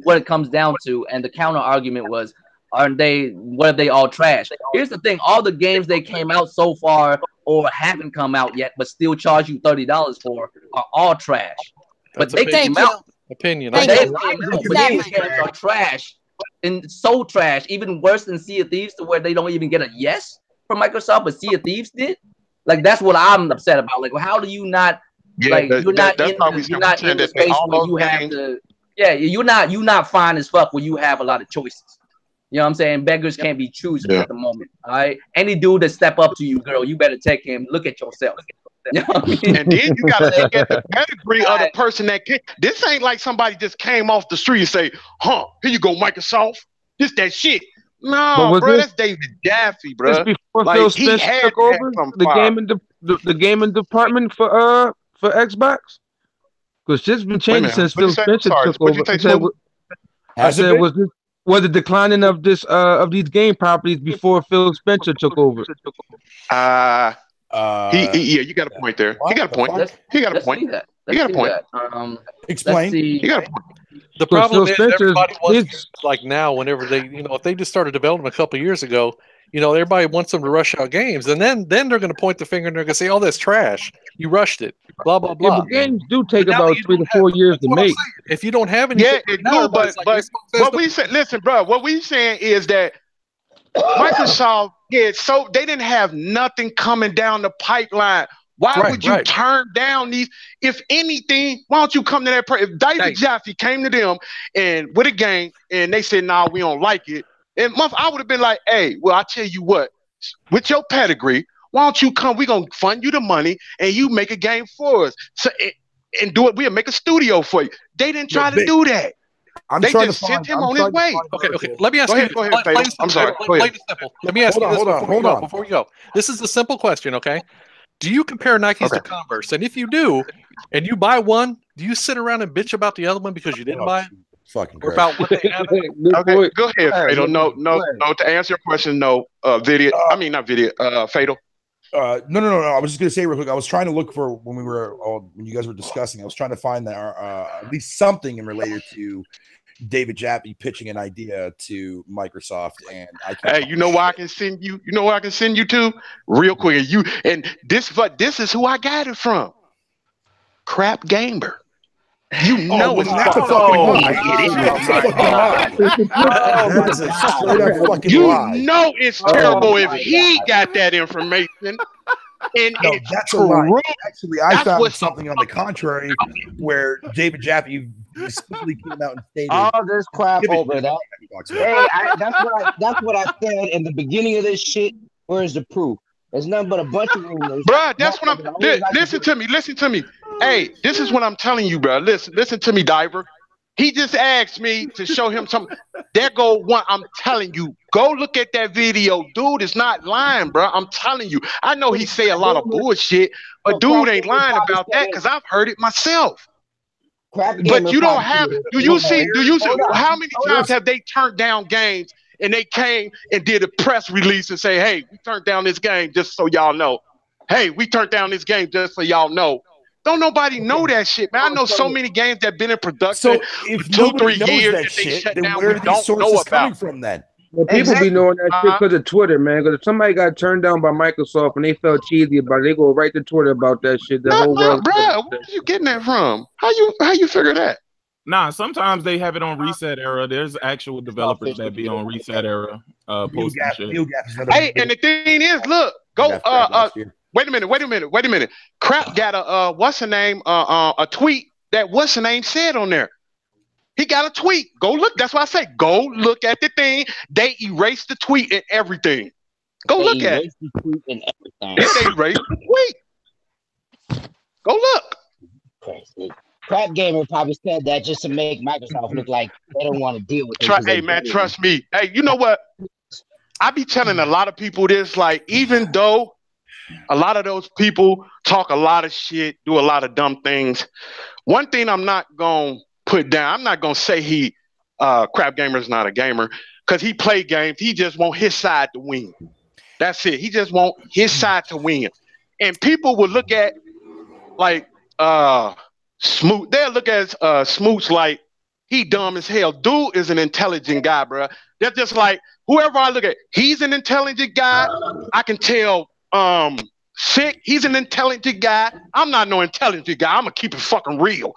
what it comes down to. And the counter argument was, what if they all trash? Here's the thing, all the games they came out so far or haven't come out yet but still charge you $30 for are all trash. But they came out. Opinion. But these games are trash. And so trash, even worse than Sea of Thieves, to where they don't even get a yes from Microsoft, but Sea of Thieves did. Like, that's what I'm upset about. Like, how do you not you're not in the space where you have to you're not fine as fuck when you have a lot of choices. You know what I'm saying? Beggars can't be choosers at the moment. All right. Any dude that step up to you, girl, you better take him. Look at yourself. You know what I mean? And then you gotta look at the pedigree of the person that came. This ain't like somebody just came off the street and say, "Huh, here you go, Microsoft. This that shit." No, bro, that's David Jaffe, bro. This before Phil Spencer took over the gaming department for Xbox, because shit's been changing since Phil Spencer took over. I said, was the declining of this of these game properties before Phil Spencer took over? Yeah, you got a point there. He got a point. He got a point. He got a point. Explain. You got a point. The problem is everybody wants, like now, whenever they, if they just started developing a couple of years ago, everybody wants them to rush out games, and then they're going to point the finger and they're going to say, "Oh, that's trash. You rushed it." Blah blah blah. Yeah, but games do take about 3 to 4 years to make. If you don't have any, it do. But what we said, listen, bro. What we saying is that Microsoft they didn't have nothing coming down the pipeline. Why would you turn down these? If anything, why don't you come to that person? If David Jaffe came to them and with a game and they said, "Nah, we don't like it," and I would have been like, "Hey, well, I tell you what, with your pedigree, why don't you come? We're gonna fund you the money and you make a game for us. So and do it. We'll make a studio for you." They didn't try to do that. They just sent him on his way. Okay. Let me ask you. Go ahead, I'm sorry. Let me ask you this before we go. This is a simple question, okay? Do you compare Nikes to Converse? And if you do, and you buy one, do you sit around and bitch about the other one because you didn't buy it? Fucking or about what they have? Okay, go ahead, Fatal. No. To answer your question, no. Video. I mean, not video. Fatal. No. I was just gonna say real quick. I was trying to look for when you guys were discussing. I was trying to find that at least something in related to David Jaffe pitching an idea to Microsoft, and hey, you know why I can send you? You know where I can send you to real quick. This is who I got it from. Crap Gamer. You know it's that's a fucking lie. That's a straight up fucking lie. You know it's terrible if he got that information. And no, that's a lie. Actually, I found something on the contrary where David Jaffe specifically came out and stated all this crap over that. Hey, that's what I said in the beginning of this shit. Where's the proof? There's nothing but a bunch of rumors. Bruh, that's what I'm. Listen to me. Hey, this is what I'm telling you, bro. Listen to me, Diver. He just asked me to show him something. There go one. I'm telling you, go look at that video. Dude is not lying, bro. I'm telling you. I know he say a lot of bullshit, but dude ain't lying about that because I've heard it myself. But you don't have. Do you see? How many times have they turned down games and they came and did a press release and say, "Hey, we turned down this game just so y'all know. Hey, we turned down this game just so y'all know." Don't nobody know that shit, man. I know so many games that have been in production so if for 2-3 years that shit, then where are these sources coming from then? Well, people be knowing that shit because of Twitter, man. Because if somebody got turned down by Microsoft and they felt cheesy about it, they go right to Twitter about that shit. The whole world. Bro, where are you getting that from? How you figure that? Nah, sometimes they have it on Reset Era. There's actual developers that be on Reset Era posting shit. Hey, and the thing is, look, go Wait a minute. Crap got a what's her name? A tweet that what's her name said on there. He got a tweet. Go look. That's why I say go look at the thing. They erased the tweet and everything. Go look at it. The tweet and everything. They erased the tweet. Go look. Crazy. Crap Gamer probably said that just to make Microsoft look like they don't want to deal with it. Hey man, trust me. Hey, you know what? I be telling a lot of people this. Like, even though a lot of those people talk a lot of shit, do a lot of dumb things. One thing I'm not going to put down, I'm not going to say Crap Gamer is not a gamer because he play games. He just want his side to win. That's it. He just want his side to win. And people would look at like Smoot. They'll look at Smoots like he dumb as hell. Dude is an intelligent guy, bro. They're just like whoever I look at. He's an intelligent guy. I can tell. Sick. He's an intelligent guy. I'm not no intelligent guy. I'm gonna keep it fucking real.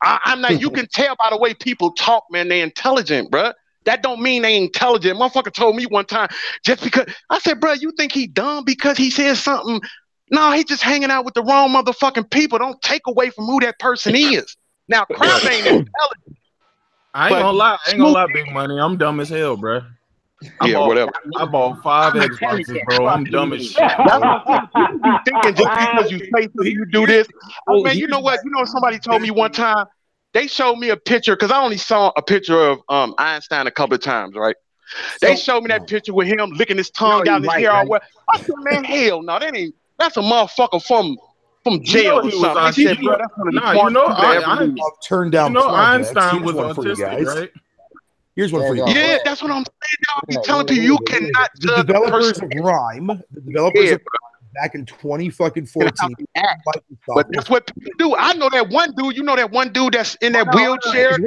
I'm not. You can tell by the way people talk, man. They intelligent, bro. That don't mean they intelligent. Motherfucker told me one time just because I said, bro, you think he dumb because he says something? No, he just hanging out with the wrong motherfucking people. Don't take away from who that person is. Now, Crap ain't intelligent. I ain't gonna lie, Big Money. I'm dumb as hell, bro. Whatever. I bought 5 Xboxes, bro. I'm dumb as shit. Thinking just because you say you do this. Oh man, you know what? You know somebody told me one time. They showed me a picture because I only saw a picture of Einstein a couple of times, right? They showed me that picture with him licking his tongue out his hair all wet. I said, man, hell no, that's a motherfucker from jail or something. I said, bro, that's one of the I've turned down. Einstein was autistic, right? Here's one for you. Yeah, that's what I'm saying. I'll be telling you, you cannot judge the developers of Rhyme. The developers of back in 2014. But that's what people do. I know that one dude. You know that one dude that's in that wheelchair.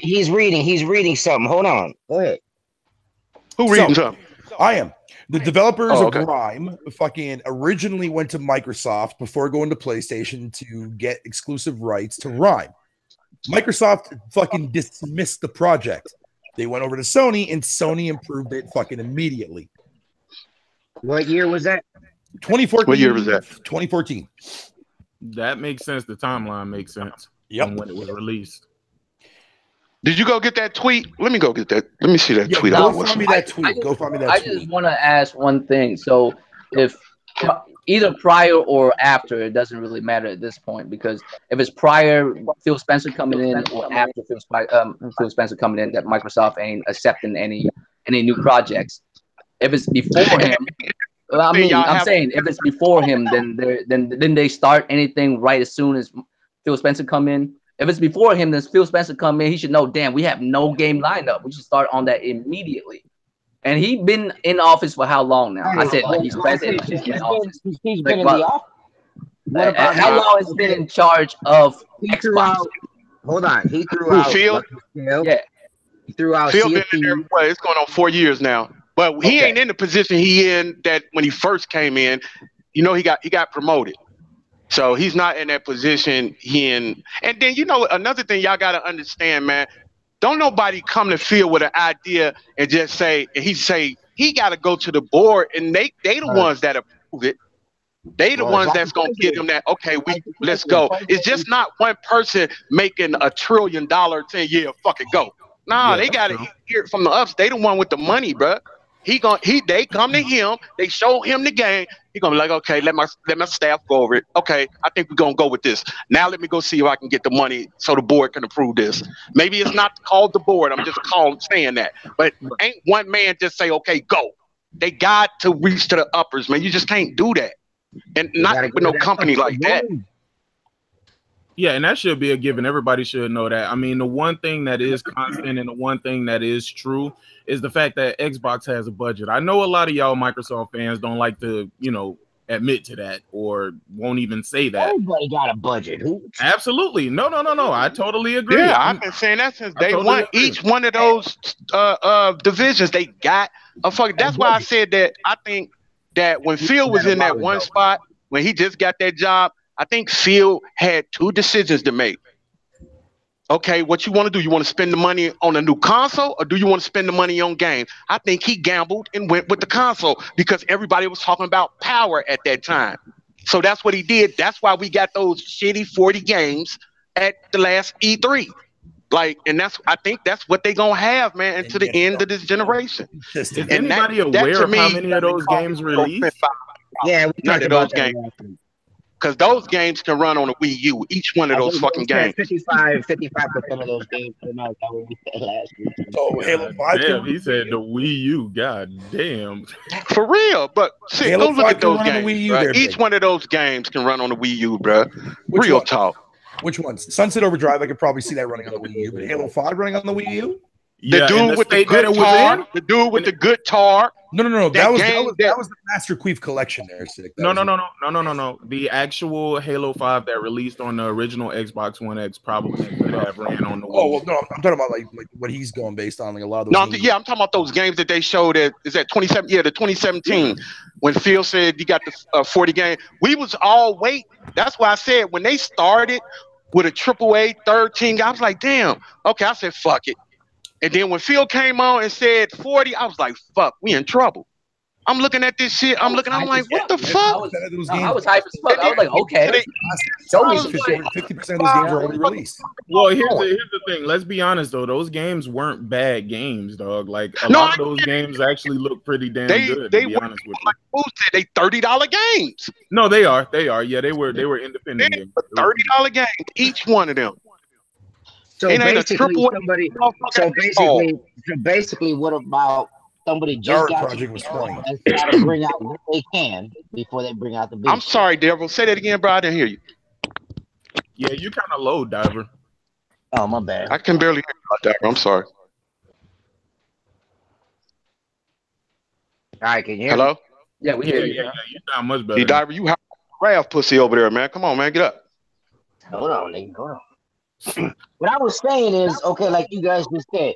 He's reading something. Hold on. Go ahead. Who reading something? I am. The developers of Rhyme fucking originally went to Microsoft before going to PlayStation to get exclusive rights to Rhyme. Microsoft fucking dismissed the project. They went over to Sony, and Sony improved it fucking immediately. What year was that? 2014. What year was that? 2014. That makes sense. The timeline makes sense. Yep. When it was released. Did you go get that tweet? Let me go get that. Let me see that tweet. Go find me that tweet. I just want to ask one thing. So if either prior or after, it doesn't really matter at this point, because if it's prior Phil Spencer coming in or after Phil Spencer coming in, that Microsoft ain't accepting any new projects. If it's before him, Well, I'm saying if it's before him, then they start anything right as soon as Phil Spencer come in. If it's before him, then Phil Spencer come in. He should know. Damn, we have no game lineup. We should start on that immediately. And he been in office for how long now? I said like he's president. He's been in the office. What about how long has he been in charge of Xbox? Hold on, he threw out Phil. Yeah, he threw out. Phil been in there. Well, it's going on 4 years now. But he ain't in the position he in that when he first came in. You know, he got promoted. So he's not in that position he in. And then, you know, another thing y'all got to understand, man, don't nobody come to Phil with an idea and just say, he got to go to the board and they the ones that approve it. They the ones that's going to give him that, okay, let's go. It's just not one person making $1 trillion saying, yeah, fuck it, go. Nah, they got to hear it from the ups. They the one with the money, bro. They come to him, they show him the game. He gonna be like, okay, let my staff go over it. Okay, I think we're gonna go with this. Now let me go see if I can get the money so the board can approve this. Maybe it's not called the board. I'm just saying that. But ain't one man just say, okay, go. They got to reach to the uppers, man. You just can't do that. And not with no company like that. Yeah, and that should be a given. Everybody should know that. I mean, the one thing that is constant and the one thing that is true is the fact that Xbox has a budget. I know a lot of y'all Microsoft fans don't like to, you know, admit to that or won't even say that. Everybody got a budget. Absolutely. No. I totally agree. Yeah, I've been saying that since day one. Each one of those divisions, they got a fucking. That's why I said that I think that when Phil was in that one spot, when he just got that job, I think Phil had two decisions to make. Okay, what you want to do? You want to spend the money on a new console or do you want to spend the money on games? I think he gambled and went with the console because everybody was talking about power at that time. So that's what he did. That's why we got those shitty 40 games at the last E3. Like, and I think that's what they're going to have, man, until the end of this generation. Is anybody aware of how many of those games released? Yeah, we none of those games. Because those games can run on a Wii U. Each one of those fucking games. 55% of those games came out. That what we said last week. Oh, Halo 5. Damn, he said the Wii U. God damn. For real, but shit, go look at those games. Right? Each one of those games can run on the Wii U, bro. Real talk. Which ones? Sunset Overdrive, I could probably see that running on the Wii U, but Halo 5 running on the Wii U? The dude with the good tar. The dude with the good tar. No. That was the Master Queef collection there, Sick. No. The actual Halo 5 that released on the original Xbox One X probably could have ran on the Wii. Oh well, no, I'm talking about like what he's going based on, like a lot of those. No, I'm talking about those games that they showed at the 2017 when Phil said you got the 40 game. We was all waiting. That's why I said when they started with a AAA third team, I was like, damn. Okay, I said fuck it. And then when Phil came on and said 40, I was like, fuck, we in trouble. I'm looking at this shit. I'm like, what the fuck? I was hyped as fuck. I was like, okay. 50% of those games are already released. Well, here's the thing. Let's be honest, though. Those games weren't bad games, dog. Like, a lot of those games actually look pretty damn good, to be honest with you. Like who said they $30 games? No, they are. Yeah, they were independent games. $30 games, each one of them. So basically, what about somebody just got project was 20 and bring out what they can before they bring out the big? I'm sorry, Devil. Say that again, bro. I didn't hear you. Yeah, you kind of low, Diver. Oh, my bad. I can barely hear you, Diver. I'm sorry. All right, can you hear Hello? me? Yeah, we hear you. Yeah, you sound much better. Hey, Diver, you have Ralph pussy over there, man. Come on, man. Get up. Hold on, nigga. Hold on. What I was saying is, okay, like you guys just said,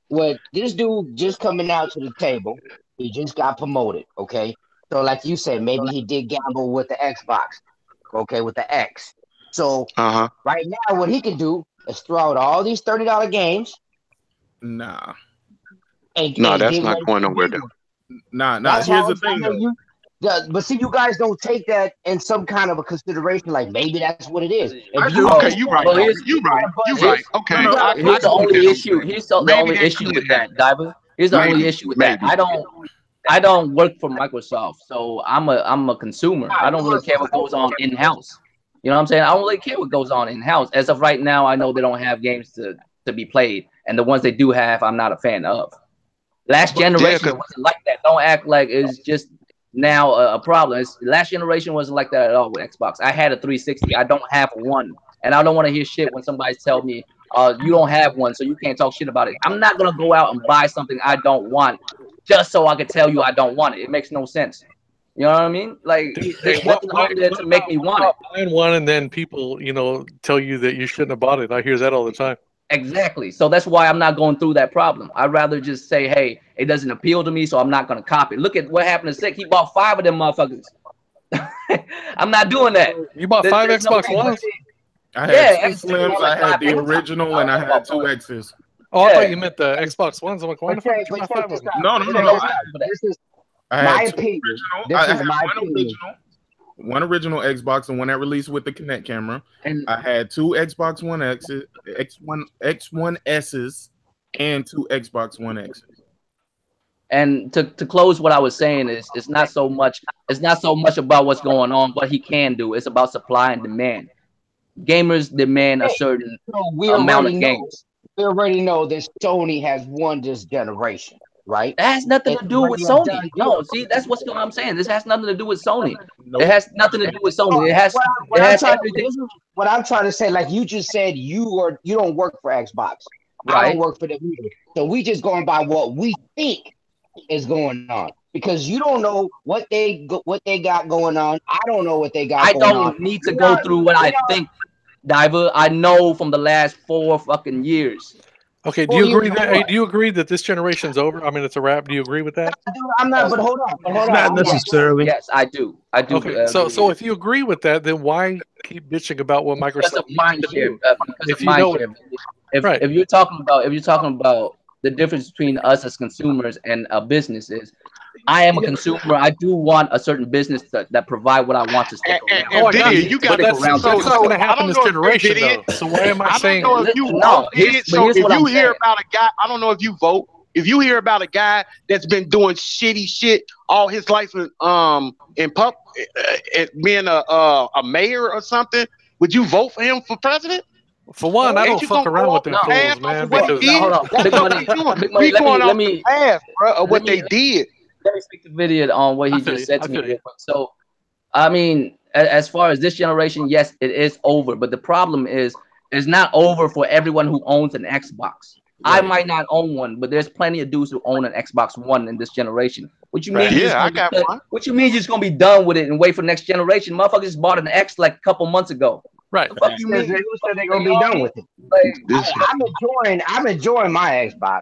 what this dude just coming out to the table, he just got promoted, okay? So like you said, maybe he did gamble with the Xbox, okay, with the X. So right now what he can do is throw out all these $30 games. Nah, that's not going nowhere though. Nah. Here's the thing though. But see, you guys don't take that in some kind of a consideration. Like maybe that's what it is. Okay, you right. You right. Okay. Here's the only issue. Here's the only issue with that, Diver. Here's the only issue with that. I don't work for Microsoft, so I'm a consumer. I don't really care what goes on in house. You know what I'm saying? I don't really care what goes on in house. As of right now, I know they don't have games to be played, and the ones they do have, I'm not a fan of. Last generation wasn't like that. Don't act like it's just now a problem. Last generation wasn't like that at all with Xbox. I had a 360. I don't have one, and I don't want to hear shit when somebody tells me, you don't have one, so you can't talk shit about it. I'm not gonna go out and buy something I don't want just so I can tell you I don't want it. It makes no sense. You know what I mean? Like, there's nothing on there to make me want it. Buying one and then people, tell you that you shouldn't have bought it. I hear that all the time. Exactly. So that's why I'm not going through that problem. I'd rather just say, hey, it doesn't appeal to me, so I'm not going to copy. Look at what happened to Sick. He bought 5 of them motherfuckers. I'm not doing that. You bought 5 Xbox Ones? I had 2 Slims, I had the original, and I had 2 X's. Oh, I thought you meant the Xbox Ones. I'm like, why the fuck did you buy 5 of them? No. This is my opinion. This is my opinion. One original Xbox and one that released with the Kinect camera. And I had 2 Xbox One X's, X1 S's, and 2 Xbox One X's. And to close what I was saying is it's not so much about what's going on, what he can do. It's about supply and demand. Gamers demand a certain amount of games. We already know that Sony has won this generation, right? That has nothing to do with Sony. No, see, that's I'm saying. This has nothing to do with Sony. Nope. It has nothing to do with Sony. It has everything. What I'm trying to say, like you just said, you don't work for Xbox. Right. I don't work for them either. So we just going by what we think is going on, because you don't know what they got going on. I don't know what they got going on. I don't need to go through what I think, Diver. I know from the last 4 fucking years. Okay, do you agree that? Do you agree that this generation's over? I mean, it's a wrap. Do you agree with that? I'm not. But hold on. Not necessarily. Yes, I do. Okay, so if you agree with that, then why keep bitching about what Microsoft needs to do? If you know if you're talking about the difference between us as consumers and businesses, I am a consumer. I do want a certain business that provide what I want to stick around. And you got that's not going to happen this generation, though. So why am I saying? If you hear about a guy, I don't know if you vote. If you hear about a guy that's been doing shitty shit all his life in being a mayor or something, would you vote for him for president? For one, I don't fuck around with them fools, man. Let me what they did. Let me speak to video on what he just said to me. So, I mean, as far as this generation, yes, it is over. But the problem is, it's not over for everyone who owns an Xbox. Right. I might not own one, but there's plenty of dudes who own an Xbox One in this generation. What you mean? I got one. What you mean you're just gonna be done with it and wait for the next generation? Motherfuckers just bought an X like a couple months ago. Right. Who said they're gonna be done with it? Like, I'm enjoying my Xbox.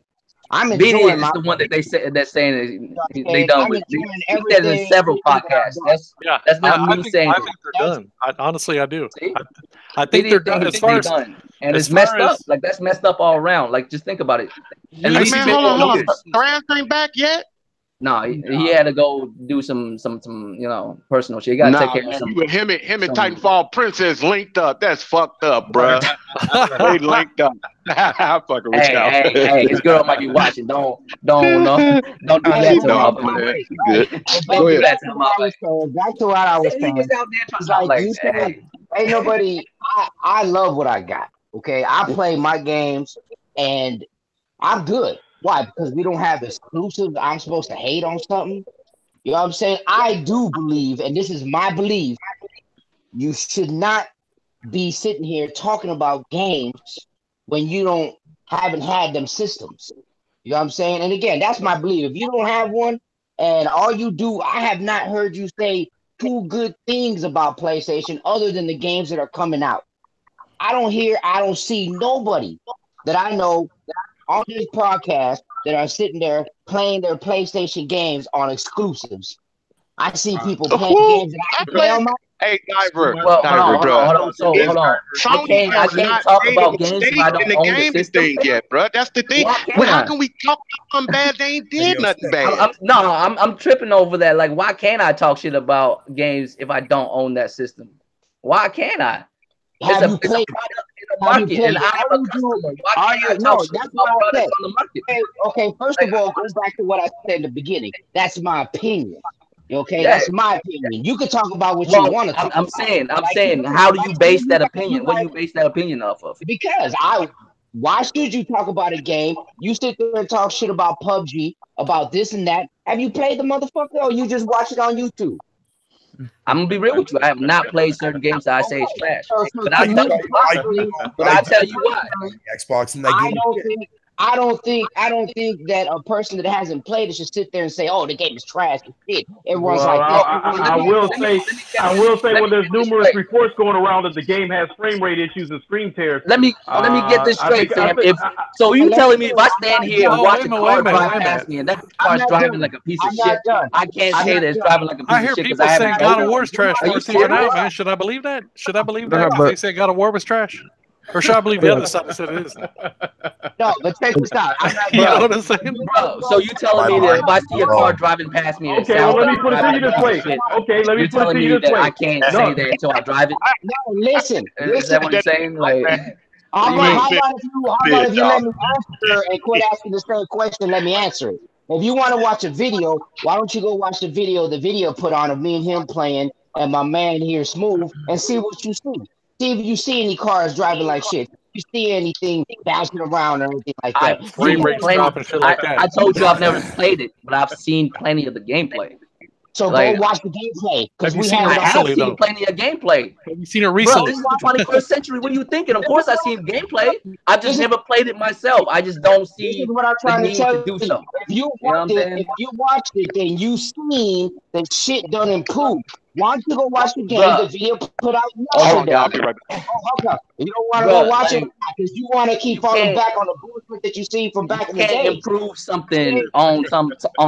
I'm enjoying the one that that's saying they done with. He said it in several podcasts. That's not me saying. I think they're done. Honestly, I do. I think they're done as far as done. And it's messed up. Like, that's messed up all around. Like, just think about it. Hold on. Trans ain't back yet? No, he had to go do some personal shit. He got to take care of something. Him and Titanfall Princess linked up. That's fucked up, bro. They linked up. I'm fucking with y'all. Hey, his girl might be watching. Don't do that to him. Don't do that to him. Back to what I was saying. Like you said, ain't nobody. I love what I got. Okay, I play my games and I'm good. Why? Because we don't have exclusives. I'm supposed to hate on something. You know what I'm saying? I do believe, and this is my belief, you should not be sitting here talking about games when you haven't had them systems. You know what I'm saying? And again, that's my belief. If you don't have one and all you do, I have not heard you say 2 good things about PlayStation other than the games that are coming out. I don't see nobody that I know on this podcast that are sitting there playing their PlayStation games on exclusives. I see people playing games that I can play on my. Hey, Diver, hold on. I can't talk about games if I don't own the system yet, bro. That's the thing. How can we talk about something bad? They ain't did nothing bad. I'm tripping over that. Like, why can't I talk shit about games if I don't own that system? Why can't I? Have you played? Market, and I am a customer. That's what I said. On the market. Okay, first of all, goes back to what I said in the beginning. That's my opinion. Okay, that's my opinion. You can talk about what you want to talk about. I'm saying, how do you base that opinion? What do you base that opinion off of? Because Why should you talk about a game? You sit there and talk shit about PUBG, about this and that. Have you played the motherfucker, or you just watch it on YouTube? I'm gonna be real with you. I have not played certain games that I say is trash. But I'll tell you why. But I'll tell you why. Xbox and that game. I don't think that a person that hasn't played it should sit there and say, "Oh, the game is trash." Everyone's like, I will say when there's numerous reports going around that the game has frame rate issues and screen tears. Let me get this straight, Sam. So you telling me if I stand here and watch a car drive past me and that car's driving like a piece of shit, I can't say that it's driving like a piece of shit because I haven't. I hear people saying God of War's trash first year out, man. Should I believe that? Should I believe that? They say God of War was trash. Or should I believe the other side said it is? No, but check this out. You know what I'm saying? Bro, so you telling me that if I see a car driving past me, okay, well, let me put it to you this way. Okay, let me put it to you this way. I can't say that until I drive it. No, listen. Is that what you're saying? Like, how about if you let me answer and quit asking the same question? Let me answer it. If you want to watch a video, why don't you go watch the video put on of me and him playing and my man here Smooth and see what you see. See if you see any cars driving like shit. If you see anything bouncing around or anything like that. I told you I've never played it, but I've seen plenty of the gameplay. So go watch the gameplay. Have you seen it recently, though? Plenty of gameplay. Have you seen it recently? Bro, this is the 21st century. What are you thinking? Of course I've seen gameplay. I've just never played it myself. I just don't see what I'm trying to tell do so. If you watched it, then you seen that shit done improve. Why don't you go watch the game? The video put out yesterday. I'll be right back. You don't want to go watch it because you want to keep falling back on the bullshit that you see from back in the day. You can't improve something on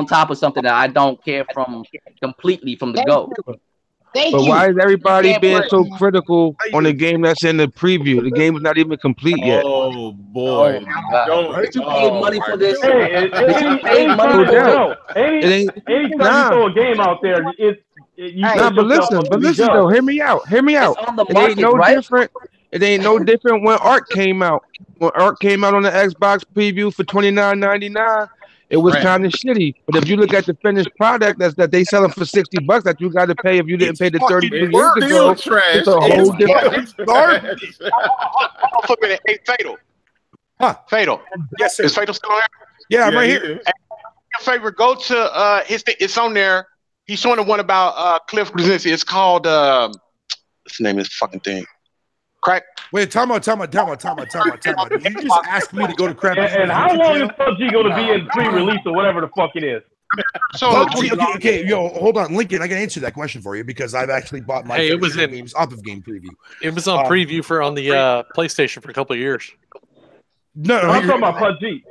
top of something that I don't care from completely from the go. But why is everybody being so critical on the game that's in the preview? The game is not even complete yet. Oh boy! Did you pay money for this? Anytime you throw a game out there, but listen though. Hear me out. It ain't no different. It ain't no different when Ark came out. When Ark came out on the Xbox preview for $29.99, it was kind of shitty. But if you look at the finished product that they selling for $60 that you got to pay if you didn't pay the 32 years ago, it's a whole different garbage. For a minute, hey, Fatal. Huh? Fatal. Yes, sir. Is Fatal still on here? Yeah, I'm right here. Your favorite, go to his thing. It's on there. He's showing the one about Cliff Krasinski. It's called what's the name of this fucking thing? Crack. Wait, time out. You just asked me to go to Crack. And how long is PUBG going to be in pre-release or whatever the fuck it is? So okay, yo, hold on, Lincoln. I can answer that question for you because I've actually bought my games off of Game Preview. It was on preview on the PlayStation for a couple of years. No, I'm talking about PUBG.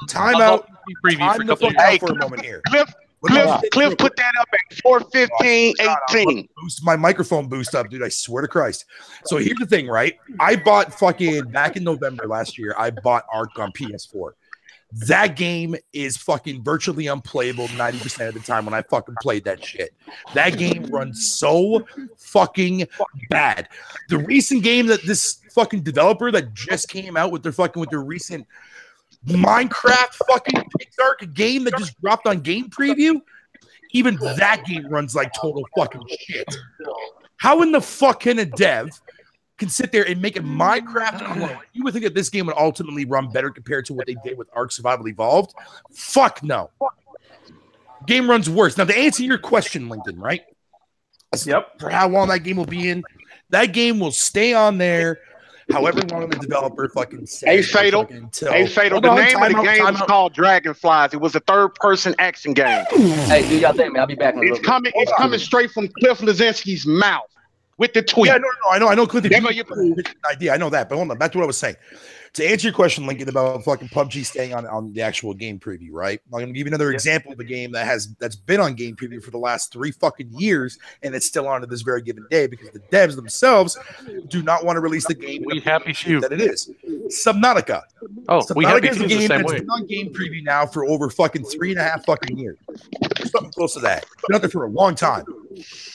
Time out. For a moment here. Cliff put that up at 4:15:18. Boost my microphone boost up, dude. I swear to Christ. So here's the thing, right? I bought back in November last year. I bought Ark on PS4. That game is fucking virtually unplayable 90% of the time when I fucking played that shit. That game runs so fucking bad. The recent game that this fucking developer that just came out with their recent Minecraft fucking Pixar game that just dropped on Game Preview, even that game runs like total fucking shit. How in the fuck can a dev can sit there and make a Minecraft clone? You would think that this game would ultimately run better compared to what they did with Ark Survival Evolved. Fuck no. Game runs worse. Now, to answer your question, Lincoln, right? Yep. For how long that game will be in, that game will stay on there however long the developer fucking says. Hey, Fatal. The name of the game is called Dragonflies. It was a third-person action game. Hey, do y'all think, man? I'll be back. It's coming straight from Cliff Krasinski's mouth with the tweet. Yeah, I know. Cliff, idea. I know that, but hold on. That's what I was saying. To answer your question, Lincoln, about fucking PUBG staying on the actual game preview, right? I'm going to give you another example of a game that's been on game preview for the last 3 fucking years, and it's still on to this very given day because the devs themselves do not want to release the game. We happy shoot that it is Subnautica. Oh, we happy is a game that's been on game preview now for over fucking 3.5 fucking years. Something close to that. Been out there for a long time.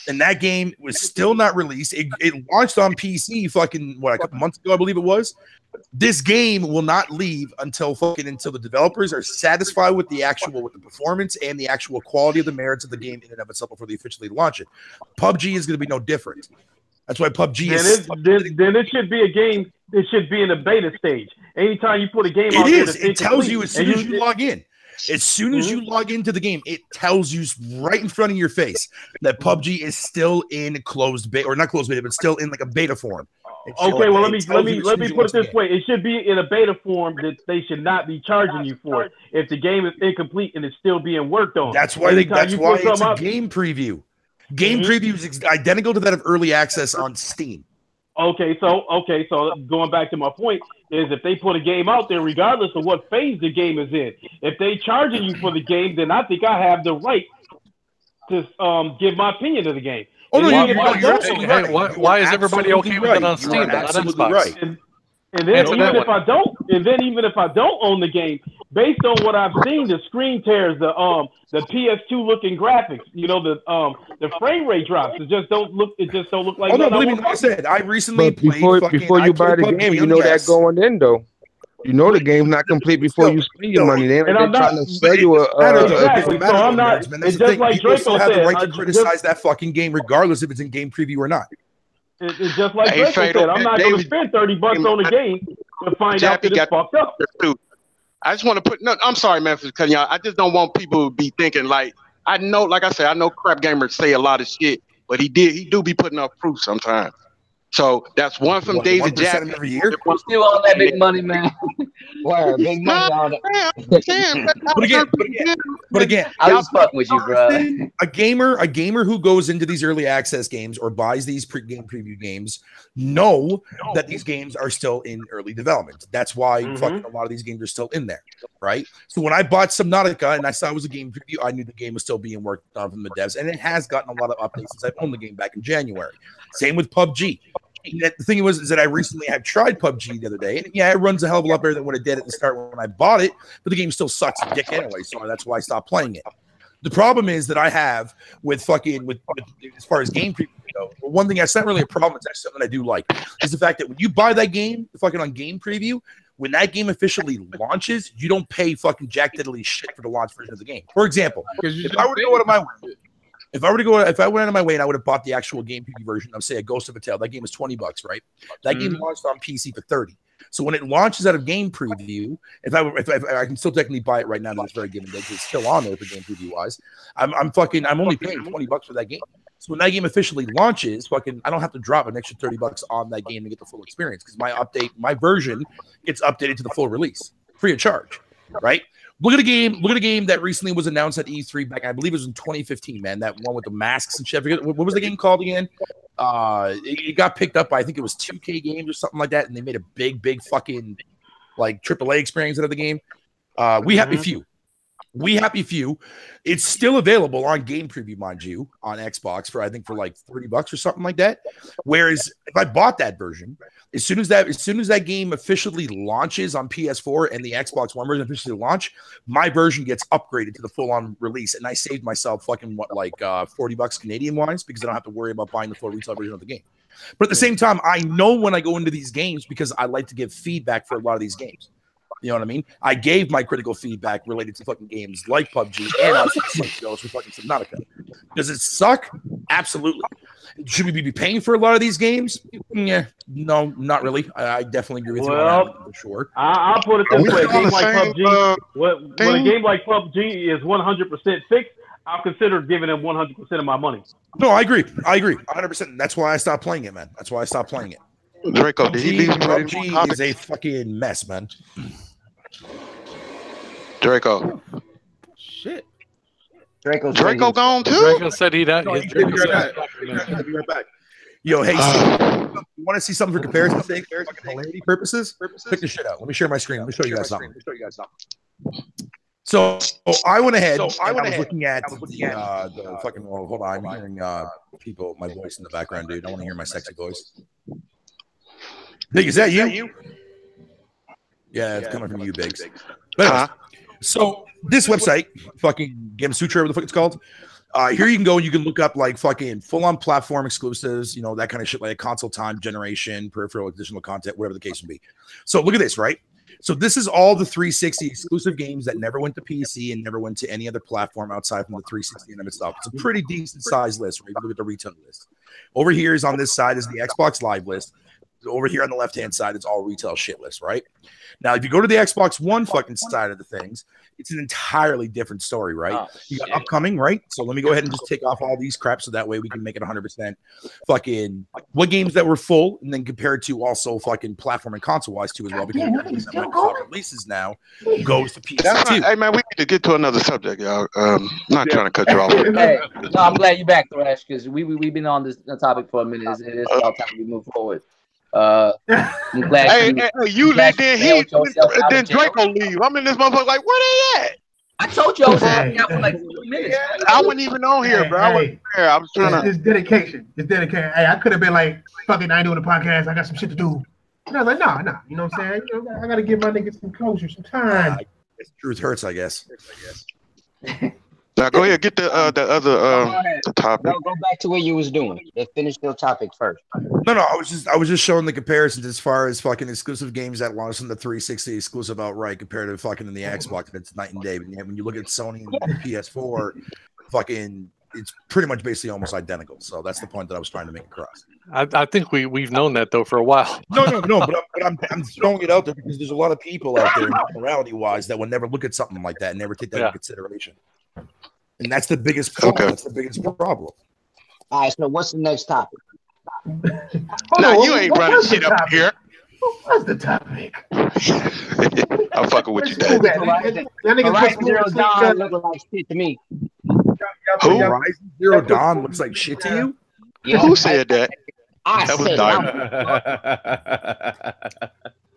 And that game was still not released. It launched on PC fucking a couple months ago, I believe it was. This game will not leave until the developers are satisfied with the performance and the actual quality of the merits of the game in and of itself before they officially launch it. PUBG is going to be no different. That's why PUBG then it should be a game it should be in the beta stage. Anytime you put a game out there, it tells you as soon as you log in. As soon as you log into the game, it tells you right in front of your face that PUBG is still in closed beta, or not closed beta, but still in like a beta form. Okay, well let me put it this way: it should be in a beta form that they should not be charging you for it if the game is incomplete and it's still being worked on. That's why it's a game preview. Game preview is identical to that of early access on Steam. Okay, so going back to my point is if they put a game out there, regardless of what phase the game is in, if they charging you for the game, then I think I have the right to give my opinion of the game. Oh no, why is everybody okay with it on Steam? Absolutely right. And then even if I don't own the game, based on what I've seen, the screen tears, the PS2 looking graphics, the frame rate drops. It just don't look like. Oh no, believe me, like I said, I recently played. Before you buy the game, you know that going in though. You know the game's not complete before you spend your money. They're trying to sell you exactly. So I'm not. It's just like Draco have said. the right to criticize that fucking game, regardless if it's in game preview or not. It's just like Draco said. I'm not going to spend $30 on the game to find out that it's fucked up. I just want to put. No, I'm sorry, man, for cutting y'all. I just don't want people to be thinking like I know. Like I said, I know crap gamers say a lot of shit, but he do be putting up proof sometimes. So that's one from David Jackson every year. Still on that big money, man. Word, big money on it. But again, I was fucking with you, bro. A gamer who goes into these early access games or buys these game preview games know that these games are still in early development. That's why fucking a lot of these games are still in there, right? So when I bought Subnautica and I saw it was a game preview, I knew the game was still being worked on from the devs, and it has gotten a lot of updates since I've owned the game back in January. Same with PUBG. The thing is that I recently have tried PUBG the other day, and yeah, it runs a hell of a lot better than what it did at the start when I bought it, but the game still sucks dick anyway, so that's why I stopped playing it. The problem is that I have with as far as game preview go, one thing that's not really a problem, it's actually something I do like, is the fact that when you buy that game fucking on game preview, when that game officially launches, you don't pay fucking jack diddly shit for the launch version of the game. For example, if I were to go out of my way, if I went out of my way and I would have bought the actual game preview version of, say, a Ghost of a Tale, that game was $20, right? That game launched on PC for $30. So when it launches out of game preview, if I can still technically buy it right now to this very given day, because it's still on there for game preview wise, I'm only paying $20 for that game. So when that game officially launches, I don't have to drop an extra $30 on that game to get the full experience, because my version gets updated to the full release, free of charge, right? Look at a game that recently was announced at E3 back, I believe it was in 2015, man. That one with the masks and shit. What was the game called again? It got picked up by, I think it was 2K Games or something like that, and they made a big fucking like AAA experience out of the game. We Happy Few. It's still available on game preview, mind you, on Xbox for I think for like $30 or something like that. Whereas if I bought that version, as soon as that game officially launches on PS4 and the Xbox One version officially launch, my version gets upgraded to the full-on release, and I saved myself fucking $40 Canadian wise, because I don't have to worry about buying the full retail version of the game. But at the same time, I know when I go into these games, because I like to give feedback for a lot of these games. You know what I mean? I gave my critical feedback related to fucking games like PUBG and also for fucking Subnautica. Does it suck? Absolutely. Should we be paying for a lot of these games? Yeah, no, not really. I definitely agree with you on that for sure. I'll put it this way: a game like PUBG, when a game like PUBG is 100% fixed, I'll consider giving them 100% of my money. No, I agree 100%. That's why I stopped playing it, man. That's why I stopped playing it. Draco, did he leave PUBG is a fucking mess, man. Draco. Shit. Draco gone too? Draco said he'd be right back. Yo, hey, you want to see something for comparison sake, hilarity purposes? Click the shit out. Let me share my screen. Let me show you guys something. So I went ahead. I was looking at the fucking. Well, hold on. I'm hearing people, my voice in the background, dude. I want to hear my sexy voice. Big, is that you? Yeah, it's coming from you, Biggs. But anyways, so this website, fucking Gamasutra, what the fuck it's called. Here you can go and you can look up like fucking full-on platform exclusives, that kind of shit, like console time generation, peripheral additional content, whatever the case may be. So look at this, right? So this is all the 360 exclusive games that never went to PC and never went to any other platform outside from the 360 and stuff. It's a pretty decent sized list, right? Look at the retail list. Over here is on this side is the Xbox Live list. over here on the left-hand side, it's all retail shit list, right? Now, if you go to the Xbox One fucking side of the things, it's an entirely different story, right? Oh, you got upcoming, right? So let me go ahead and just take off all these crap so that way we can make it 100% fucking what games that were full, and then compare it to also fucking platform and console-wise too as well, because Microsoft releases now goes to PC too. Hey man, we need to get to another subject, y'all. Not trying to cut you off. Hey, no, I'm glad you're back, Thrash, because we've been on this topic for a minute. It's about time we move forward. I'm glad you let then Draco leave. I'm in this motherfucker like, where they at? I told you I was out for like 2 minutes. I wasn't even on here, bro. I wasn't here. I was trying to. It's dedication. It's dedication. Hey, I could have been like, fuck it, I ain't doing the podcast. I got some shit to do. And I was like, nah. You know what I'm saying? You know, I got to give my niggas some closure, some time. Truth hurts, I guess. Now go ahead, get the other topic. Go back to what you was doing. Let's finish your topic first. No, I was just showing the comparisons as far as fucking exclusive games that launched on the 360 exclusive outright compared to fucking in the Xbox. It's night and day. But when you look at Sony and the PS4, fucking it's pretty much basically almost identical. So that's the point that I was trying to make across. I think we've known that though for a while. No, but I'm throwing it out there because there's a lot of people out there, morality wise, that will never look at something like that and never take that into consideration. And that's the biggest problem. Okay. That's the biggest problem. All right, so what's the next topic? Now you ain't running shit up here. What's the topic? I'm fucking with you, Dad. Horizon Zero Dawn looking like shit to me. Who? Horizon Zero Dawn looks like shit to you? Yeah, who said that? That was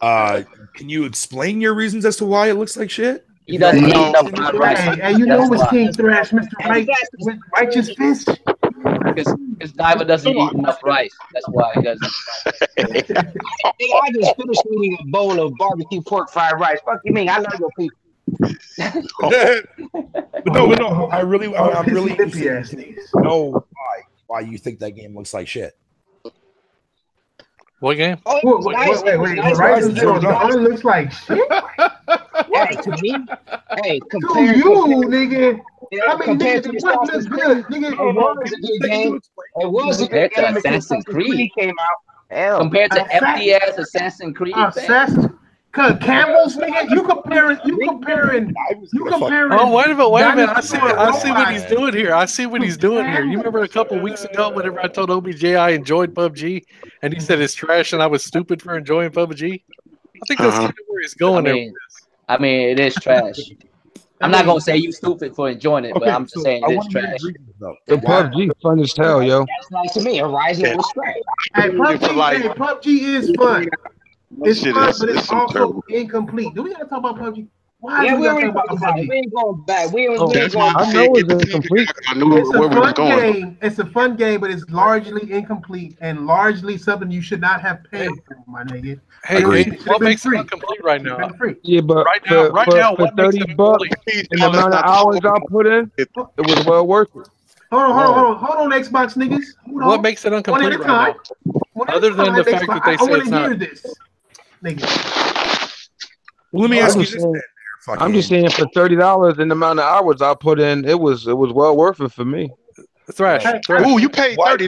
Diamond. Can you explain your reasons as to why it looks like shit? He doesn't need enough rice. Hey, you know it's King Thrash, Mr. Right, with righteous fist. Because Diva doesn't eat enough rice. That's why he doesn't. I just finished eating a bowl of barbecue pork fried rice. Fuck you mean? I love your people. but no. I'm really interested to know why you think that game looks like shit. What game? Wait. Horizon Zero Dawn looks like shit? Hey, to me? Hey, compared to you, nigga. I mean, compared nigga, to what looks good, nigga? It was a good game. It was a good game. Assassin's Creed came out. Compared to FDS Assassin's Creed. Campbell's, nigga. You comparing. Oh, wait a minute. I see what he's doing here. You remember a couple weeks ago, whenever I told OBJ I enjoyed PUBG, and he said it's trash, and I was stupid for enjoying PUBG. I think that's kind of where he's going. I mean, it is trash. I'm not gonna say you stupid for enjoying it, but I'm just saying it is trash. The PUBG fun as hell, yo. That's nice to me. Horizon was trash. Hey, PUBG is fun. It's fun, but it's also incomplete. Do we gotta talk about PUBG? Why we already talked about it. We ain't going back. We ain't going back. I know it's incomplete. It's a fun game, but it's largely incomplete and largely something you should not have paid for, my nigga. Hey, what makes it incomplete right now? Yeah, but right now, for $30 and the amount of hours I put in, it was well worth it. Hold on, Xbox niggas. What makes it incomplete right now? Other than the fact that they say it's not. Well, let me ask you this. I'm just saying, for $30 and the amount of hours I put in, it was well worth it for me. Thrash. Ooh, you paid $30?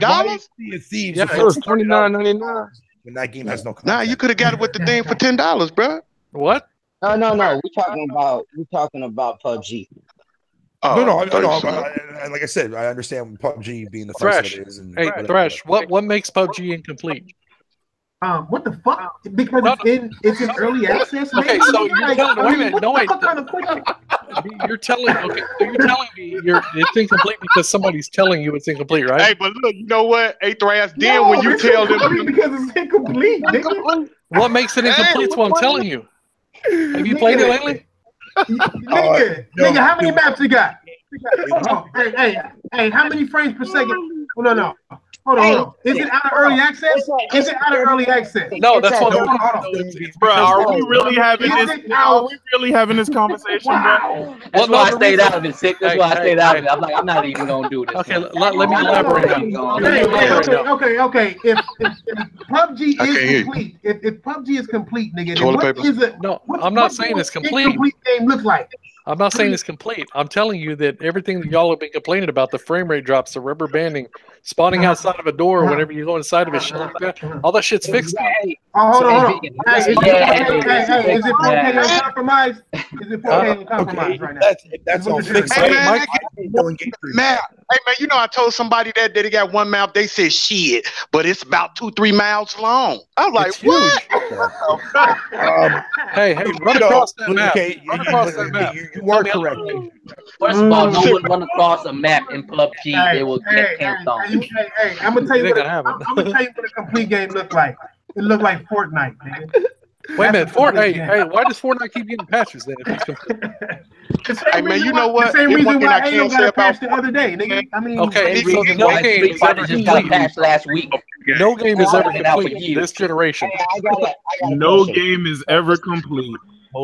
Yeah, it was $29.99. When that game has no content. Nah, you could have got it with the thing for $10, bro. What? No. We're talking about PUBG. Oh, no. Like I said, I understand PUBG being the first that it is. Hey, Thrash, what makes PUBG incomplete? What the fuck? Because it's in early access. Okay, so you're telling wait a minute, no wait. You're telling me it's incomplete because somebody's telling you it's incomplete, right? Hey, but look, you know what? Hey, Thrash, then when you tell them because it's incomplete, nigga. What makes it incomplete? That's what I'm telling you. Have you played it lately? Nigga, how many maps you got? Hey, how many frames per second? No. Hold on. Is it out of early access? No, that's what. Bro, are we really having this? Are we really having this conversation, bro? That's why I stayed out of it, Sick. That's why I stayed out of it. I'm like, I'm not even gonna do this. Okay, let me elaborate. Okay. If PUBG is complete, if PUBG is complete, nigga, then what is it? No, I'm not saying it's complete. Complete game look like. I'm not saying it's complete. I'm telling you that everything that y'all have been complaining about, the frame rate drops, the rubber banding, spawning outside of a door whenever you go inside of a shit like that, all that shit's fixed now. Oh, hold on. Hey, is it 4K uncompromised? Is it 4K uncompromised right now? That's all fixed. Hey, man, you know, I told somebody that they got one map. They said shit, but it's about 2-3 miles long. I was like, what? Hey, run across that map. Run across that map. You are correct. First of all, no one run across a map in PUBG. They will get cancelled. Hey, I'm gonna tell you what a complete game look like. It looked like Fortnite, man. Wait a minute, Fortnite. Hey, why does Fortnite keep getting patches then? Hey man, you know what? The same reason why Halo got a patch the other day, nigga. I mean, okay, so no game is ever complete. Last week. No game is ever complete this generation. No game is ever complete.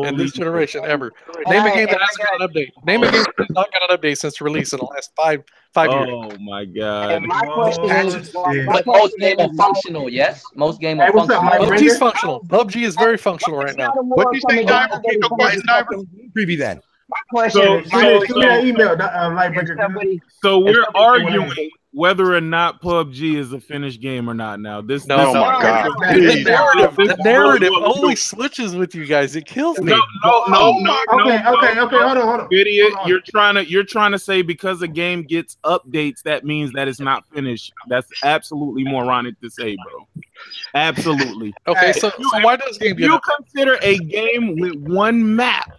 In this generation ever. Name a game that hasn't got an update. Name a game that's not got an update since release in the last five years. Oh my god. My question is, but most games are functional, yes? Most games are functional. PUBG's functional. PUBG is very functional right now. What do you think, Diver? Preview then. My question is, so we're arguing whether or not PUBG is a finished game or not now. Oh my god. The narrative only switches with you guys. It kills me. No. Okay, hold on. Idiot, you're trying to say because a game gets updates, that means that it's not finished. That's absolutely moronic to say, bro. Absolutely. Okay, so why does game get you consider a game with one map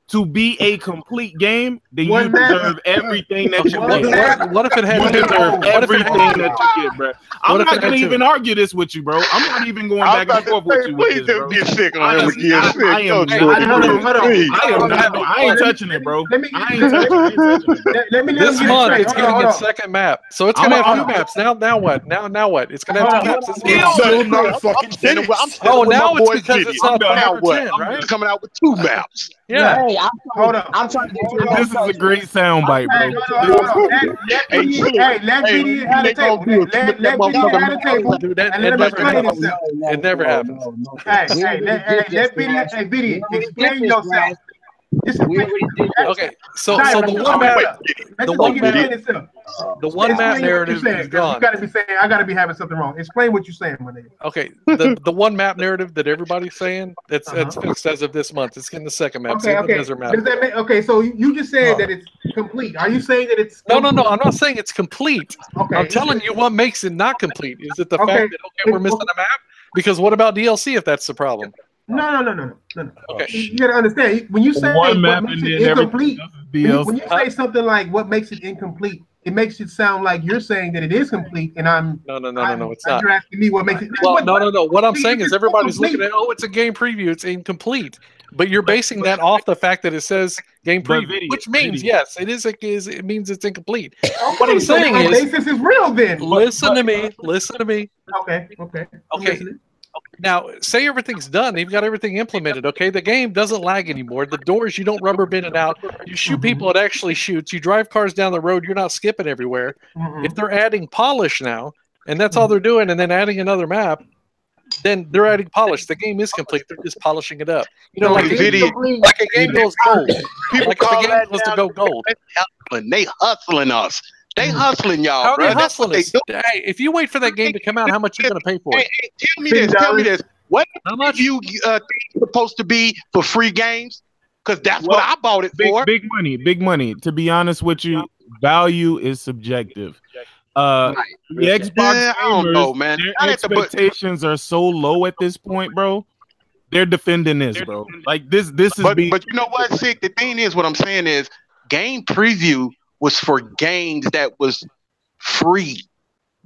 to be a complete game, then you deserve everything that you get. What if it had everything that you get, bro? I'm not gonna even argue this with you, bro. I'm not even going back and forth with you with this, bro. Get sick on him again. I ain't touching it, bro. This month it's gonna get second map, so it's gonna have two maps. Now what? Now what? It's gonna have two maps. Oh, now it's because it's not 5 or 10, right? It's coming out with 2 maps. Yeah. Hey, I'm trying to get you. This is a great soundbite, bro. Let BD have a table. Let BD have a table. And let him explain himself. It never happens. Let BD explain yourself. Okay, so the one map narrative is gone. You gotta be saying, I gotta be having something wrong. Explain what you're saying, my nigga. Okay, the one map narrative that everybody's saying, it's fixed as of this month. It's getting the second map. Okay. Does that make, okay, so you just said that it's complete. Are you saying that it's complete? No, I'm not saying it's complete. Okay. I'm telling you what makes it not complete. Is it the fact that we're missing a map? Because what about DLC if that's the problem? No. Okay. You gotta understand, when you say what makes it incomplete, when you say something like what makes it incomplete, it makes it sound like you're saying that it is complete, and I'm no, it's not. You're asking me what makes it. Well, no. What I'm saying is everybody's looking at, it's a game preview, it's incomplete, but you're basing that off the fact that it says game preview, which means yes, it means it's incomplete. What I'm saying is, basis is real. Then listen to me. Okay. Now, say everything's done. You've got everything implemented, okay? The game doesn't lag anymore. The doors, you don't rubber band it out. You shoot people, it actually shoots. You drive cars down the road, you're not skipping everywhere. If they're adding polish now, and that's all they're doing, and then adding another map, then they're adding polish. The game is complete. They're just polishing it up. You know, like a game goes gold. Like if the game goes to go gold. They hustling us. They hustling y'all. How are they hustling us? Hey, if you wait for that game to come out, how much are you going to pay for it? Hey, tell me this. What much you think supposed to be for free games? Because that's what I bought it for. Big money. To be honest with you, value is subjective. The Xbox I don't know, man. Their expectations are so low at this point, bro. They're defending this, bro. Like this is. But you know what, Sick? The thing is, what I'm saying is, game preview was for games that was free.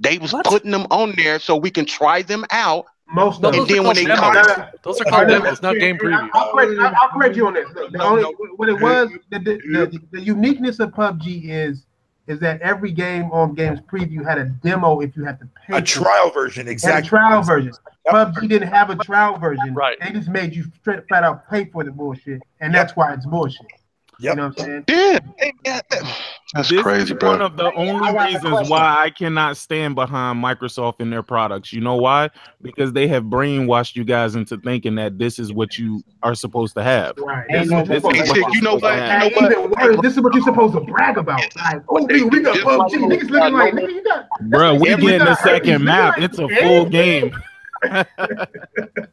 They was putting them on there so we can try them out. Most of them. And then when they come out, those are called demos, not game previews. I'll correct you on this. What it was, the uniqueness of PUBG is that every game on Games Preview had a demo if you had to pay. A trial version, exactly. A trial version. PUBG didn't have a trial version. Right. They just made you flat out pay for the bullshit, and that's why it's bullshit. You know what I'm saying? Yeah. That's this crazy, is bro. one of the only reasons why I cannot stand behind Microsoft and their products. You know why? Because they have brainwashed you guys into thinking that this is what you are supposed to have. Right. You know what? Even worse, this is what you're supposed to brag about. Like, oh, nigga, we got PUBG. Niggas looking like, nigga, you got. Bro, we getting the second map. It's a full game.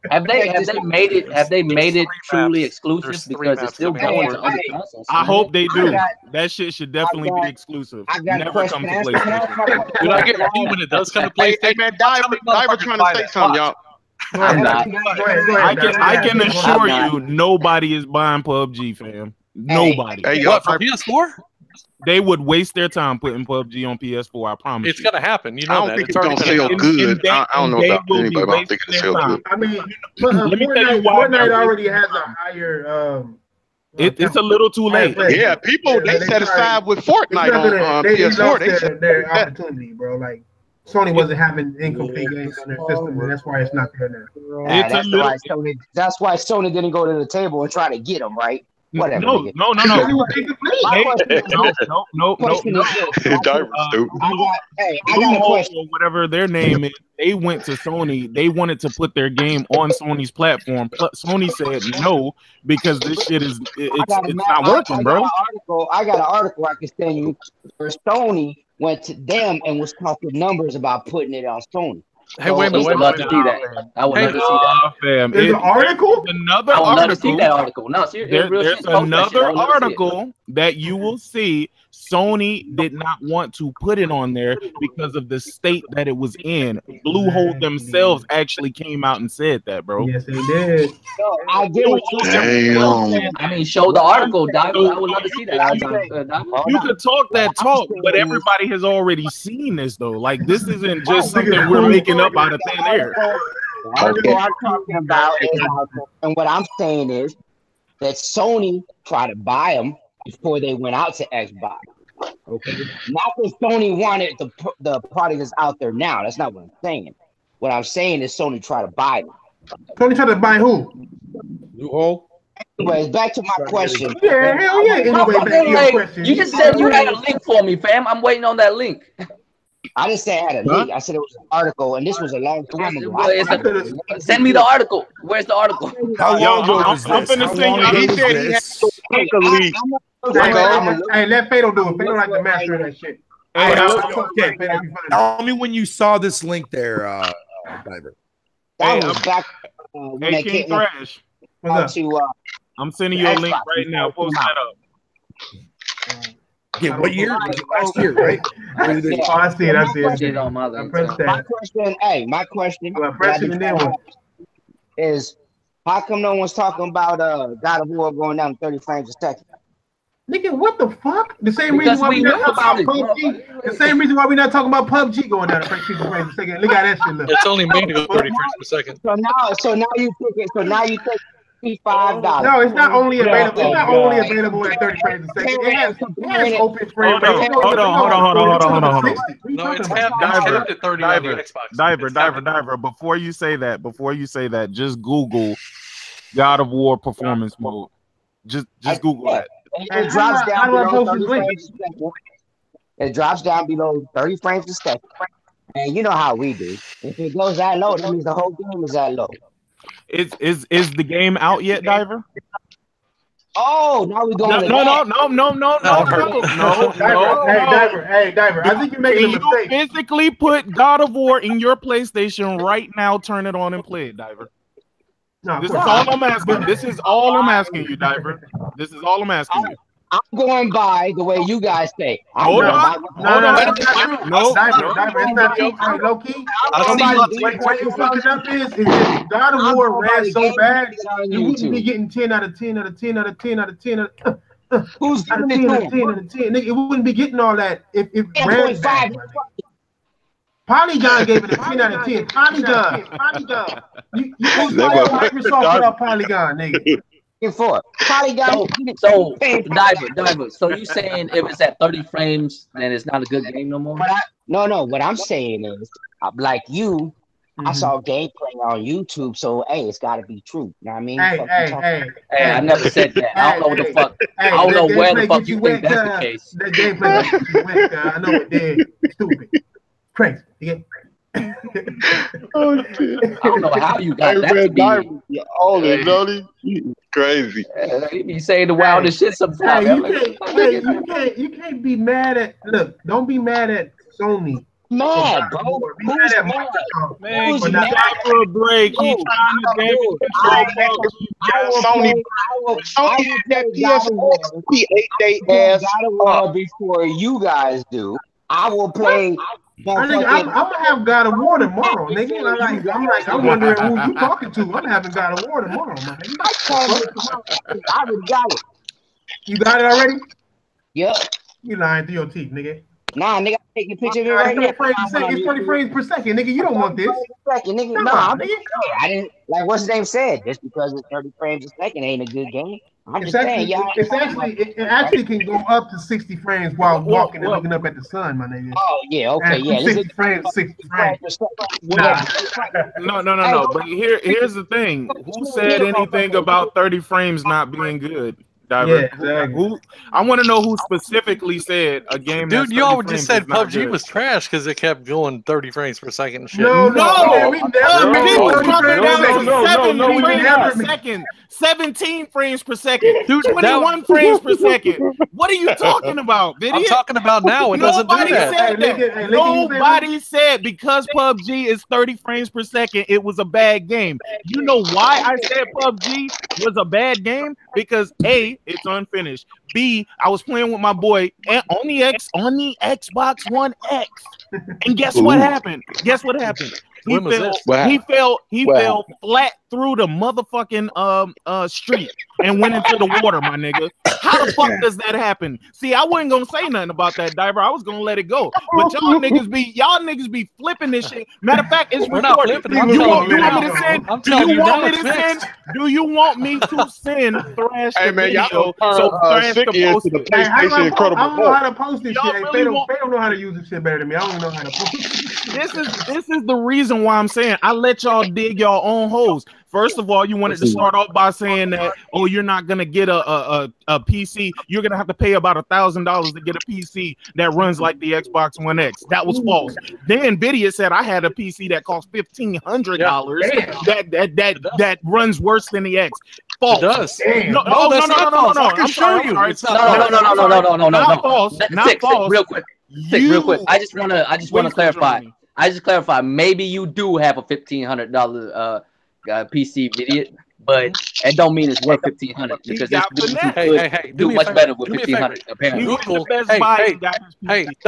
Have they made it truly exclusive? Because it's still going to other consoles. I hope they do. That shit should definitely be exclusive. Never come to PlayStation. Dude, I get when it does come to PlayStation. Hey man, Diver trying to say something, y'all. I'm not. I can assure you, nobody is buying PUBG, fam. Nobody. Hey, what, for PS4? They would waste their time putting PUBG on PS4. I promise. It's gonna happen. You know, I don't think it's gonna sell good. I don't know about anybody, but I don't think it's sell good. I mean, let me tell you why. Fortnite already has a higher. It's a little too late. Yeah, people they satisfied with Fortnite on PS4. Their opportunity, bro. Like Sony wasn't having incomplete games on their system, and that's why it's not there now. That's why Sony didn't go to the table and try to get them, right? Whatever. No. Whatever their name is, they went to Sony. They wanted to put their game on Sony's platform. Sony said no because this shit is it's not working, bro. I got an article I can send you where Sony went to them and was talking numbers about putting it on Sony. Hey, wait a minute. I would love to see that. I would love to see that. Fam. There's an article? Another I would article. love to see that article. No, seriously. There's another article that you will see. Sony did not want to put it on there because of the state that it was in. Bluehole themselves actually came out and said that, bro. Yes, they did. No, I get what you're saying. I mean, show the article, Doc. I would love to see that. You could talk that talk, but everybody has already seen this, though. Like, this isn't just something we're making up out of thin air. The article I'm talking about is, and what I'm saying is that Sony tried to buy them before they went out to Xbox. Okay, not that Sony wanted the product that's out there now. That's not what I'm saying. What I'm saying is Sony tried to buy them. Sony tried to buy who? Loophole. Anyways, back to my question. Yeah, hell yeah. Anyway, back to your question. You just said you had a link for me, fam. I'm waiting on that link. I didn't say I had a link. I said it was an article, and this was a long time ago. Send me the article. Where's the article? How long ago was this? I'm finna send you. He said he had to take a leak. Hey, let Fatal do it. Fatal like the master of that shit. Tell me when you saw this link there, Diver. That was back when Hey, King Thrash. I'm sending you a link right now. Post that up. Yeah, what year? Last year, right? Oh, I see it. I pressed that. My question is, how come no one's talking about God of War going down to 30 frames a second? Nigga, what the fuck? The same reason why we not talking about PUBG. The same reason why we not talking about PUBG going down to 30 frames a second. Look at that shit. Look. It's only made to go 30 frames per second. So now you take $55. No, it's not only available. It's not only available at 30 frames a second. It has open frame rate. Hold on. No, it's capped at 30 on the Xbox. Diver. Before you say that, just Google God of War performance mode. Just Google that. It drops down below 30 frames a second. It drops down below 30 frames a second. And you know how we do. If it goes that low, that means the whole game is that low. Is the game out yet, Diver? Oh, now we're going. No. Hey, Diver. I think you're making a mistake. You physically put God of War in your PlayStation right now. Turn it on and play it, Diver. No, this is all I'm asking. This is all I'm asking you, Diver. This is all I'm asking you. I'm going by the way you guys say. Hold on. Diver, it's not true. Low key. What you're fucking up is if God of War ran so bad, you wouldn't be getting 10 out of 10 out of 10 out of 10 out of 10 Who's out of 10 out of 10 out of 10. Nigga, it wouldn't be getting all that if ran bad. Polygon gave it a 10 out of 10. Polygon. You Microsoft put out Polygon, nigga. Polygon. So Diver. So you saying if it's at 30 frames, then it's not a good game no more? No. What I'm saying is, like you, I saw gameplay on YouTube, so hey, it's got to be true. You know what I mean? Hey, I never said that. I don't know what the fuck. I don't know where the fuck you think that's the case. That gameplay gets you wet, I know it did. Stupid. Crazy. Oh, shit. I don't know how you got that to be. Crazy. You be saying the wildest shit sometimes. You can't be mad at. Look, don't be mad at Sony. Mad, bro. Be mad at Microsoft. Man, give that for a break. He's trying to Sony that PS4 ate they ass up before you guys do. I will play. I'm gonna have God of War tomorrow, nigga. I'm wondering who you talking to. I'm having God of War tomorrow, man. I already got it. You got it already? Yep. You lying through your teeth, nigga. Nah, nigga, take a picture of it right now. It's 30 frames per second, nigga. You don't want this. Nigga, I didn't like what's his name said. Just because it's 30 frames a second ain't a good game. I'm just saying, y'all. It actually can go up to 60 frames while walking and looking up at the sun, my nigga. Oh yeah, okay, yeah. 60 frames. No. But here's the thing. Who said anything about 30 frames not being good? Yeah, exactly. I want to know who specifically said a game. Dude, you all just said PUBG was trash because it kept going 30 frames per second and shit. No, we never 17 frames per second. Dude, 21 frames per second. What are you talking about, video? I'm talking about now. It doesn't do that. Nobody said because PUBG is 30 frames per second, it was a bad game. You know why I said PUBG was a bad game? Because A, it's unfinished. B, I was playing with my boy on the Xbox One X. And guess what happened? He fell flat through the motherfucking street and went into the water, my nigga. How the fuck does that happen? See, I wasn't gonna say nothing about that, Diver. I was gonna let it go. But y'all niggas be flipping this shit. Matter of fact, it's recorded. Do you want me to send Thrash the video? So Thrash can post it. I don't know how to post this shit. They don't know how to use this shit better than me. I don't know how to post it. This is the reason why I'm saying I let y'all dig your own holes. First of all, you wanted to start off by saying that, oh, you're not gonna get a PC. You're gonna have to pay about $1,000 to get a PC that runs like the Xbox One X. That was false. Then Nvidia said I had a PC that cost $1,500 that runs worse than the X. False. It does. No. I can show you. It's not. No. Not false. Not false. Real quick. I just wanna clarify. Maybe you do have a $1,500 PC video, but it don't mean it's worth $1,500 because this do much better with $1,500 apparently. Google, no,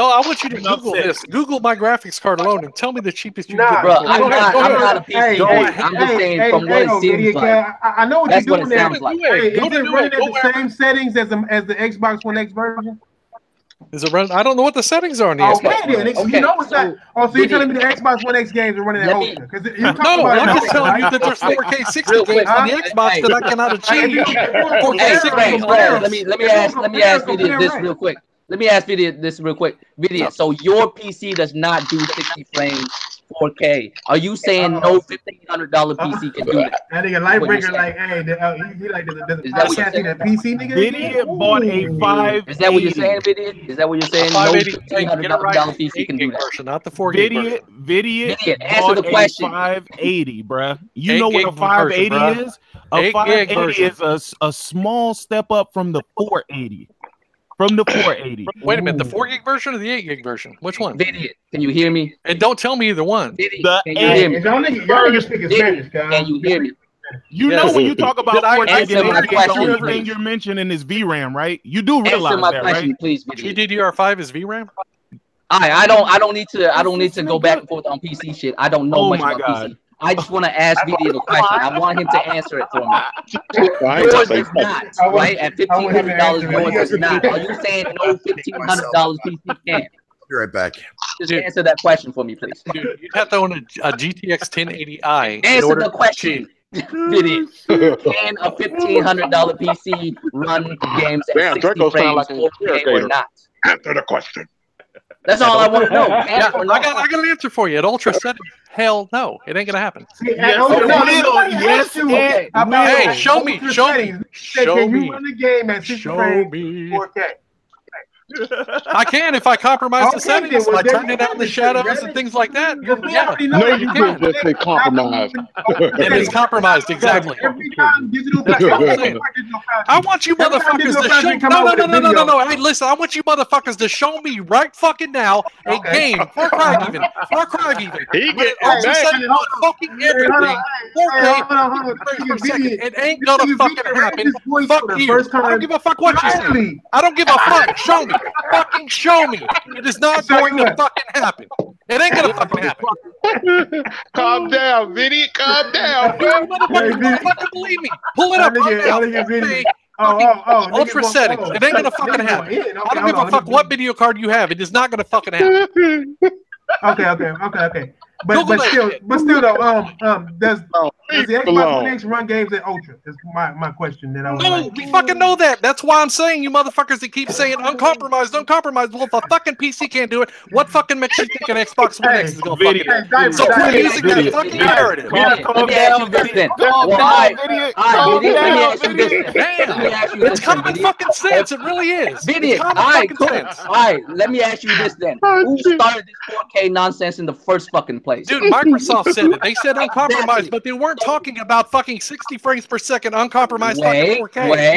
I want you to Google this. Google my graphics card alone and tell me the cheapest you can get. Bro, I'm not a PC guy. I'm just saying from what it seems like. I know what you're doing there. Like. Is it running at the same settings as the Xbox One X version? Is it running? I don't know what the settings are on the Xbox One X. You know it's not. Oh, so you're telling me the Xbox One X games are running at home? No, I'm just telling you that there's 4K 60 games on the Xbox that I cannot achieve. 4K 60 let me ask you this real quick. Video. So your PC does not do 60 frames 4K. Are you saying no $1,500 PC can do that? That nigga Lightbreaker like, hey, he like the PC nigga. Vidia bought a 580. Is that what you're saying, Vidia? Is that what you're saying? No $1,500 PC can do that. Version, not the 4K Vidia answer the question. 580, bruh. You know what a 580 is? A 580 is a small step up from the 480. From the 480. Wait a minute, the 4 gig version or the 8 gig version? Which one? Vidia, can you hear me? And don't tell me either one. Vidia, can you hear me? Y'all niggas speaking Spanish, guys. Can you hear me? You know when you talk about 4 gig, the only thing you're mentioning is VRAM, right? You do realize that, right? Please, GDDR5 is VRAM? I don't need to go back and forth on PC shit. I don't know much about PC. I just want to ask Vidia the question. I want him to answer it for me. Yours is not, right? At $1,500, yours is not. Are you saying no $1,500 PC can? Be right back. Just answer that question for me, please. Dude, you'd have to own a GTX 1080i. Answer the question. Vidia. Can a $1,500 PC run games at 60 frames 4K or not? Answer the question. That's all I want to know. Yeah, I got an answer for you. At Ultra Settings, hell no, it ain't gonna happen. Yes, hey, show me. Can you run the game at 60 frames 4K? I can if I compromise the settings by turning down the shadows and things like that. Yeah. No, you can't just say compromise. It is compromised, exactly. Every time digital I want you motherfuckers to show. No. Hey, listen, I want you motherfuckers to show me right fucking now a game. Far Cry even. He get fucking everything. 4K. It ain't gonna fucking happen. Fuck you. I don't give a fuck what you say. I don't give a fuck. Show me. Fucking show me. It is not going to fucking happen. It ain't gonna fucking happen. Calm down, Vinny. Calm down. Fucking believe me. Pull it up right now. Ultra settings. It ain't gonna fucking happen. I don't give a fuck what video card you have. It is not gonna fucking happen. Okay. But still though, does the Xbox One X run games at Ultra? Is my question that I want. No, we fucking know that. That's why I'm saying you motherfuckers that keep saying uncompromised. Well, if a fucking PC can't do it, what fucking makes you think an Xbox One X is gonna fucking do it? So quit using that fucking narrative. It's common fucking sense. It really is. All right, let me ask you this then. Who started this 4K nonsense in the first fucking place? Dude, Microsoft said it. They said uncompromised, but they weren't talking about fucking 60 frames per second uncompromised fucking 4K. Wait.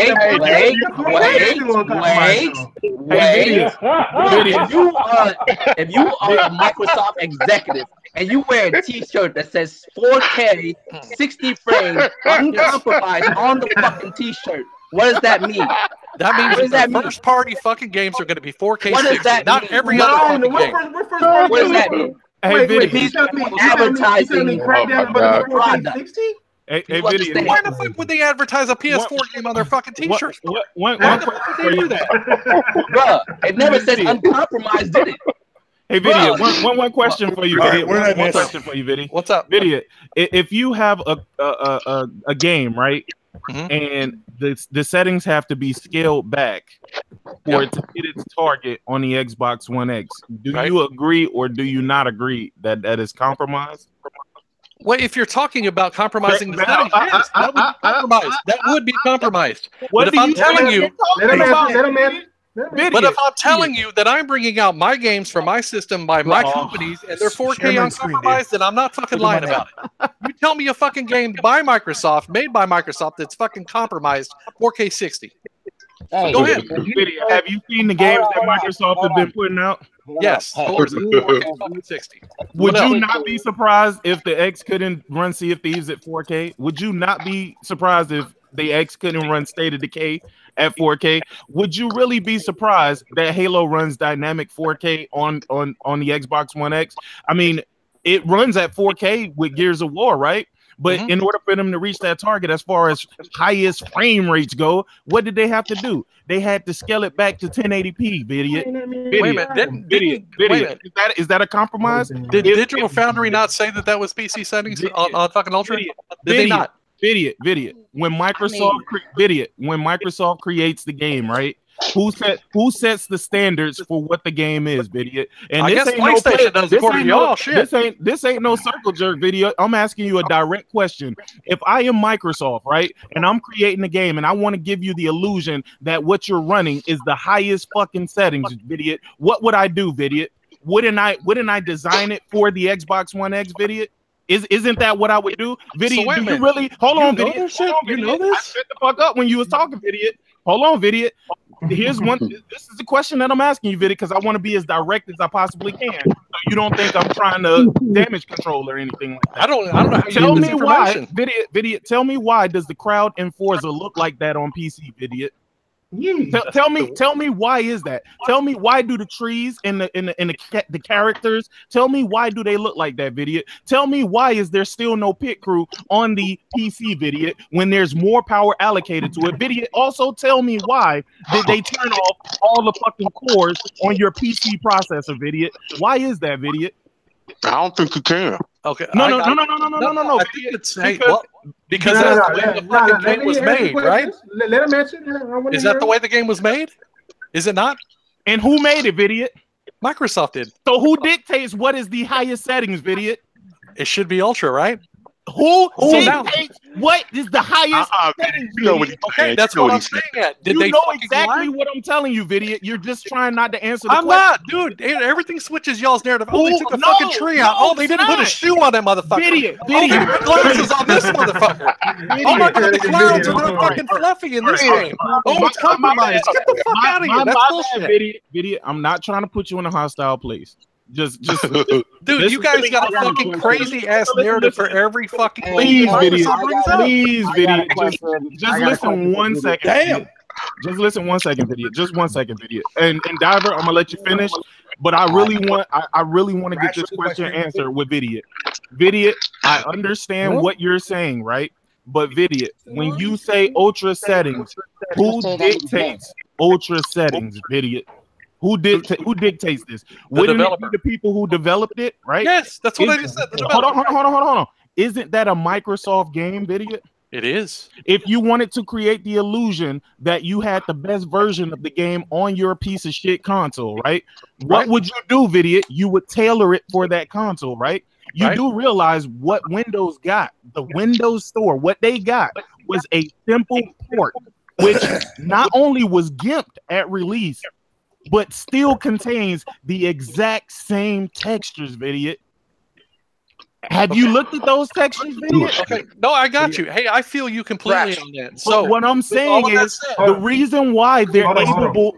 If you are a Microsoft executive and you wear a t-shirt that says 4K 60 frames uncompromised on the fucking t-shirt, what does that mean? That means that first party fucking games are going to be 4K 60, not every other fucking game. What does that mean? Hey, advertising Hey, video. Why the fuck would they advertise a PS4 game on their fucking t-shirts? Why the fuck would they do that? Bruh, it never said uncompromised, did it? Hey, Video, one question for you, Video. One question for you, Video. What's up? Video, if you have a game, right, and the settings have to be scaled back for it to hit its target on the Xbox One X, do you agree or do you not agree that that is compromised? Well, if you're talking about compromising the settings, yes, that would be compromised. That would be compromised. But if I'm telling you, but if I'm telling you that I'm bringing out my games for my system by my companies and they're 4K uncompromised, then I'm not fucking lying about it. You tell me a fucking game by Microsoft, made by Microsoft, that's fucking compromised 4K 60. Go ahead. Have you seen the games that Microsoft has been putting out? Yes. 4K 60. Would you not be surprised if the X couldn't run Sea of Thieves at 4K? Would you not be surprised if the X couldn't run State of Decay at 4K? Would you really be surprised that Halo runs dynamic 4K on the Xbox One X? I mean, it runs at 4K with Gears of War, right? But in order for them to reach that target, as far as highest frame rates go, what did they have to do? They had to scale it back to 1080p. Wait a minute. Is that a compromise? Did Digital Foundry not say that was PC settings on fucking Ultra? Did they not? When Microsoft creates the game, right? Who sets the standards for what the game is, Video? And I guess PlayStation does according to y'all. Shit. This ain't no circle jerk, Video. I'm asking you a direct question. If I am Microsoft, right, and I'm creating a game and I want to give you the illusion that what you're running is the highest fucking settings, Video, what would I do, Video? Wouldn't I design it for the Xbox One X, Video? Isn't that what I would do? Video, so do you really hold on, Video? You know this? I shut the fuck up when you was talking, Video. Hold on, Video. Here's one. This is the question that I'm asking you, Video, because I want to be as direct as I possibly can. So you don't think I'm trying to damage control or anything like that. I don't know how you tell get me this information. Why, Video. Tell me why does the crowd in Forza look like that on PC, Video? Tell me why is that? Tell me why do the trees and the characters? Tell me why do they look like that, Video? Tell me why is there still no pit crew on the PC, Video, when there's more power allocated to it, Video? Also, tell me why did they turn off all the fucking cores on your PC processor, Video? Why is that, Video? I don't think you can. Okay. No. I think it's because that's the way the fucking game was made, right? Let him answer. Is that the way the game was made? Is it not? And who made it, Video? Microsoft did. So who dictates what is the highest settings, Vidiot? It should be ultra, right? Who dictates what is the highest settings? You know what okay, that's what I'm saying. Did you they know fucking exactly lie? what I'm telling you, Vidiot. You're just trying not to answer the I'm question. not, dude. Everything switches y'all's narrative. Oh, they took the No, fucking tree out. no, Oh, they didn't it's put a not. shoe on that motherfucker. Vidiot, Oh, they Vidiot. put glasses on this motherfucker. Oh my god, the clouds are not fucking fluffy in this game. Oh, it's compromised. Get the fuck out of here. That's bullshit. Vidiot, I'm not trying to put you in a hostile place. Just dude, you guys got a fucking crazy ass narrative for every fucking please, Vidiot. Please, Vidiot. Just listen 1 second. Damn. Just listen 1 second, Vidiot. Just 1 second, Vidiot. And Diver, I'm gonna let you finish, but I really want to get this question answered with Vidiot. Vidiot, I understand what you're saying, right? But Vidiot, when you say ultra settings, who dictates ultra settings, Vidiot? Who dictates this? Wouldn't it be the people who developed it, right? Yes, that's what I just said. Hold on. Isn't that a Microsoft game, Vidiot? It is. If you wanted to create the illusion that you had the best version of the game on your piece of shit console, right? What would you do, Vidiot? You would tailor it for that console, right? You do realize what Windows got. The Windows Store, what they got was a simple port, which not only was gimped at release, but still contains the exact same textures, Vidiot. Have you looked at those textures, Vidiot? Okay, no, I got you. Hey, I feel you completely on that. So what I'm saying is the reason why they're capable.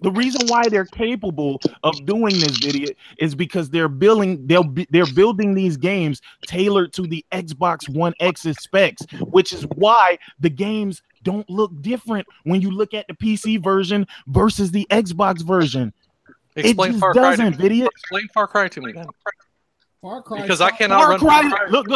The reason why they're capable of doing this, Vidiot, is because they're building these games tailored to the Xbox One X's specs, which is why the games don't look different when you look at the PC version versus the Xbox version. Explain it just Far Cry doesn't, Vidiot. Explain Far Cry to me then. Far Cry. Because I cannot run Far Cry. Look.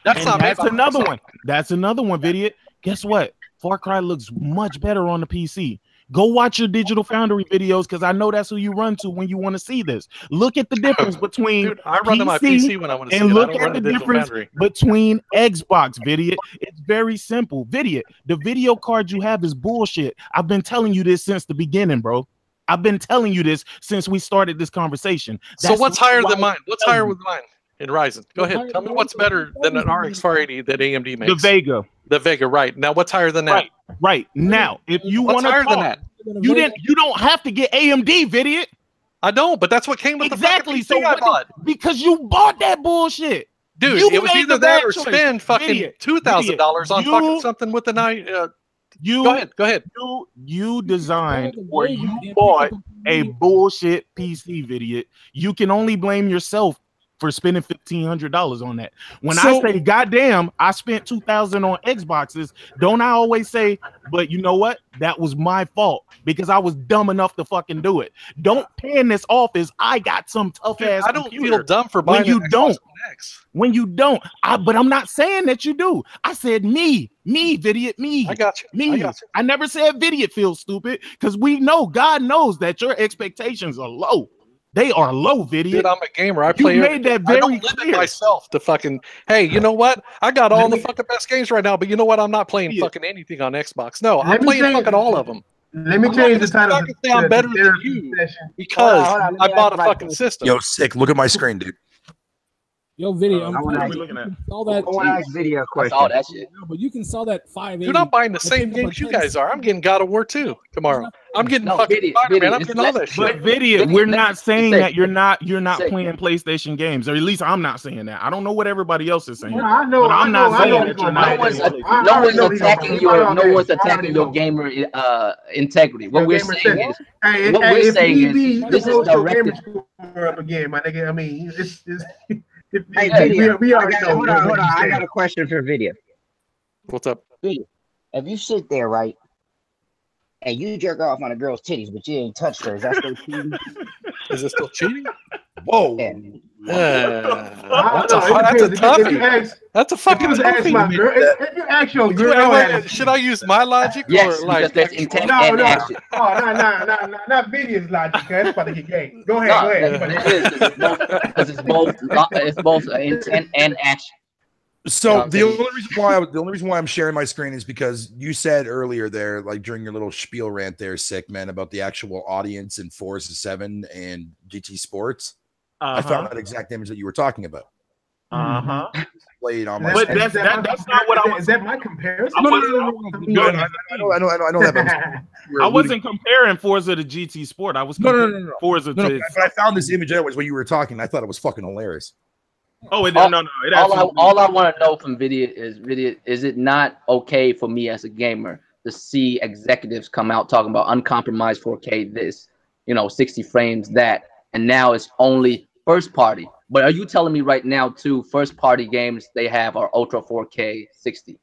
That's another one. That's another one, Vidiot. Guess what? Far Cry looks much better on the PC. Go watch your Digital Foundry videos because I know that's who you run to when you want to see this. Look at the difference between Dude, I run to my PC when I want to see and it. look at the difference between Xbox, Vidiot. It's very simple. Vidiot, the video card you have is bullshit. I've been telling you this since the beginning, bro. I've been telling you this since we started this conversation. So what's higher than mine? What's higher with mine in Ryzen? Go ahead. Tell me what's better than an RX 480 that AMD makes. The Vega. The Vega, right. Now what's higher than that? Right. Now, if you want to higher than that? You don't have to get AMD, Vidiot. I don't, but that's what came with exactly. the fucking PC I bought. Because you bought that bullshit. Dude, it was either that or spend fucking $2,000 on fucking something with the night. Go ahead. You designed or you bought a bullshit PC, Vidiot. You can only blame yourself for spending $1,500 on that. When I say, goddamn, I spent $2,000 on Xboxes, don't I always say, but you know what? That was my fault because I was dumb enough to fucking do it. Don't pan this off as I got some tough ass. I don't feel dumb for buying when you don't. When you don't, but I'm not saying that you do. I said me, Vidiot, me. I got you. I never said Vidiot feels stupid because we know, God knows that your expectations are low. They are low, Vidiot. Dude, I'm a gamer. I play. Made that very I don't limit myself to fucking. Hey, you know what? I got all the fucking best games right now, but you know what? I'm not playing fucking anything on Xbox. No, I'm playing fucking all of them. Let me change the title. I'm better than you because I bought a fucking system. Yo, sick. Look at my screen, dude. Yo, video. I want to ask video question. All that shit. No, but you can sell that 580. Dude, I'm buying the same games you guys are. I'm getting God of War 2 tomorrow. I'm getting fucking Spider-Man. I'm getting all that shit. But Vidiot, we're not saying that you're not playing PlayStation games, or at least I'm not saying that. I don't know what everybody else is saying. I know. But I'm not saying that you're not. No one's attacking your gamer integrity. What we're saying is, this is directed. Again, my nigga. I mean, it's we already know. Hold on. I got a question for Video. What's up? Video. If you sit there, right, and you jerk off on a girl's titties, but you ain't touched her, is that still cheating? Is it still cheating? Whoa. That's a toughie. That's a fucking toughie. If you ask your girl, should I use my logic or like that's intent no, and action? Oh, not Video's logic. That's about to get gay. Go ahead. Because it's both intent and action. So the only reason why I'm sharing my screen is because you said earlier there, like during your little spiel rant there, sick man, about the actual audience in Forza 7 and GT Sports. I found that exact image that you were talking about. Played on my. But that's not what I was. Is that my comparison? I know that. I wasn't comparing Forza to GT Sport. I was comparing Forza to. But I found this image anyways when you were talking. I thought it was fucking hilarious. Oh, it all I want to know from Vidiot is it not okay for me as a gamer to see executives come out talking about uncompromised 4K this, 60 frames that, and now it's only first party. But are you telling me right now too, first party games they have are ultra 4K 60?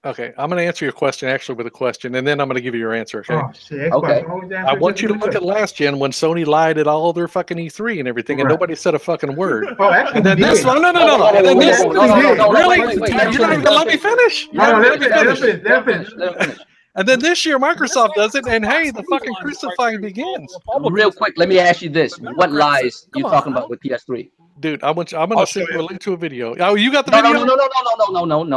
Okay, I'm going to answer your question actually with a question, and then I'm going to give you your answer. Okay. Oh, shit. Okay. I want you to look at last gen when Sony lied at all their fucking E3 and everything, and nobody said a fucking word. Oh, actually, and then this one, no. And then this, really? You're not even gonna let me finish. And then this year, Microsoft does it, and hey, the fucking crucifying begins. Real quick, let me ask you this: what lies you talking about with PS3? Dude, I'm gonna send you a link to a video. Oh, you got the video?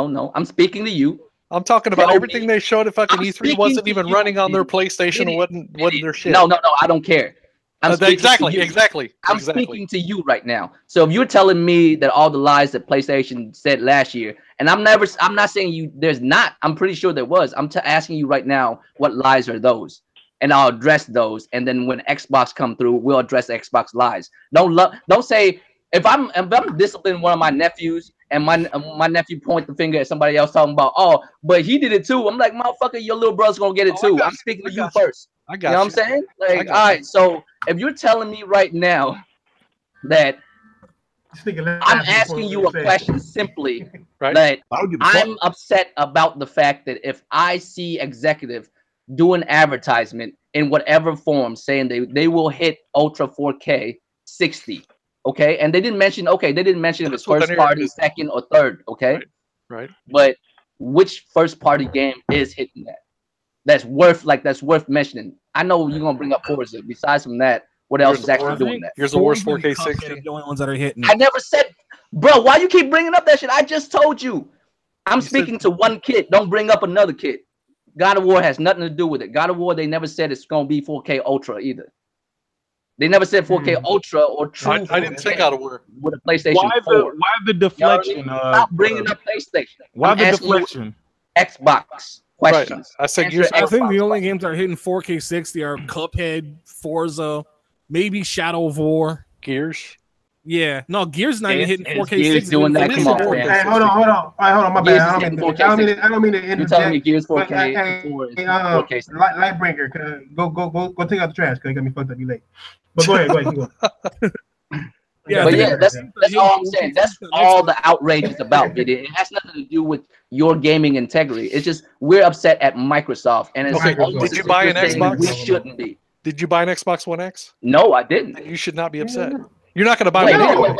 No. I'm speaking to you. I'm talking about everything they showed at fucking E3 wasn't even running on their PlayStation or wasn't their shit. No, I don't care. Exactly. I'm speaking to you right now. So if you're telling me that all the lies that PlayStation said last year, and I'm not saying there's not. I'm pretty sure there was. I'm asking you right now, what lies are those? And I'll address those. And then when Xbox come through, we'll address Xbox lies. Don't say if I'm disciplining one of my nephews and my nephew point the finger at somebody else talking about, oh, but he did it too. I'm like, motherfucker, your little brother's gonna get it too. I'm speaking to you first. I got you know what I'm saying? Like, all right, so if you're telling me right now that I'm asking you a question simply, that I'm upset about the fact that if I see executive do an advertisement in whatever form saying they will hit Ultra 4K 60, okay, and they didn't mention if it's first party, second, or third, okay, right. But which first party game is hitting that? That's worth mentioning. I know you're gonna bring up Forza. Besides from that, what else is actually doing that? Here's the worst 4K 60. The only ones that are hitting. I never said, bro. Why you keep bringing up that shit? I just told you. I'm speaking to one kid. Don't bring up another kid. God of War has nothing to do with it. God of War, they never said it's gonna be 4K Ultra either. They never said 4K Ultra or true. I didn't say God of War with a PlayStation 4. Why the deflection? Stop bringing up PlayStation. Why the deflection? Xbox. Questions. Right. I said I think the only games that are hitting 4K 60 are Cuphead, Forza, maybe Shadow of War, Gears. Yeah, no, Gears not even hitting 4K 60. Doing that. Come on, man. Hey, hold on. All right, hold on. My bad. I don't mean to interject. You're telling me Gears 4K. 4K. Lightbringer, go take out the trash because you got me fucked up. You late. But go ahead. Keep going. Yeah, that's all I'm saying. That's all the outrage is about. It has nothing to do with your gaming integrity. It's just we're upset at Microsoft. And it's did you buy an Xbox? We shouldn't be. Did you buy an Xbox One X? No, I didn't. Then you should not be upset. You're not going to buy one anyway.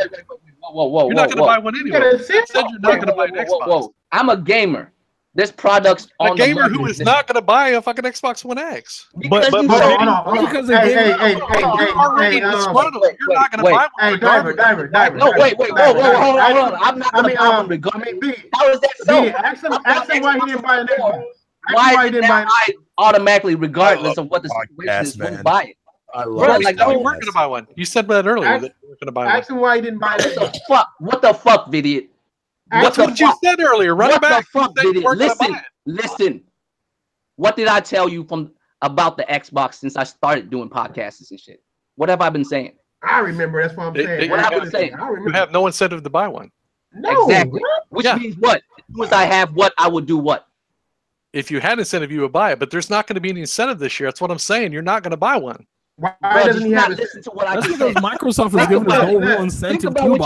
Whoa. You're not going to buy one anyway. You said you're not going to buy an Xbox. I'm a gamer. There's products on a gamer who is not going to buy a fucking Xbox One X. Because you're not going to buy one. Hey, Diver. No, wait, hold on. I'm not going to buy one regardless. How is that so? Ask him why he didn't buy an Xbox. Why didn't I automatically, regardless of what the situation is, won't buy it? I love it. You weren't going to buy one. You said that earlier that you weren't going to buy one. Ask him why he didn't buy it. What the fuck, Vidiot? That's what you said earlier. Run it back. Listen. What did I tell you about the Xbox since I started doing podcasts and shit? What have I been saying? I remember. That's what I'm saying. What have I been saying? You have no incentive to buy one. No. Exactly. Which means what? Once I have what, I would do what? If you had incentive, you would buy it. But there's not going to be any incentive this year. That's what I'm saying. You're not going to buy one. Why doesn't he have listen to what That's because Microsoft is giving us no real incentive to buy one.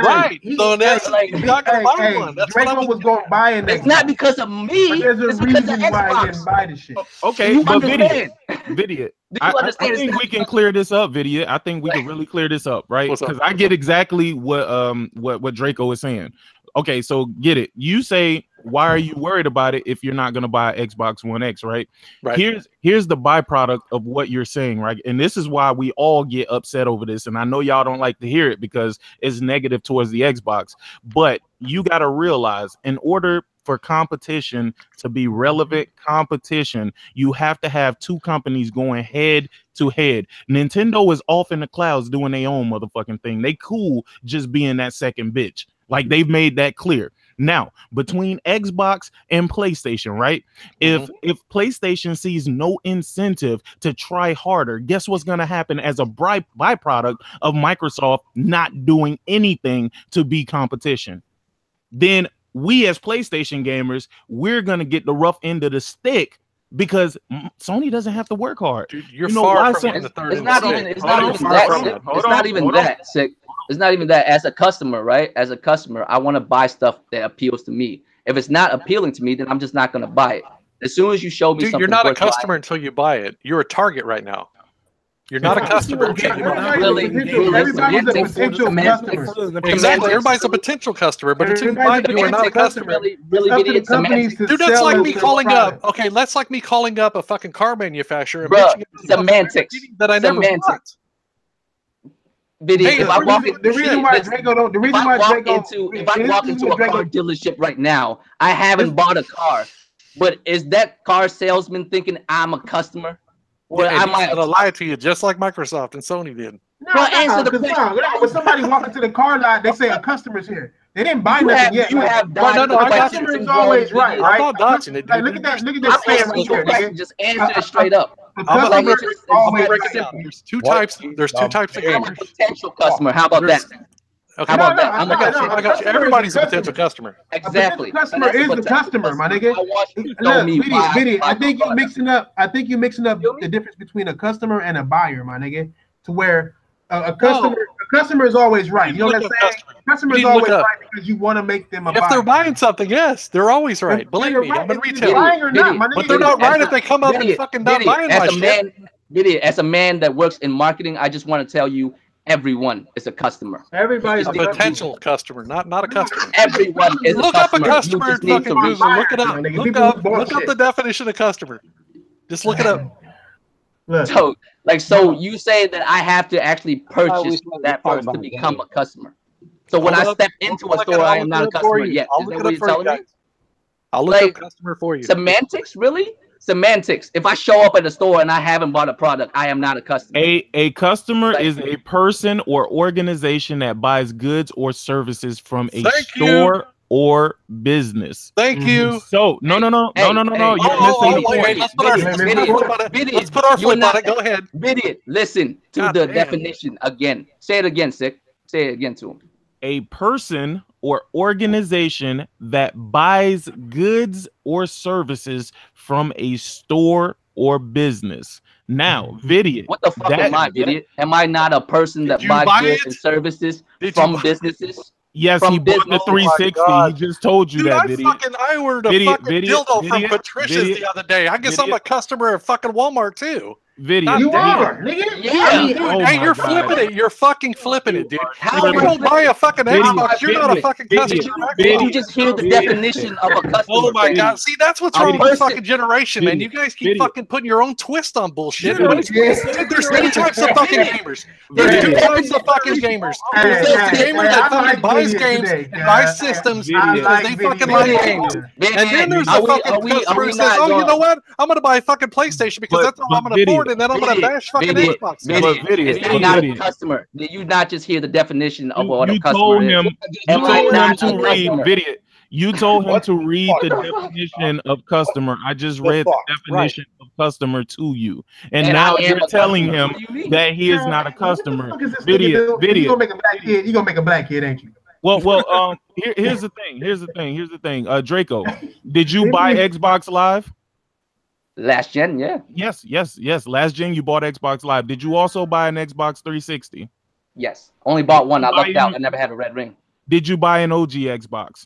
Right. So that's you're not going to buy one. That's what I was going to buy it. It's not because of me. But there's a reason why I didn't buy the shit. Okay, but Vidiot. I think we can clear this up, Vidiot. I think we can really clear this up, right? Because I get exactly what Draco is saying. okay, so get it. You say, why are you worried about it if you're not going to buy Xbox One X, right? Here's the byproduct of what you're saying, right? And this is why we all get upset over this. And I know y'all don't like to hear it because it's negative towards the Xbox. But you got to realize, in order for competition to be relevant competition, you have to have two companies going head to head. Nintendo is off in the clouds doing their own motherfucking thing. They cool just being that second bitch. Like, they've made that clear. Now, between Xbox and PlayStation, right? If PlayStation sees no incentive to try harder, guess what's going to happen as a byproduct of Microsoft not doing anything to be competition? Then we as PlayStation gamers, we're going to get the rough end of the stick because Sony doesn't have to work hard. Dude, you're far from the third. It's not even that sick. It's not even that. As a customer, right? As a customer, I want to buy stuff that appeals to me. If it's not appealing to me, then I'm just not going to buy it. As soon as you show me something, you're not a customer until you buy it. You're a target right now. You're not a customer. Everybody's a potential customer. Exactly. Everybody's a potential customer, but until you buy it, you are not a customer. Dude, that's like me calling up. Okay, that's like me calling up a fucking car manufacturer. Semantics. That I never bought. If I walk into a car dealership right now, I haven't bought a car, but is that car salesman thinking I'm a customer? Well, I might lie to you, just like Microsoft and Sony did. When somebody walk into the car lot, they say a customer's here. They didn't buy nothing yet. The customer is always right. I'm not dodging it. Look at that. Look at this. Just answer it straight up. There's two types. There's two types of gamers. Potential customer. How about that? Okay. How about that? I got you. Everybody's a potential customer. Exactly. The customer is the customer, my nigga. Look, I think you're mixing up. The difference between a customer and a buyer, my nigga. To where a customer is always right. You know what I'm saying? Customer is always right because you want to make them a buyer. If they're buying something, yes, they're always right. Believe me, I'm in retail. But they're not right if they come up and fucking not buying my shit. As a man that works in marketing, I just want to tell you, everyone is a customer. Everybody's a potential customer, not a customer. Everyone is look a up customer. a customer and fucking Google. Look it up. Look up the definition of customer. Just look it up. So you say that I have to actually purchase that person to become a customer. So when I step into a store, I am not a customer yet. Is that what you're telling me? I'll look up customer for you. Semantics, really? Semantics. If I show up at a store and I haven't bought a product, I am not a customer. A customer is a person or organization that buys goods or services from a store or business. Thank you. So no. You're missing the point. Let's put our foot on it. Go ahead. Idiot. Listen to the definition again. Say it again, Sick. Say it again to him. A person or organization that buys goods or services from a store or business. Now, Vidiot. What the fuck am I, Vidiot? Am I not a person that buys goods and services from businesses? Yes, he bought the 360. He just told you that, Vidiot. I ordered a fucking dildo from Patricia's the other day. I guess I'm a customer of fucking Walmart too. Video. You are, nigga. Yeah. Hey, you're flipping it. You're fucking flipping it, dude. If you don't buy a fucking Xbox, you're not a fucking customer. Did you just hear the definition of a customer? Oh my god. See, that's what's wrong with this fucking generation, man. You guys keep fucking putting your own twist on bullshit. There's two types of fucking gamers. There's two types of fucking gamers. There's the gamer that fucking buys games and buys systems because they fucking like games. And then there's the fucking customer who says, oh, you know what? I'm going to buy a fucking PlayStation because that's all I'm going to afford. And then I'm gonna bash fucking Xbox. You're not a customer. Did you not just hear the definition of what a customer is? You told him to read the definition of customer. I just read the definition of customer to you, and now you're telling him that he is not a customer. You gonna make a black kid? You gonna make a black kid, ain't you? Well. Here's the thing. Draco, did you buy Xbox Live? Last gen, yeah. Yes. Last gen, you bought Xbox Live. Did you also buy an Xbox 360? Yes. Only bought one. I lucked out. I never had a red ring. Did you buy an OG Xbox?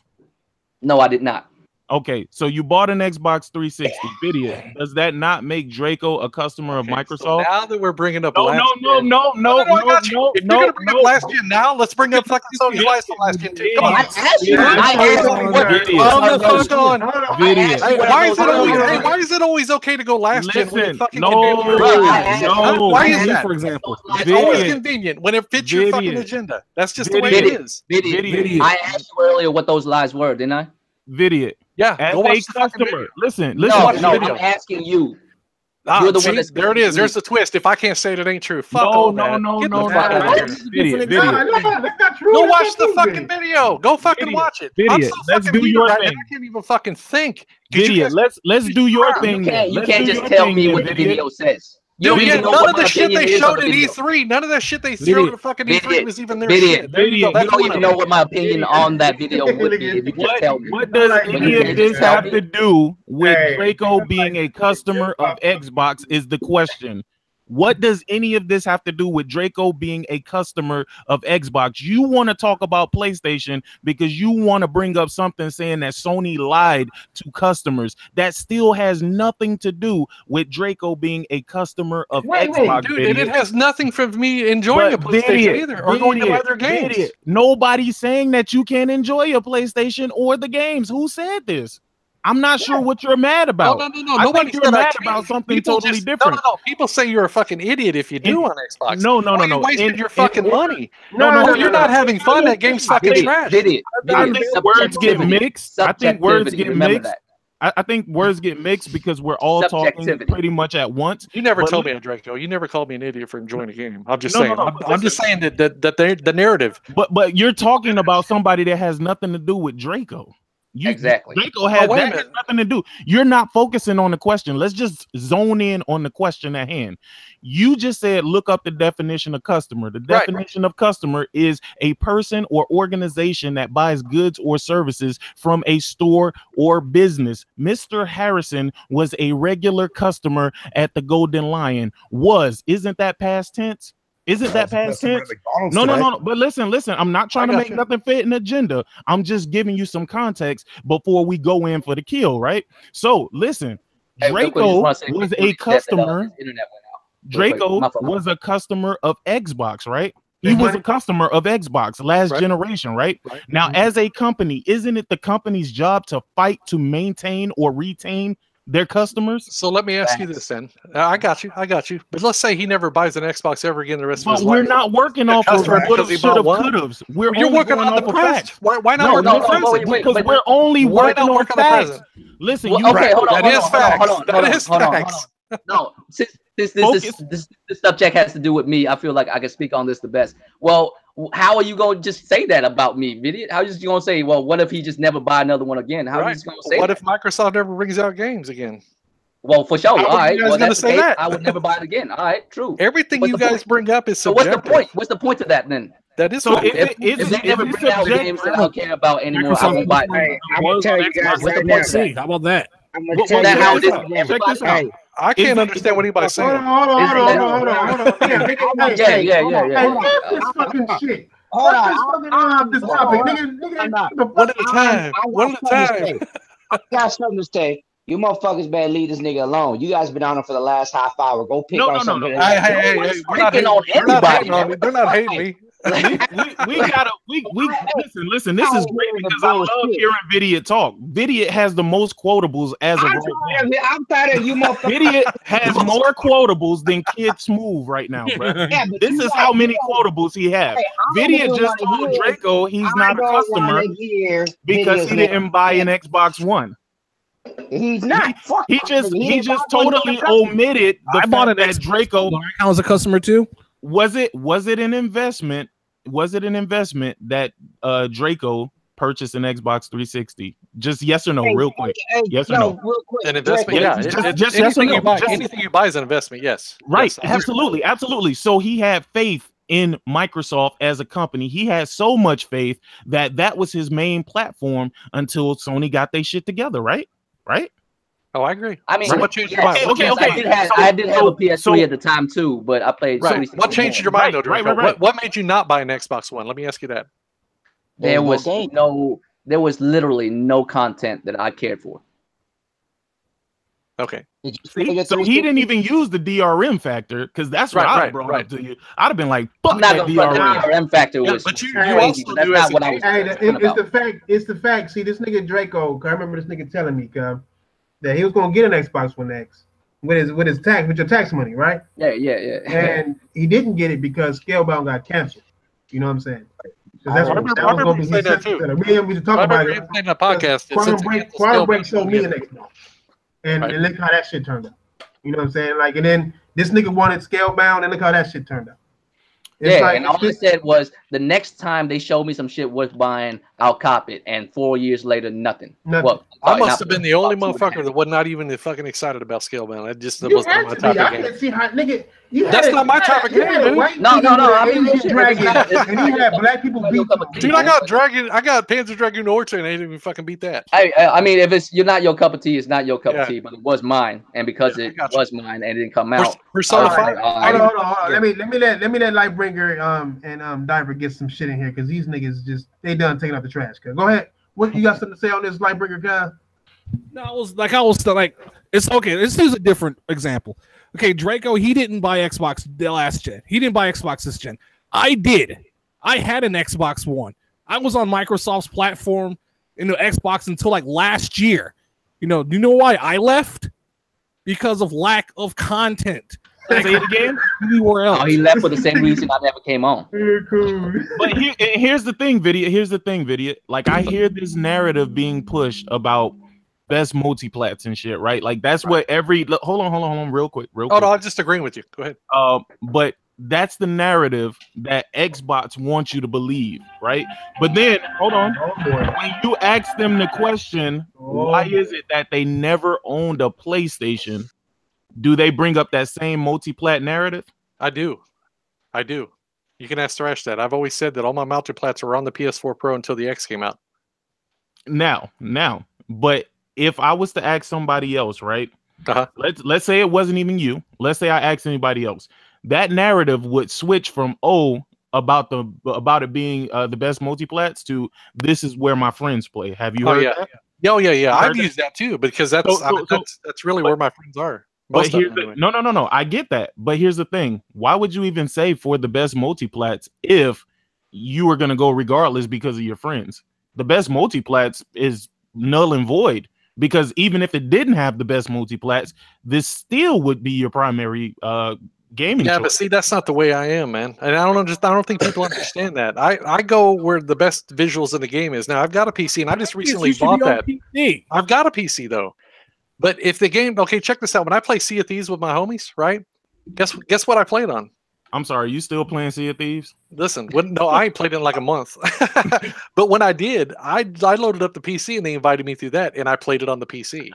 No, I did not. Okay, so you bought an Xbox 360 video. Does that not make Draco a customer of Microsoft? So now that we're bringing up no, last no, if you're gonna bring up last gen now, let's bring up fucking Sony's last gen too. Come on. Why is it always okay to go last gen when it fucking why is that? For example, it's always convenient when it fits your fucking agenda. That's just the way it is. I asked you earlier what those lies were, didn't I? Video. Yeah, as go a customer. Listen. No, I'm asking you. You're the one that's there. It is. There's the twist. If I can't say it, it ain't true. Fuck all that. No. Go watch the fucking video. Go fucking watch it. Let's do your thing. I can't even fucking think. Let's do your thing. You can't just tell me what the video says. You don't even know none of the shit they showed at E3. None of that shit they showed at fucking E3 was even their shit. You don't even know what my opinion on that video would be if you just tell me. What does any of this have to do with Draco being a customer of Xbox is the question. What does any of this have to do with Draco being a customer of Xbox? You want to talk about PlayStation because you want to bring up something saying that Sony lied to customers. That still has nothing to do with Draco being a customer of Xbox. Dude, and it has nothing from me enjoying a PlayStation either or going to buy their games. Nobody's saying that you can't enjoy a PlayStation or the games. Who said this? I'm not sure what you're mad about. No. Nobody's mad about something totally different. No. People say you're a fucking idiot if you do on Xbox. No. You wasted your fucking money. No. You're not having fun. That game's fucking trash. I think words get mixed. I think words get mixed. I think words get mixed because we're all talking pretty much at once. You never told me, Draco. You never called me an idiot for enjoying a game. I'm just saying. I'm just saying that the narrative. But you're talking about somebody that has nothing to do with Draco. Exactly. Draco has nothing to do. You're not focusing on the question. Let's just zone in on the question at hand. You just said look up the definition of customer. The definition of customer is a person or organization that buys goods or services from a store or business. Mr. Harrison was a regular customer at the Golden Lion. Isn't that past tense? Isn't that past tense? No. But listen. I'm not trying to make nothing fit an agenda. I'm just giving you some context before we go in for the kill, right? So listen, Draco was a customer. Draco was a customer of Xbox, right? He was a customer of Xbox last generation, right? Now, as a company, isn't it the company's job to fight to maintain or retain their customers? So let me ask you this then. I got you. But let's say he never buys an Xbox ever again the rest of his life. We're not working off of could've. You're working on the present. Why not work on the present? Because we're only working on facts. Listen, that is facts. That is facts. No, since this subject has to do with me, I feel like I can speak on this the best. Well, how are you going to just say that about me, idiot? How are you going to say, well, what if he just never buy another one again? How are you just going to say what that? if Microsoft never brings out games again? Well, for sure. All right. Well, that's the case. I would never buy it again. All right, true. Everything you guys bring up is subjective. So what's the point? What's the point of that then? That is so. If they never bring out games that I don't care about anymore, I won't buy it. I'm gonna tell you guys right now. How about that? I'm gonna tell you how this out. I can't understand what anybody's saying. Hold on. Yeah. This fucking shit. Hold on. This topic, nigga. One at a time. I got something to say. You motherfuckers better leave this nigga alone. You guys been on him for the last half hour. Go pick on something. Hey, we're not hating on me. They're not hating me. we gotta listen. This is great because I love hearing Vidiot talk. Vidiot has the most quotables as of right now. I'm tired of you, motherfucker. Vidiot has more quotables than Kid Smooth right now, bro. This is how many quotables he has. Vidiot just told Draco he's not a customer because he didn't buy an Xbox One. He's not. He just totally omitted the fact that Draco I was a customer too. Was it an investment? Was it an investment that Draco purchased an Xbox 360? Just yes or no, real quick. Yes or no? Real quick. An investment, yeah. Just yes or no. Anything you buy is an investment, yes. Right, absolutely. So he had faith in Microsoft as a company. He had so much faith that was his main platform until Sony got their shit together, right? Oh, I agree. I mean, so what changed your mind? Okay. I did have a PS3 at the time too, but I played. Right. What changed your mind though, Draco? What made you not buy an Xbox One? Let me ask you that. There was there was literally no content that I cared for. Okay. See, so he didn't even use the DRM factor because that's what I brought up to you. I'd have been like, "Fuck that DRM factor." Was but you crazy, also but that's do not what I was. It's the fact. It's the fact. See, this nigga Draco. I remember this nigga telling me that he was gonna get an Xbox One X with your tax money, right? Yeah. And he didn't get it because Scalebound got canceled. You know what I'm saying? That's I remember you saying that too. We should talk about it. In the podcast, Quantum Break sold me an Xbox. And look how that shit turned out. You know what I'm saying? Like, and then this nigga wanted Scalebound, and look how that shit turned out. And all I said was the next time they show me some shit worth buying, I'll cop it. And 4 years later, nothing. Well, I must have been the only motherfucker that was not even fucking excited about Scalebound. I just that wasn't my type of game. I see how nigga. That's not my type of game, dude. No. I mean, and he had black people beat. Dude, I got Panzer Dragoon Orta, and I didn't even fucking beat that. I mean, if you're not your cup of tea, it's not your cup of tea. But it was mine, and because it was mine and it didn't come out. Persona 5. Hold on. Let me let Lightbringer and Diver get some shit in here because these niggas they done taking out the trash. Go ahead. What you got something to say on this Lightbringer guy? No, I was like, it's okay. Let's use a different example. Okay, Draco, he didn't buy Xbox the last gen. He didn't buy Xbox this gen. I did. I had an Xbox One. I was on Microsoft's platform in the Xbox until like last year. Do you know why I left? Because of lack of content. Say it again. Anywhere else. Oh, he left for the same reason I never came on. But here's the thing, Vidya. Like, I hear this narrative being pushed about best multiplats and shit, right? Like, that's what hold on, real quick. No, I'm just agreeing with you. Go ahead. But that's the narrative that Xbox wants you to believe, right? But then, hold on. When you ask them the question, why is it that they never owned a PlayStation? Do they bring up that same multiplat narrative? I do. You can ask Thrash that. I've always said that all my multiplats were on the PS4 Pro until the X came out. Now, but if I was to ask somebody else, right? Let's say it wasn't even you. Let's say I asked anybody else. That narrative would switch from about it being the best multiplats to this is where my friends play. Have you heard that? Yeah. I've used that too because that's really where my friends are. But no. I get that. But here's the thing. Why would you even say for the best multiplats if you were going to go regardless because of your friends? The best multiplats is null and void because even if it didn't have the best multiplats, this still would be your primary gaming choice. But see, that's not the way I am, man. And I don't think people understand that. I go where the best visuals in the game is. Now, I've got a PC, and I just recently bought that. I've got a PC, though. But if the game, okay, check this out. When I play Sea of Thieves with my homies, right? Guess what I played on? I'm sorry, you still playing Sea of Thieves? Listen, I ain't played it in like a month. But when I did, I loaded up the PC and they invited me through that, and I played it on the PC.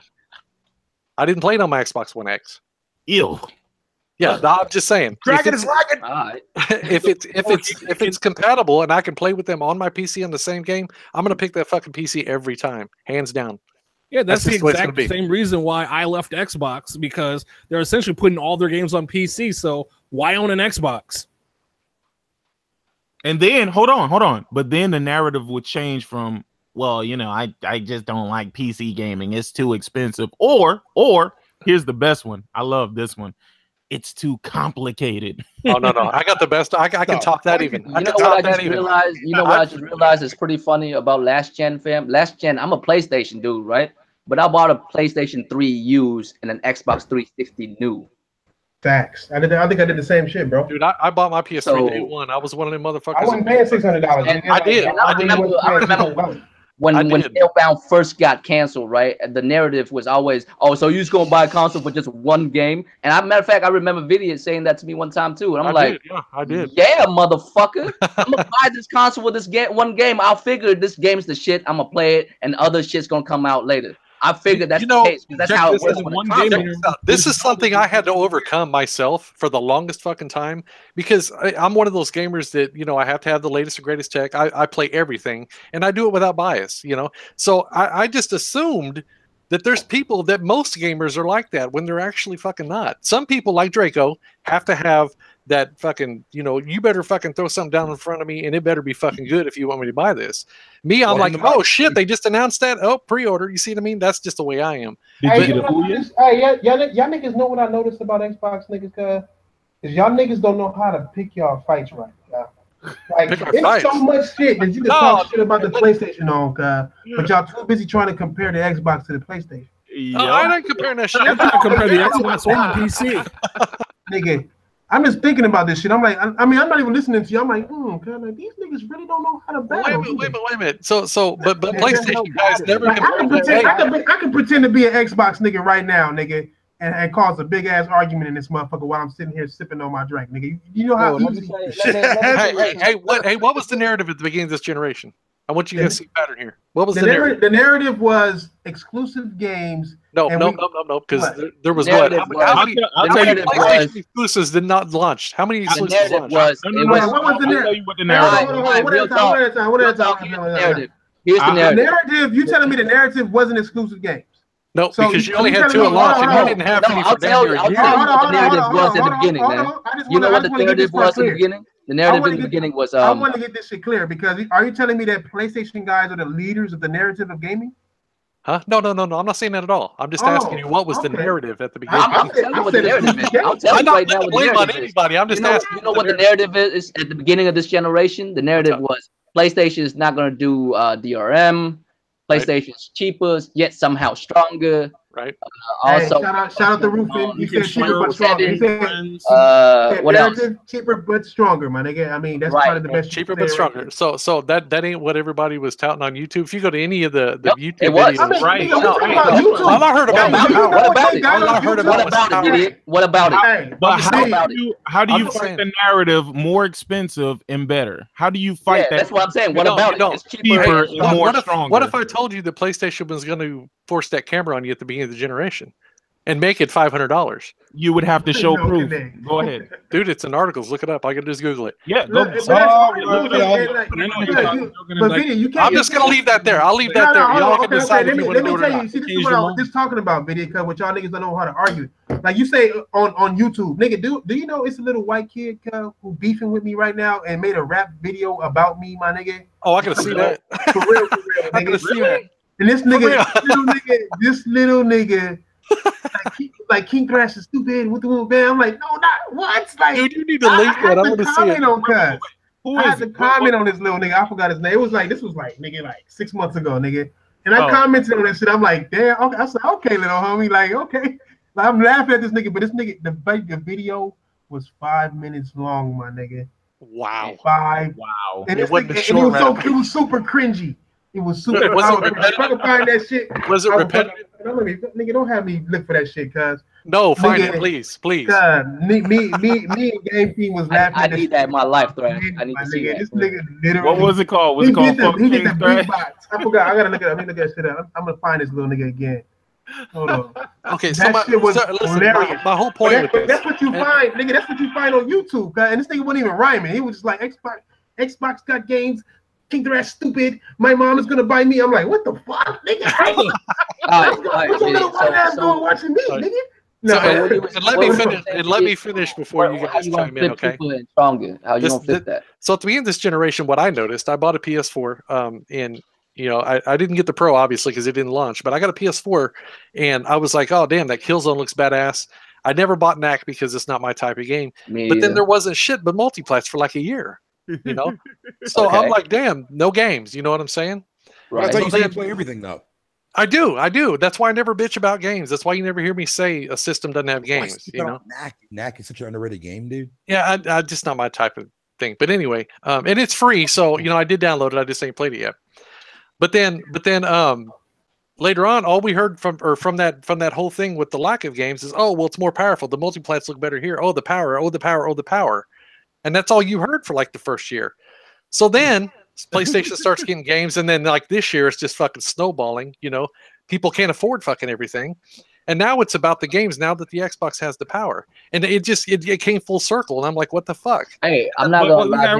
I didn't play it on my Xbox One X. Ew. Yeah, I'm just saying. Dragon is lagging. If it's compatible and I can play with them on my PC on the same game, I'm gonna pick that fucking PC every time, hands down. Yeah, that's the exact same reason why I left Xbox because they're essentially putting all their games on PC. So why own an Xbox? And then hold on. But then the narrative would change from, well, I just don't like PC gaming. It's too expensive. Or here's the best one. I love this one. It's too complicated. Oh no! I got the best. I can top that even. You know what I just realized is pretty funny about last gen, fam. Last gen, I'm a PlayStation dude, right? But I bought a PlayStation 3 used and an Xbox 360 new. Facts. I think I did the same shit, bro. Dude, I bought my PS3 day one. I was one of them motherfuckers. I wasn't paying $600. I did. I remember when Scalebound first got canceled, right? The narrative was always, so you're just gonna buy a console for just one game. And matter of fact, I remember Vidya saying that to me one time too. And I'm I did. Yeah, motherfucker. I'm gonna buy this console with this one game. I'll figure this game's the shit. I'm gonna play it, and other shit's gonna come out later. I figured that's the case. That's how it works. This is something I had to overcome myself for the longest fucking time because I'm one of those gamers that, I have to have the latest and greatest tech. I play everything and I do it without bias, So I just assumed that there's people that most gamers are like that when they're actually fucking not. Some people like Draco have to have that fucking, you know, you better fucking throw something down in front of me and it better be fucking good if you want me to buy this. Me, I'm like, oh shit, they just announced that. Oh, pre-order. You see what I mean? That's just the way I am. Hey, y'all niggas know what I noticed about Xbox niggas, cuz y'all niggas don't know how to pick y'all fights right. Like, it's so much shit that you can talk shit about the PlayStation on, but y'all too busy trying to compare the Xbox to the PlayStation. I ain't comparing that shit. I'm trying to compare the Xbox One and PC. Nigga, I'm just thinking about this shit. I'm like, I mean, I'm not even listening to you. I'm like, like, these niggas really don't know how to battle. Wait a minute. But PlayStation guys never. Like, I can pretend to be an Xbox nigga right now, nigga, and cause a big ass argument in this motherfucker while I'm sitting here sipping on my drink, nigga. You know how easy. What was the narrative at the beginning of this generation? I want you to see a pattern here. What was the narrative? The narrative was exclusive games. No, because there was what? How many PlayStation exclusives did not launch? How many exclusives launched? What was the narrative? What the narrative? What is the Here's the narrative. The narrative. You telling me the narrative wasn't exclusive games? No, because you only had 2 at launch, and you didn't have any for damn near a year. I'll tell you what the narrative was at the beginning, man. You know what the narrative was at the beginning? The narrative in the beginning was. I want to get this shit clear because are you telling me that PlayStation guys are the leaders of the narrative of gaming? Huh? No. I'm not saying that at all. I'm just asking you what was the narrative at the beginning. I'm telling you what the narrative is. I'll tell you right now what the narrative is. I'm just asking. You know what the narrative is at the beginning of this generation? The narrative was PlayStation is not going to do DRM. PlayStation's cheaper, yet somehow stronger. Right. Also, shout out to Rufin. He said cheaper but stronger. He said what else? Cheaper but stronger, my nigga. I mean, that's probably the best. Cheaper but stronger. Right. So that ain't what everybody was touting on YouTube. If you go to any of the YouTube videos, all I heard about it. What about it? But how do you fight the narrative more expensive and better? How do you fight that? That's what I'm saying. What about it? It's cheaper and more stronger. What if I told you the PlayStation was going to force that camera on you at the beginning of the generation and make it $500? You would have to show proof. Go ahead, dude. It's in articles. Look it up. I can just Google it. Yeah, go. I'm just gonna leave that there. I'll leave that there. Y'all can decide if you want to go or not. See, this is what I was just talking about, video, because what y'all niggas don't know how to argue. Like you say on YouTube, nigga, do you know it's a little white kid who beefing with me right now and made a rap video about me, my nigga? Oh, I can see that. For real, I can see that. And this little nigga, like King Crash is stupid with the little band. I'm like, no, not what? Like, dude, you need to link that. I want to see it. I had to comment on this little nigga. I forgot his name. It was like nigga, like 6 months ago, nigga. And I commented on that shit. I'm like, damn. Okay. I said, okay, little homie. Like, okay. Like, I'm laughing at this nigga, but this nigga, the video was 5 minutes long, my nigga. Wow. Wow. And it was super cringy. It was super. Was it repetitive? I can find that shit. Was it repetitive? Nigga, don't have me look for that shit, cuz. No, find it, please. Me and Game Team was laughing. I need that in my life, Thrash. I need to see that. This nigga literally. What was it called? Was it called? He did the beatbox. I forgot. I gotta look it up. Let me look that shit up. I'm gonna find this little nigga again. Hold on. Okay, that shit was hilarious. My whole point. That's what you find, nigga. That's what you find on YouTube, cuz. And this nigga wasn't even rhyming. He was just like Xbox got games. King Thrash stupid. My mom is gonna buy me. I'm like, what the fuck, nigga? What's your little white ass doing watching me, nigga? No, let me finish before you guys chime in, okay? How you gonna fit that? So at the beginning of this generation, what I noticed, I bought a PS4, and you know, I didn't get the Pro obviously because it didn't launch, but I got a PS4, and I was like, oh damn, that Killzone looks badass. I never bought NAC because it's not my type of game. But then there wasn't shit but multiplats for like a year. You know, so I'm like, damn, no games. You know what I'm saying? Right. I thought you play everything though. I do. That's why I never bitch about games. That's why you never hear me say a system doesn't have games. You know, NAC is such an underrated game, dude. Yeah, I just not my type of thing. But anyway, and it's free, so you know, I did download it. I just ain't played it yet. But then, later on, all we heard from that whole thing with the lack of games is, oh well, it's more powerful. The multiplats look better here. Oh, the power. Oh, the power. Oh, the power. And that's all you heard for like the first year. So then PlayStation starts getting games, and then like this year it's just fucking snowballing. You know, people can't afford fucking everything, and now it's about the games. Now that the Xbox has the power, and it came full circle. And I'm like, what the fuck? Hey, I'm not gonna lie. I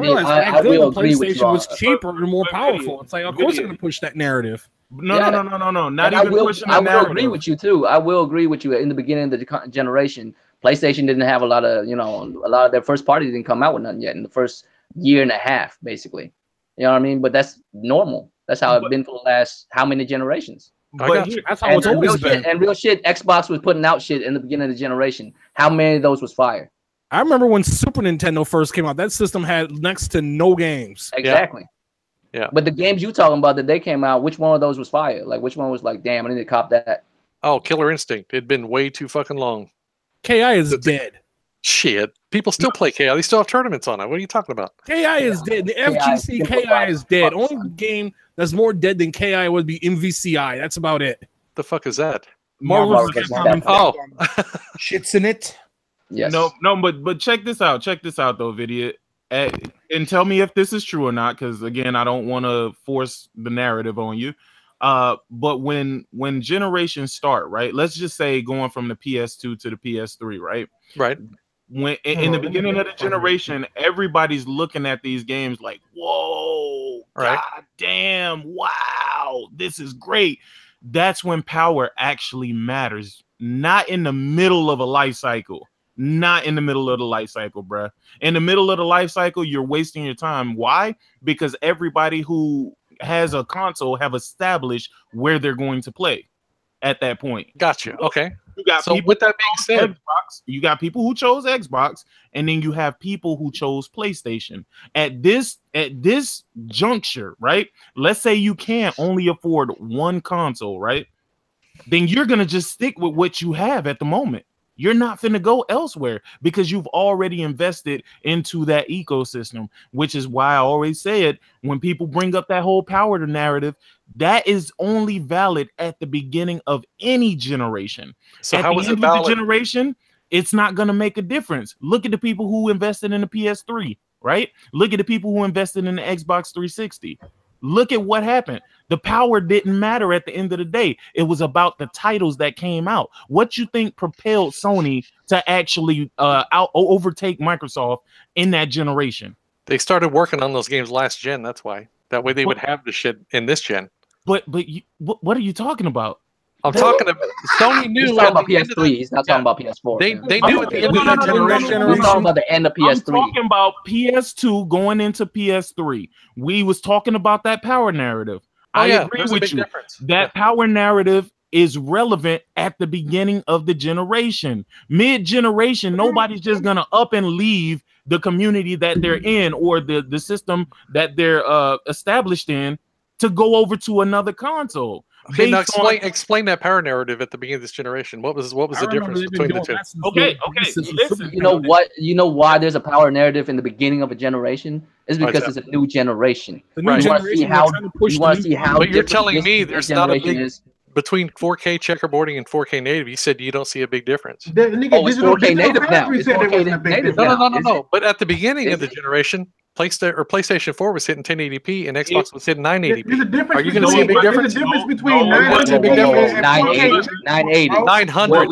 will agree with you. PlayStation was cheaper and more powerful. It's like, of course, they're gonna push that narrative. No. Not even pushing the narrative. I will agree with you too. I will agree with you. In the beginning of the generation, PlayStation didn't have a lot of their first party didn't come out with nothing yet in the first year and a half, basically. You know what I mean? But that's normal. That's how it's been for the last how many generations? But that's how it's always been. And real shit, Xbox was putting out shit in the beginning of the generation. How many of those was fire? I remember when Super Nintendo first came out, that system had next to no games. Exactly. Yeah. But the games you talking about that they came out, which one of those was fire? Like, which one was like, damn, I need to cop that? Oh, Killer Instinct. It'd been way too fucking long. KI is dead. Shit. People still play KI. They still have tournaments on it. What are you talking about? KI is dead. The FGC KI is dead. Only game that's more dead than KI would be MVCI. That's about it. The fuck is that? Marvel vs. Capcom. Shit's in it. Yes. No, but check this out. Check this out though, Vidya. And tell me if this is true or not, because again, I don't want to force the narrative on you. But when generations start, right? Let's just say going from the PS2 to the PS3, right? Right. When in the beginning of the generation, everybody's looking at these games like, whoa, right. God damn, wow, this is great. That's when power actually matters, not in the middle of a life cycle. Not in the middle of the life cycle, bruh. In the middle of the life cycle, you're wasting your time. Why? Because everybody who has a console have established where they're going to play at that point. Gotcha. Okay. You got so people with that being said, Xbox, you got people who chose Xbox, and then you have people who chose PlayStation. At this juncture, right? Let's say you can't only afford one console, right? Then you're gonna just stick with what you have at the moment. You're not finna go elsewhere because you've already invested into that ecosystem, which is why I always say it when people bring up that whole power narrative, that is only valid at the beginning of any generation. So at how the is end it valid? of the generation, it's not going to make a difference. Look at the people who invested in the PS3, right? Look at the people who invested in the Xbox 360. Look at what happened. The power didn't matter at the end of the day. It was about the titles that came out. What you think propelled Sony to actually overtake Microsoft in that generation? They started working on those games last gen. That's why. That way they would have the shit in this gen. But what are you talking about? I'm talking about Sony knew. He's talking about PS3. He's not talking about PS4. They knew at the end of that generation. We're talking about the end of PS3. I'm talking about PS2 going into PS3. We was talking about that power narrative. I agree with you. That power narrative is relevant at the beginning of the generation. Mid-generation, nobody's just gonna up and leave the community that they're in or the system that they're established in to go over to another console. Okay, now explain that power narrative at the beginning of this generation. What was the difference between the two? Okay. Listen, you know what? You know why there's a power narrative in the beginning of a generation? Is because it's a new generation. The new generation. You want to see how. But you're telling me there's not a big is. Between 4K checkerboarding and 4K native. You said you don't see a big difference. It's 4K native now. It's 4K native now. No. But at the beginning of the generation, PlayStation 4 was hitting 1080p and Xbox was hitting 980p. There's a difference. Are you going to see a big difference? There's a difference between 980 980. 900.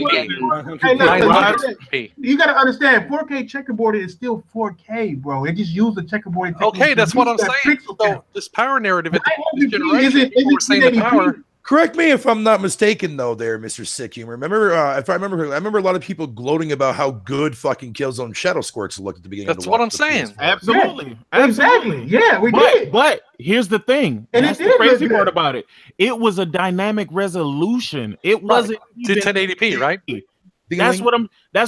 You got to understand, 4K checkerboard is still 4K, bro. It just used the checkerboard. Okay, that's what I'm saying. So this power narrative at the generation, people were saying the power. Correct me if I'm not mistaken, though, there, Mr. Sick Humor. Remember, I remember a lot of people gloating about how good fucking Killzone Shadow Squirts looked at the beginning. That's what I'm saying. Absolutely. Exactly. Yeah, we did. But here's the thing. And that's the crazy part about it. It was a dynamic resolution. It wasn't to 1080p, right? That's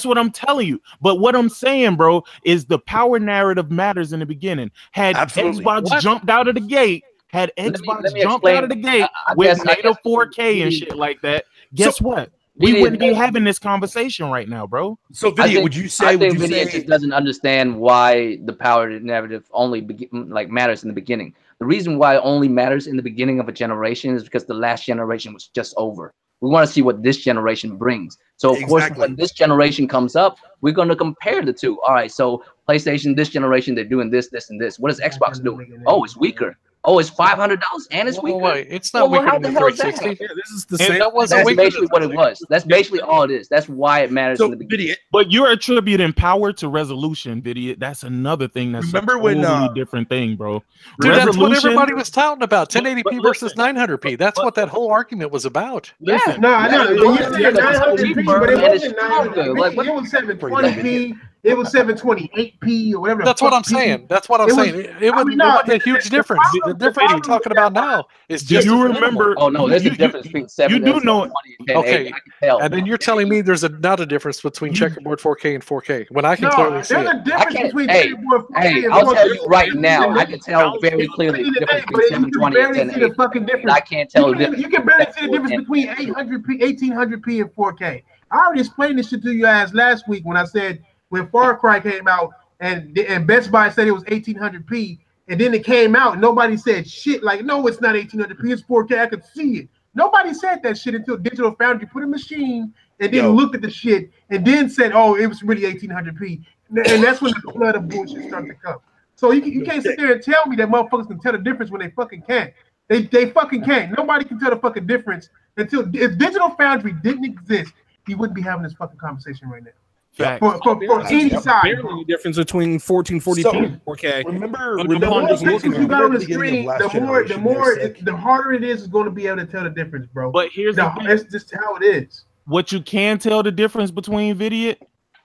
what I'm telling you. But what I'm saying, bro, is the power narrative matters in the beginning. Had Xbox jumped out of the gate. Had Xbox jumped out of the gate with native 4K and shit like that, guess what? We wouldn't be having this conversation right now, bro. So, Vidya, would you say? I think Vidya just doesn't understand why the power narrative only matters in the beginning. The reason why it only matters in the beginning of a generation is because the last generation was just over. We want to see what this generation brings. So, of course, when this generation comes up, we're going to compare the two. All right, so PlayStation, this generation, they're doing this, this, and this. What is Xbox doing? Oh, it's weaker. Oh, it's $500 and it's weaker. Wait, it's not weaker than the 360. Yeah, this is the same. That's basically what it was. That's basically all it is. That's why it matters in the beginning. But you're attributing power to resolution, Vidiot. That's another thing. That's a totally different thing, bro. Dude, that's what everybody was touting about. 1080p versus 900p. That's what that whole argument was about. Yeah. No, I know. You're 900p, but it wasn't 900p. It was 720p. It was 728p or whatever. That's what I'm saying. That's what I'm saying. It wasn't a huge difference. The difference you're talking about now is just. Do you remember? Oh no, there's a difference between 7. You do know. Okay, and then you're telling me there's not a difference between checkerboard 4K and 4K when I can clearly see it. There's a difference between checkerboard 4K and 4K. I'll tell you right now. I can tell very clearly the difference between 720 and 1080. I can't tell the difference. You can barely see the difference between 800p, 1800p, and 4K. I already explained this shit to you guys last week when I said. When Far Cry came out and Best Buy said it was 1800p, and then it came out and nobody said shit like, no, it's not 1800p, it's 4K, I could see it. Nobody said that shit until Digital Foundry put a machine and then looked at the shit and then said, oh, it was really 1800p. And that's when the flood of bullshit started to come. So you can't sit there and tell me that motherfuckers can tell the difference when they fucking can't. They fucking can't. Nobody can tell the fucking difference until if Digital Foundry didn't exist, he wouldn't be having this fucking conversation right now. For any side, barely the difference between 1440p and 4K. Remember the more pixels you got on the screen, the harder it is going to be able to tell the difference, bro. But that's just how it is. What you can tell the difference between Vidiot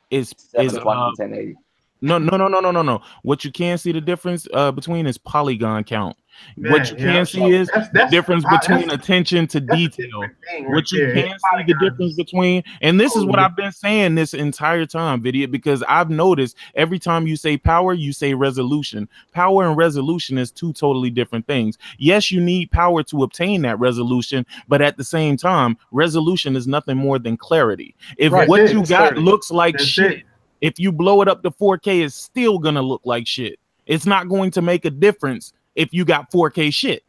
is 1080. No. What you can see the difference between is polygon count. What you can see is the difference between attention to detail. What you can see the difference between, and this is what I've been saying this entire time, Vidiot, because I've noticed every time you say power, you say resolution. Power and resolution is two totally different things. Yes, you need power to obtain that resolution, but at the same time, resolution is nothing more than clarity. If what you got looks like shit, if you blow it up to 4K, it's still gonna look like shit. It's not going to make a difference if you got 4K shit.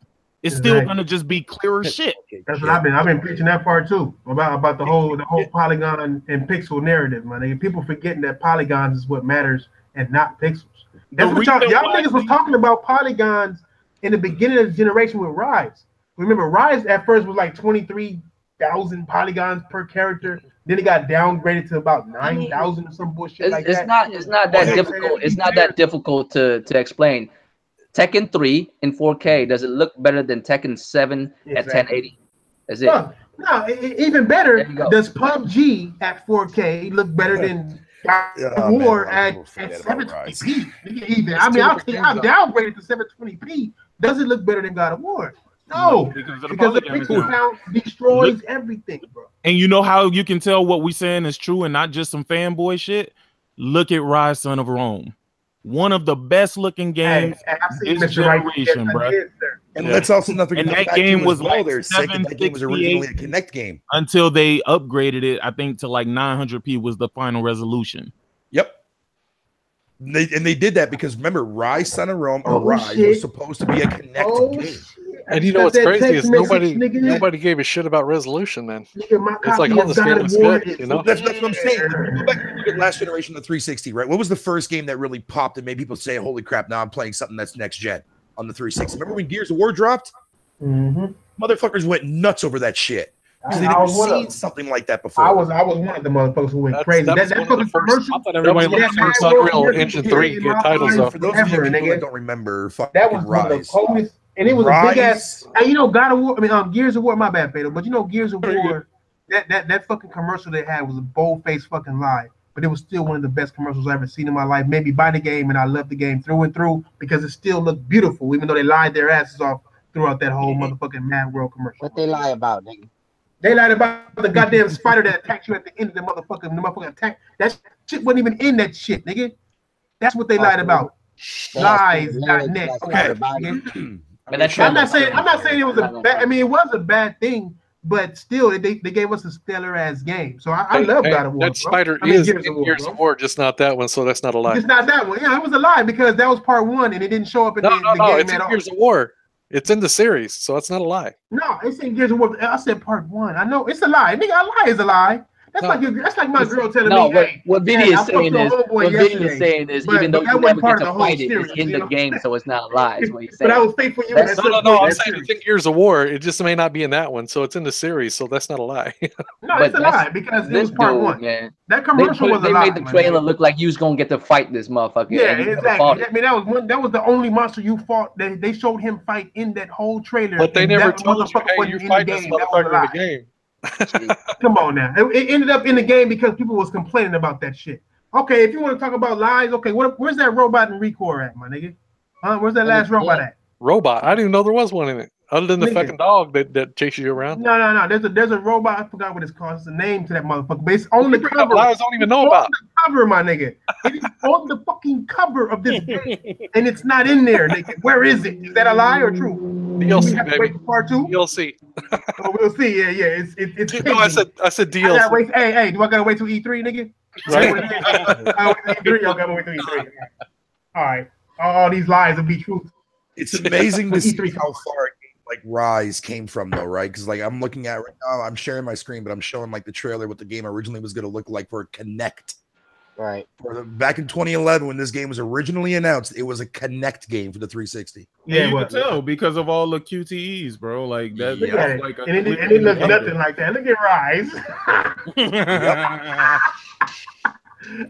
It's still gonna just be clearer shit. That's what I've been preaching that part too about the whole polygon and pixel narrative, man. Nigga. People forgetting that polygons is what matters and not pixels. That's what y'all niggas was talking about polygons in the beginning of the generation with Rise. Remember, Rise at first was like 23,000 polygons per character. Then it got downgraded to about 9,000 or some bullshit like that. It's not that difficult. It's not that difficult to explain. Tekken 3 in 4K, does it look better than Tekken 7 at 1080? Is it? No, even better. Does PUBG at 4K look better than War at 720p? Even I mean, I'll downgrade it to 720p. Does it look better than God of War? No, because the pixel count destroys everything, bro. And you know how you can tell what we're saying is true and not just some fanboy shit? Look at Rise Son of Rome. One of the best looking games this generation, bro. And let's also nothing. And that game was like that game was originally a Kinect game until they upgraded it. I think to like 900p was the final resolution. Yep. They did that because remember, Rise Son of Rome or Rise was supposed to be a Kinect game. And you know what's crazy is nobody gave a shit about resolution, man. It's like, oh, this game looks good, you know? That's what I'm saying. Go back and look at last generation of the 360, right? What was the first game that really popped and made people say, holy crap, now I'm playing something that's next gen on the 360? Remember when Gears of War dropped? Motherfuckers went nuts over that shit. Because they never seen something like that before. I was one of the motherfuckers who went crazy. That's fucking commercial. I thought everybody looked for Unreal Engine 3 get titles up. For those of you that don't remember, that was one of the coldest. And it was a big ass. And you know, God of War. I mean, Gears of War. My bad, Fatal. But you know, Gears of War. That fucking commercial they had was a bold-faced fucking lie. But it was still one of the best commercials I've ever seen in my life. Made me buy the game, and I love the game through and through because it still looked beautiful, even though they lied their asses off throughout that whole motherfucking Mad World commercial. What they lie about, nigga? They lied about the goddamn spider that attacked you at the end of the motherfucking attack. That shit wasn't even in that shit, nigga. That's what they lied about. Lies.net. Okay. I'm not saying it was a bad. I mean, it was a bad thing, but still, they gave us a stellar ass game. So I love God of War. That spider is in Gears of War, just not that one. So that's not a lie. It's not that one. Yeah, it was a lie because that was part 1, and it didn't show up in the game it's at all. Gears of War. It's in the series, so it's not a lie. No, it's in Gears of War. I said part 1. I know it's a lie. Nigga, a lie is a lie. That's like my girl telling me. Hey, what Vinny is saying is, even though you never get to fight it, it's in the game, so it's not a lie. Is what he's saying. But I was faithful you. No. I'm saying it's in Gears of War. It just may not be in that one, so it's in the series. So that's not a lie. No, it's a lie because it was part one. Man. That commercial was a lie. They made the trailer look like you was gonna get to fight this motherfucker. Yeah, exactly. I mean, that was the only monster you fought. They showed him fight in that whole trailer. But they never told you, hey, you're fighting this motherfucker in the game. Come on now. It ended up in the game because people was complaining about that shit. Okay, if you want to talk about lies, okay, where's that robot in Recore at, my nigga? Where's that last robot at? Robot? I didn't even know there was one in it. Other than the fucking dog that chases you around. No. There's a robot. I forgot what it's called. It's a name to that motherfucker. But it's on the cover. Lies don't even know about. The cover, my nigga. It is on the fucking cover of this game, and it's not in there, nigga. Where is it? Is that a lie or true? DLC, baby. Part 2. DLC. Oh, we'll see. Yeah. It's. No, I said DLC. Hey, do I gotta wait till E3, nigga? Right. I wait till E3. Y'all gotta wait till E3. All right. All these lies will be true. It's amazing to see how far like Rise came from, though, right? Because like I'm looking at right now, I'm sharing my screen, but I'm showing like the trailer what the game originally was going to look like for Connect. Right. Back in 2011, when this game was originally announced, it was a Connect game for the 360. Yeah, you can tell because of all the QTEs, bro. Like that. Yeah. Like and it looks nothing like that. Look at Rise.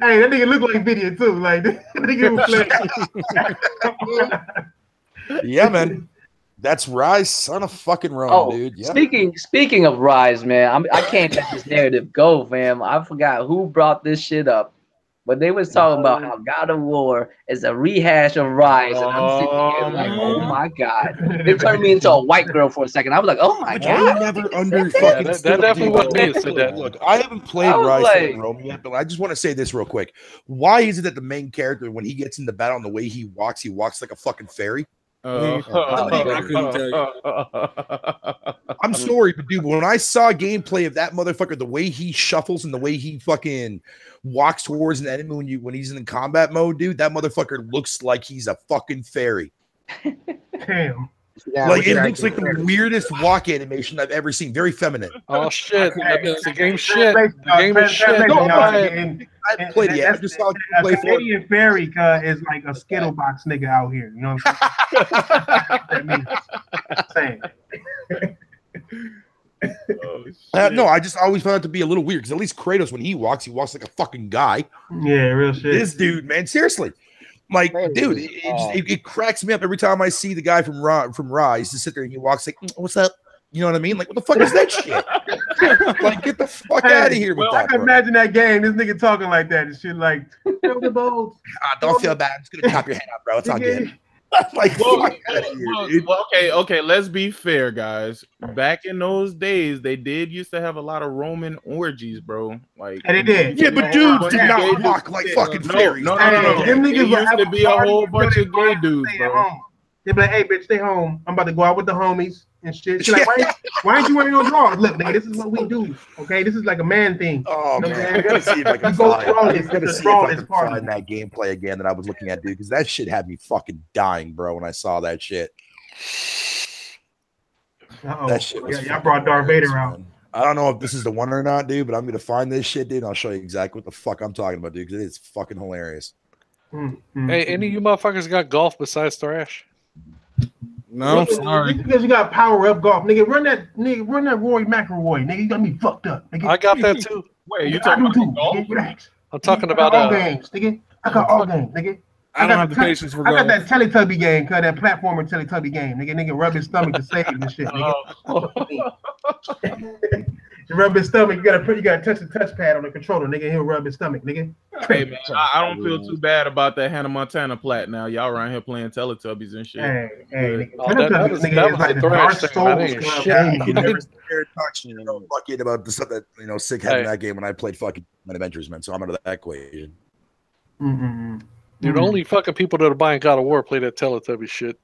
Hey, that nigga look like video too. Like that nigga was playing. Yeah, man. That's Rise, son of fucking Rome, dude. Yeah. Speaking of Rise, man, I can't let this narrative go, fam. I forgot who brought this shit up, but they was talking about how God of War is a rehash of Rise, and I'm sitting here like, oh my god, it turned me into a white girl for a second. I was like, oh my god, I never fucking. That definitely wasn't me that said that. Look, I haven't played Rise Rome yet, but I just want to say this real quick. Why is it that the main character, when he gets into battle and the way he walks like a fucking fairy? I couldn't tell you. I'm sorry, but dude, when I saw gameplay of that motherfucker, the way he shuffles and the way he fucking walks towards an enemy when he's in combat mode, dude, that motherfucker looks like he's a fucking fairy. Damn. Yeah, like it looks like the weirdest walk animation I've ever seen. Very feminine. Oh shit! The game shit. The game is shit. I haven't played it yet. I just saw play Canadian fairy is like a Skittle box nigga out here. You know what I'm saying? That means. No, I just always found it to be a little weird because at least Kratos, when he walks like a fucking guy. Yeah, real shit. This dude, man, seriously. Like, dude, it cracks me up every time I see the guy from Rise to sit there and he walks like, what's up? You know what I mean? Like, what the fuck is that shit? Like, get the fuck out of here with that. I can imagine that game. This nigga talking like that and shit. Like, don't feel bad. I'm just gonna chop your head off, bro. It's all good. Like, fuck out of here, dude. Okay. Let's be fair, guys. Back in those days, they did used to have a lot of Roman orgies, bro. Like, and they did. Yeah, but dudes did not walk like fucking fairies. No. Them niggas used to be a whole bunch of gay dudes, bro. They be like, hey, bitch, stay home. I'm about to go out with the homies and shit. She's like, why ain't you wearing no drawers? Look, nigga, this is what we do. Okay, this is like a man thing. Oh, you know man, I gotta see if I can find that gameplay again that I was looking at, dude, because that shit had me fucking dying, bro, when I saw that shit. That shit was y'all brought Darth Vader out. I don't know if this is the one or not, dude, but I'm gonna find this shit, dude, and I'll show you exactly what the fuck I'm talking about, dude, because it is fucking hilarious. Hey, any of you motherfuckers got golf besides Thrash? No, I'm sorry. Because you got power up golf, nigga. Run that Roy McIlroy, nigga. You got me fucked up, nigga. I got that too. Wait, you talking about golf? Relax. I'm talking about all games, nigga. I got all games, nigga. I don't have the patience for golf. I got that Teletubby game, that platformer Teletubby game, nigga. Nigga rub his stomach to save and shit, nigga. You rub his stomach. You gotta touch the touchpad on the controller, nigga. He'll rub his stomach, nigga. Hey man, I don't feel too bad about that Hannah Montana plat. Now y'all around here playing Teletubbies and shit. Hey, nigga. Teletubbies, nigga, is like the Dark Souls game. You never touch, fucking about the stuff that Sick had in that game when I played fucking Adventures, man. So I'm out of that equation. Dude, only fucking people that are buying God of War play that Teletubby shit.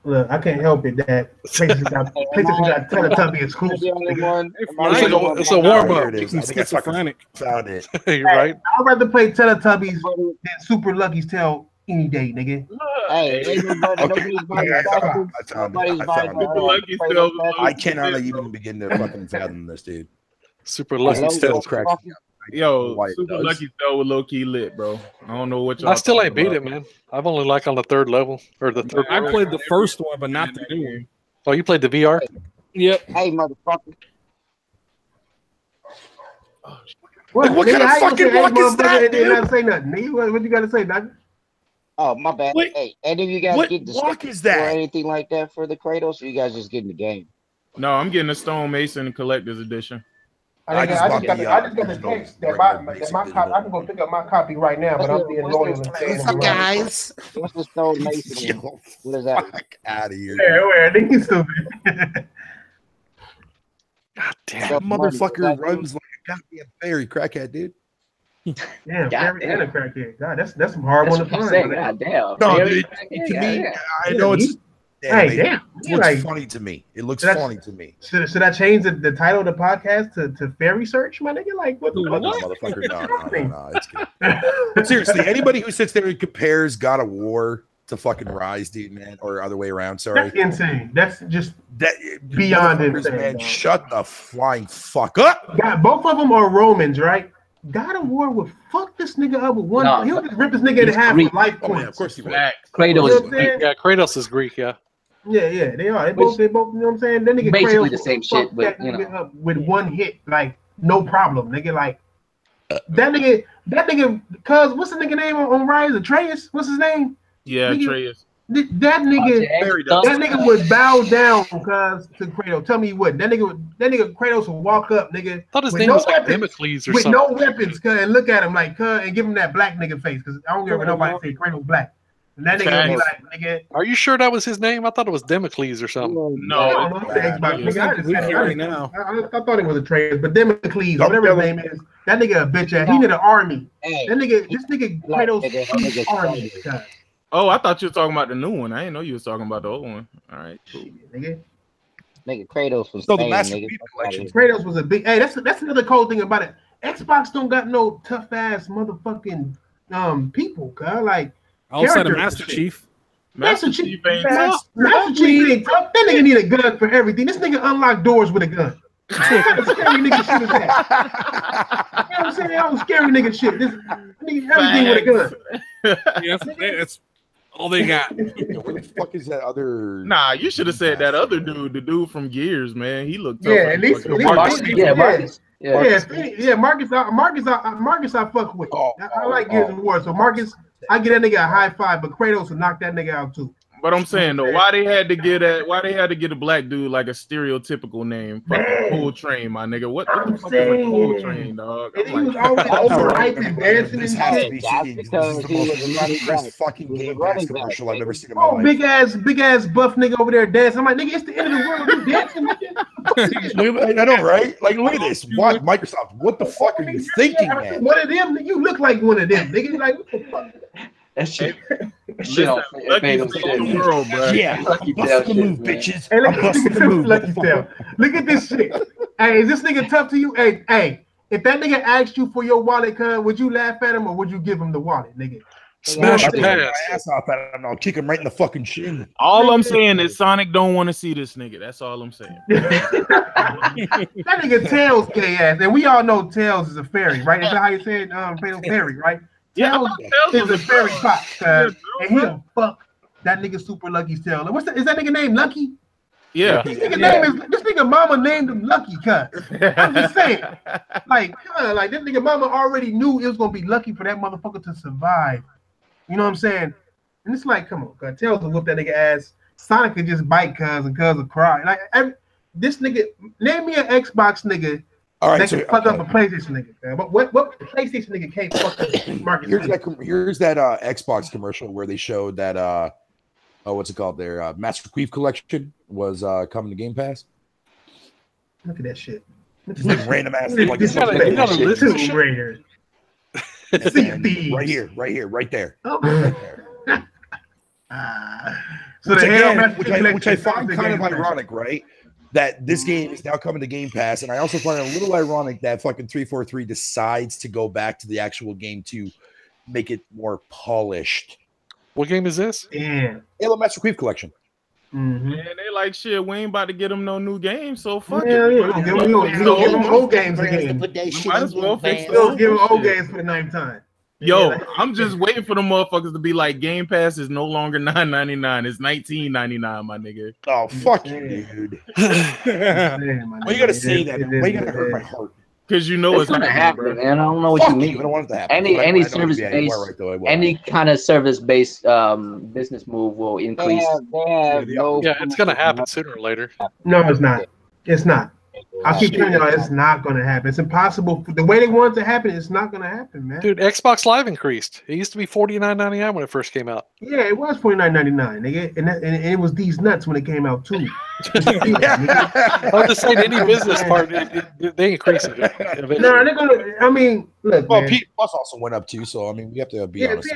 Look, I can't help it that PlayStation got Teletubby exclusive. It's a warm up. Found it. You're right. I'd rather play Teletubbies than Super Lucky's Tale any day, nigga. Hey, ain't nobody's buying I cannot even begin to fucking fathom this, dude. Super Lucky still crack. Yo, Super Lucky still with low key lit, bro. I don't know what y'all. I still ain't beat it, man. I've only like on the third level or the third. I played the first one, but not the new one. Oh, you played the VR? Yep. Hey, motherfucker. What kind of fucking block is that, dude? Not say nothing. Nigga, what you got to say, Doctor? Oh, my bad. Wait, hey, any of you guys what get the block is that? or anything like that for the Kratos, or you guys just getting the game? No, I'm getting a Stone Mason Collector's Edition. I just got the text that my copy. I can go pick up my copy right now, but I'm being loyal. What's up, guys? What's the Stone Mason? What is that? Fuck out of here. Where? Nigga stupid. God damn, that motherfucker runs like a goddamn fairy crackhead, dude. Damn, fairy and a crackhead. God, that's some hard one to find. God damn. No, dude, to me, I know it's. Hey, damn. It looks funny to me. It looks funny to me. Should I change the title of the podcast to Fairy Search, my nigga? Like, what the fuck? No, motherfucker, no, it's good. But seriously, anybody who sits there and compares God of War to fucking Rise, dude, man, or other way around, sorry. That's insane. That's just beyond insane. Man, shut the flying fuck up. God, both of them are Romans, right? God of War would fuck this nigga up with one. No, he'll just rip this nigga in half with life points. Of course he would. Kratos. Yeah, Kratos is Greek, yeah. Yeah, they are. They both, you know what I'm saying? Then nigga basically Kratos the same shit, but you know, up with one hit, like no problem, nigga. Like that nigga. Cause what's the nigga name on Rise? Atreus? What's his name? Yeah, Atreus. That nigga would bow down cause to Kratos. Tell me he wouldn't. That nigga Kratos would walk up, nigga. I thought his with name no was like weapons, Damocles or with something. no weapons, cuz, and look at him like cuz, and give him that black nigga face, cause I don't ever nobody say Kratos black. And that nigga be like, nigga. Are you sure that was his name? I thought it was Damocles or something. No, I don't know. I thought it was Atreus, but Damocles, whatever his name is, that nigga a bitch ass. He need an army. This nigga Kratos army. Oh, I thought you were talking about the new one. I didn't know you was talking about the old one. All right, cool. Nigga Kratos was so the Master Chief Collection. Kratos was a big. Hey, that's another cold thing about it. Xbox don't got no tough ass motherfucking people, cuz like. Outside of Master Chief. Master Chief ain't tough. Master Chief ain't tough. That nigga need a gun for everything. This nigga unlock doors with a gun. What kind of scary nigga shit is that? You know what I'm saying? All scary nigga shit. This nigga everything with a gun. Yes, that's all they got. Where the fuck is that other? Nah, you should have said that other dude, the dude from Gears, man. He looked tough. Yeah, at least Marcus. Marcus, I fuck with. I like Gears of War, so Marcus, I get that nigga a high five, but Kratos will knock that nigga out too. But I'm saying though, why they had to get a black dude like a stereotypical name? Fucking Coltrane, my nigga. What the fuck is a Coltrane, dog? And he was always overhyped and dancing and shit. This is the most fucking Game Pass commercial I've ever seen in my life. Big ass buff nigga over there dancing. I'm like, nigga, it's the end of the world. You dancing, nigga? I know, right? Like, look at this. What Microsoft? What the fuck are you thinking, man? One of them. You look like one of them, nigga. Like, what the fuck? That shit. World, bro. Yeah, I'm busting the move, bitches. Hey, I'm busting the move. Look at this shit. Hey, is this nigga tough to you? Hey, if that nigga asked you for your wallet, cuz, would you laugh at him or would you give him the wallet, nigga? Smash my ass off at him. I'll kick him right in the fucking shin. All I'm saying is Sonic don't want to see this nigga. That's all I'm saying. That nigga Tails gay ass, and we all know Tails is a fairy, right? Is that how you say it? Fatal fairy, right? Tails is a fairy fox, and he'll fuck that nigga Super Lucky's tail. Is that nigga named Lucky? Yeah. This nigga mama named him Lucky, cuz. I'm just saying. Like this nigga mama already knew it was gonna be lucky for that motherfucker to survive. You know what I'm saying? And it's like, come on, cuz. Tails will whoop that nigga ass. Sonic could just bite cuz and cuz will cry. Like this nigga, name me an Xbox nigga. All right, that can fuck up a PlayStation nigga. But what PlayStation nigga can't fuck up Marcus? Here's that Xbox commercial where they showed that what's it called? Their Master Chief collection was coming to Game Pass. Look at that shit. It's like random ass. Like this got a list of Raider. Right here, right there. Oh. Right there. So which I find kind of ironic, right? That this game is now coming to Game Pass, and I also find it a little ironic that fucking 343 decides to go back to the actual game to make it more polished What game is this? Yeah. Halo Master Chief Collection. Mm-hmm. Man, they like shit. We ain't about to get them no new games, so fuck it. Yeah, give them old games again. Might as well fix Give them old games for the ninth time. Yo, I'm just waiting for the motherfuckers to be like, Game Pass is no longer $9.99. It's $19.99, my nigga. Oh, fuck you, dude. Why you gotta say that? Why you gotta hurt my heart? Because you know it's gonna happen, man. I don't know what you mean. I don't want it to happen. Any service based, any kind of service based business move will increase. It's gonna happen sooner or later. No, it's not. It's not. I'll keep telling y'all, it's not going to happen. It's impossible. The way they want it to happen, it's not going to happen, man. Dude, Xbox Live increased. It used to be $49.99 when it first came out. Yeah, it was $49.99, nigga, and it was these nuts when it came out too. I'm just saying, any business part, they increase it. No, they're gonna. I mean, look. Well, man. P Plus also went up too, so I mean, we have to be honest.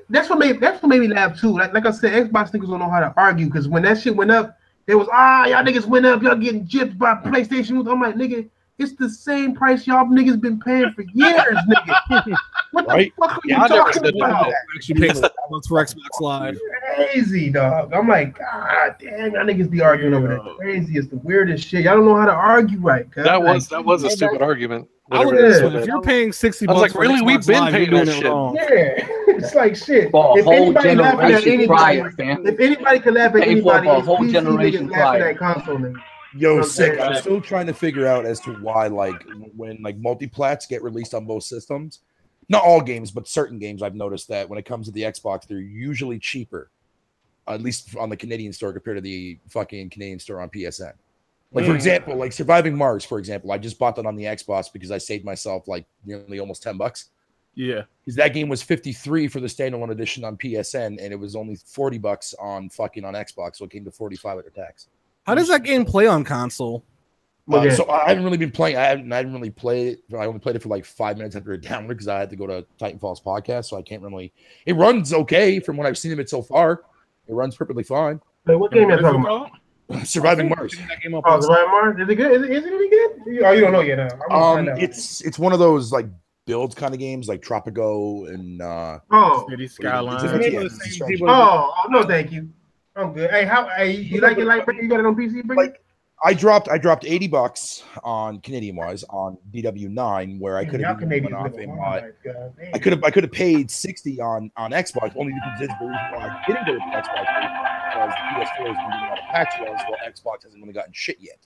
That's what made me laugh too. Like I said, Xbox niggas don't know how to argue because when that shit went up. It was y'all niggas went up, y'all getting gypped by PlayStation. I'm like, nigga, it's the same price y'all niggas been paying for years, nigga. What the fuck are you talking about? Actually paid $6 for Xbox Live. Crazy, dog. I'm like, God damn, y'all niggas be arguing over that crazy. It's the weirdest shit. Y'all don't know how to argue right. That was a stupid argument. I look at this one. If you're paying $60, I was like, really? We've been paying that shit. Yeah, it's like shit. For a whole generation prior, fam. If anybody can laugh at Pay anybody, for a whole generation prior. That console, nigga. Yo, sick. I'm still trying to figure out as to why, like, when like multiplats get released on both systems, not all games, but certain games, I've noticed that when it comes to the Xbox, they're usually cheaper, at least on the Canadian store compared to the fucking Canadian store on PSN. Like, for example, like Surviving Mars, for example, I just bought that on the Xbox because I saved myself like nearly almost $10. Yeah, because that game was $53 for the standalone edition on PSN, and it was only $40 on Xbox, so it came to $45 after tax. How does that game play on console? So I haven't really been playing. I haven't really played it. I only played it for like 5 minutes after it downloaded because I had to go to Titanfall's podcast, so I can't really. It runs okay from what I've seen of it so far. It runs perfectly fine. Wait, what game are you talking about? Surviving Mars. Surviving Mars. Is it good? Is it any good? Oh, you don't know yet. It's one of those like builds kind of games, like Tropico and City Skylines. No, thank you. I'm good. Hey, you like it? Like you got it on PC? Like I dropped $80 on Canadian wise on DWYD, where I could have went off and bought. I could have paid $60 on Xbox, only because this is the reason why I didn't go with the Xbox because the PS4 is doing a lot of patch runs, while Xbox hasn't really gotten shit yet.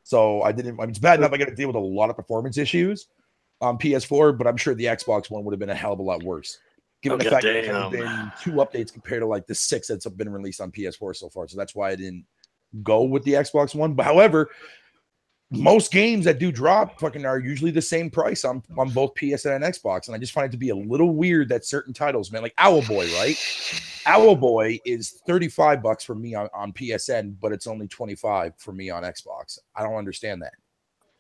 So I didn't. I mean, it's bad enough I got to deal with a lot of performance issues on PS4, but I'm sure the Xbox one would have been a hell of a lot worse, given the fact that there have been 2 updates compared to like the 6 that's been released on PS4 so far. So that's why I didn't go with the Xbox One. But however, most games that do drop fucking are usually the same price on both PSN and Xbox. And I just find it to be a little weird that certain titles, man, like Owlboy, right? Owlboy is $35 for me on PSN, but it's only $25 for me on Xbox. I don't understand that.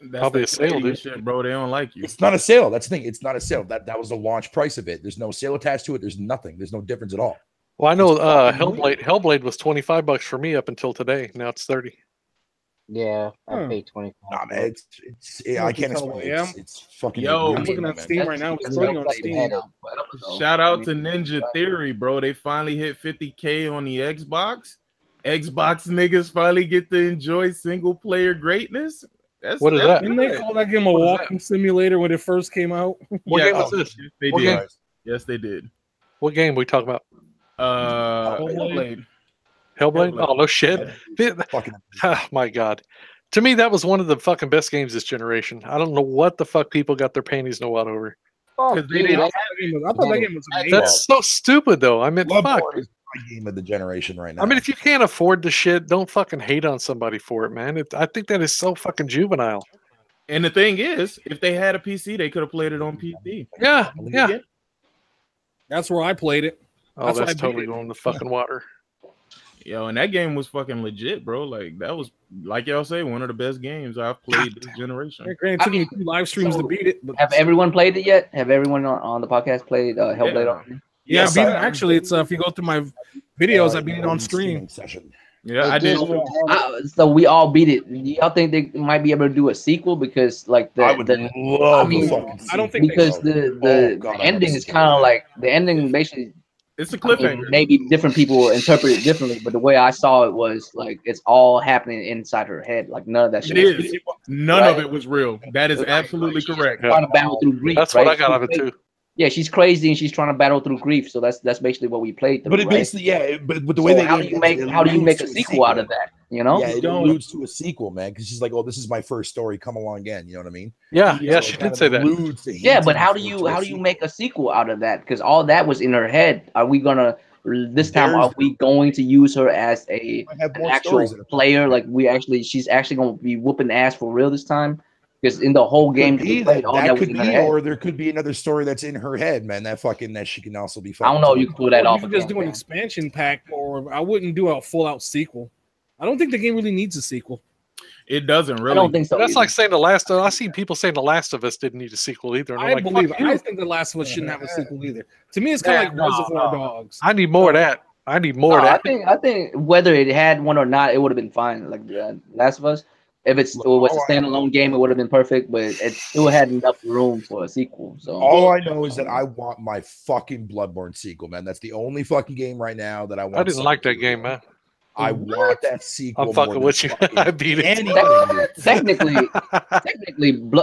That's probably a sale, this shit, bro. They don't like you. It's not a sale. That's the thing. It's not a sale. That was the launch price of it. There's no sale attached to it. There's nothing. There's no difference at all. Well, I know Hellblade was $25 for me up until today. Now it's $30. Yeah, I paid $25. Nah, man, I can't explain it. It's fucking. Yo, I'm looking at Steam right now. It's running on Steam. Shout out to Ninja Theory, bro. They finally hit 50K on the Xbox. Xbox niggas finally get to enjoy single player greatness. What is that? Didn't they call that game a walking simulator when it first came out? What game was this? Yes, they did. Yes, they did. What game we talking about? Hellblade. Hellblade? Oh, no shit. Oh, my God. To me, that was one of the fucking best games this generation. I don't know what the fuck people got their panties no out over. I thought that game was amazing. That's so stupid, though. I mean, fuck. Is my game of the generation right now. I mean, if you can't afford the shit, don't fucking hate on somebody for it, man. I think that is so fucking juvenile. And the thing is, if they had a PC, they could have played it on PC. Yeah. That's where I played it. Oh, that's totally going in the fucking water. Yo, and that game was fucking legit, bro. Like, that was, like y'all say, one of the best games I've played this generation. Granted, it took me 2 live streams to beat it. But have everyone played it yet? Have everyone on the podcast played Hellblade already? Yeah, I beat it. Actually, it's if you go through my videos, I beat it on stream. Yeah, I did. So we all beat it. Y'all think they might be able to do a sequel because, like, I don't think because the ending is kind of like the ending basically It's a cliffhanger. Maybe different people will interpret it differently, but the way I saw it was like it's all happening inside her head. Like none of that shit. It is. None of it was real. That is absolutely correct. Trying to battle through grief. That's what I got out of it too. Yeah, she's crazy and she's trying to battle through grief. So that's basically what we played through. But it basically, but the way they how do you make a sequel out of that? You know? Yeah, it alludes to a sequel, man, because she's like, "Oh, this is my first story. Come along again." You know what I mean? Yeah, So she it did kind say of that. alludes to Yeah, but hinting how do you make a sequel out of that? Because all that was in her head. Are we gonna this time? Are we going to use her as an actual player? Like she's actually gonna be whooping ass for real this time? Because in the whole game, that could be, or there could be another story that's in her head, man. That she can also be. I don't know. You can pull that off. You can just do an expansion pack, or I wouldn't do a full out sequel. I don't think the game really needs a sequel. It doesn't really. I don't think so. That's like saying I've seen people saying The Last of Us didn't need a sequel either. And I think The Last of Us shouldn't have a sequel either. To me, it's kind of like Reservoir Dogs. I need more of that. I need more of that. I think whether it had one or not, it would have been fine. Like Last of Us. If it was a standalone game, it would have been perfect, but it still had enough room for a sequel. So all I know is that I want my fucking Bloodborne sequel, man. That's the only fucking game right now that I want. I didn't like that game, man. I want that sequel. I'm fucking with you. I beat it. Technically,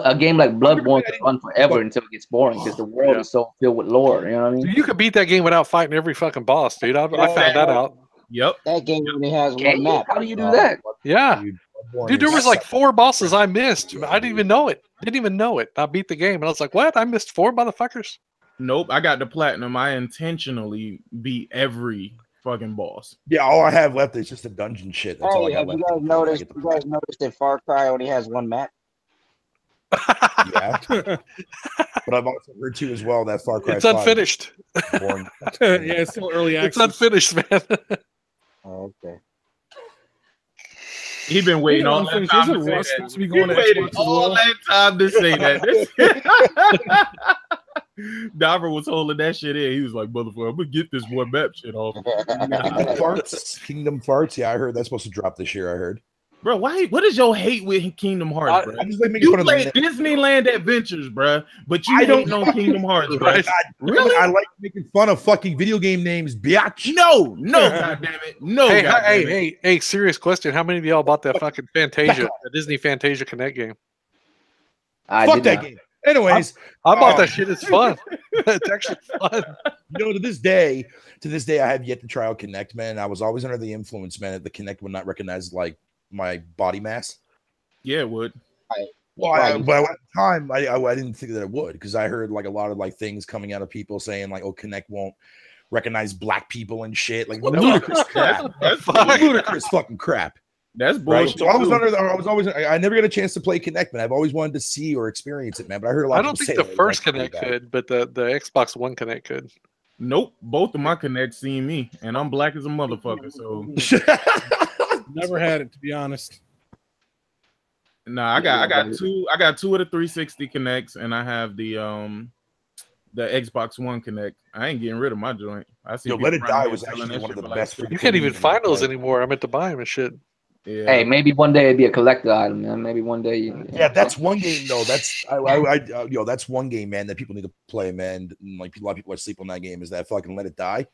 a game like Bloodborne can run forever until it gets boring because the world is so filled with lore. You know what I mean? You could beat that game without fighting every fucking boss, dude. I found that out. Yep. That game only has one map. How do you do that? Yeah. Dude, there was like 4 bosses I missed. I didn't even know it. I beat the game, and I was like, "What? I missed 4 motherfuckers." Nope, I got the platinum. I intentionally beat every fucking boss. Yeah, all I have left is just the dungeon shit. That's all I got have left. you guys noticed that Far Cry only has one map? Yeah, but I've also heard too as well that Far Cry. It's unfinished. Yeah, it's still early access. It's unfinished, man. Oh, okay. He's been waiting all that time to say that. He waited all that time to say that. Diver was holding that shit in. He was like, "Motherfucker, I'm gonna get this one map shit off." Kingdom Farts. Yeah, I heard that's supposed to drop this year. I heard. Bro, why? What is your hate with Kingdom Hearts, bro? I'm just like making You fun of play the Disneyland Adventures, bro, but you don't know Kingdom Hearts, bro. Really? I like making fun of fucking video game names, biatch. No, goddamn it, no. Hey, serious question. How many of y'all bought that fucking Fantasia, the Disney Fantasia Connect game? Fuck that game. Anyways, I bought that shit. It's fun. It's actually fun. You know, to this day, I have yet to try out Connect, man. I was always under the influence, man, that the Connect would not recognize like my body mass. Yeah, it would. But at the time, I didn't think that it would, because I heard like a lot of like things coming out of people saying like, "Oh, Connect won't recognize black people and shit." Like ludicrous crap. Ludicrous fucking crap. That's bullshit. Right? So I never got a chance to play Connect, man. I've always wanted to see or experience it, man. But I heard a lot. I don't think the first Connect could, but the Xbox One Connect could. Nope, both of my Connects seen me, and I'm black as a motherfucker. So never had it, to be honest. Nah, I got two of the 360 Connects, and I have the Xbox One Connect. I ain't getting rid of my joint. I see. Let It Die was actually one of the best. You can't even find those anymore. I meant to buy them and shit. Yeah. Hey, maybe one day it'd be a collector item, man. Maybe one day. Yeah, that's one game though. That's that's one game, man, that people need to play, man. And, like a lot of people are sleep on that game. Is that fucking Let It Die?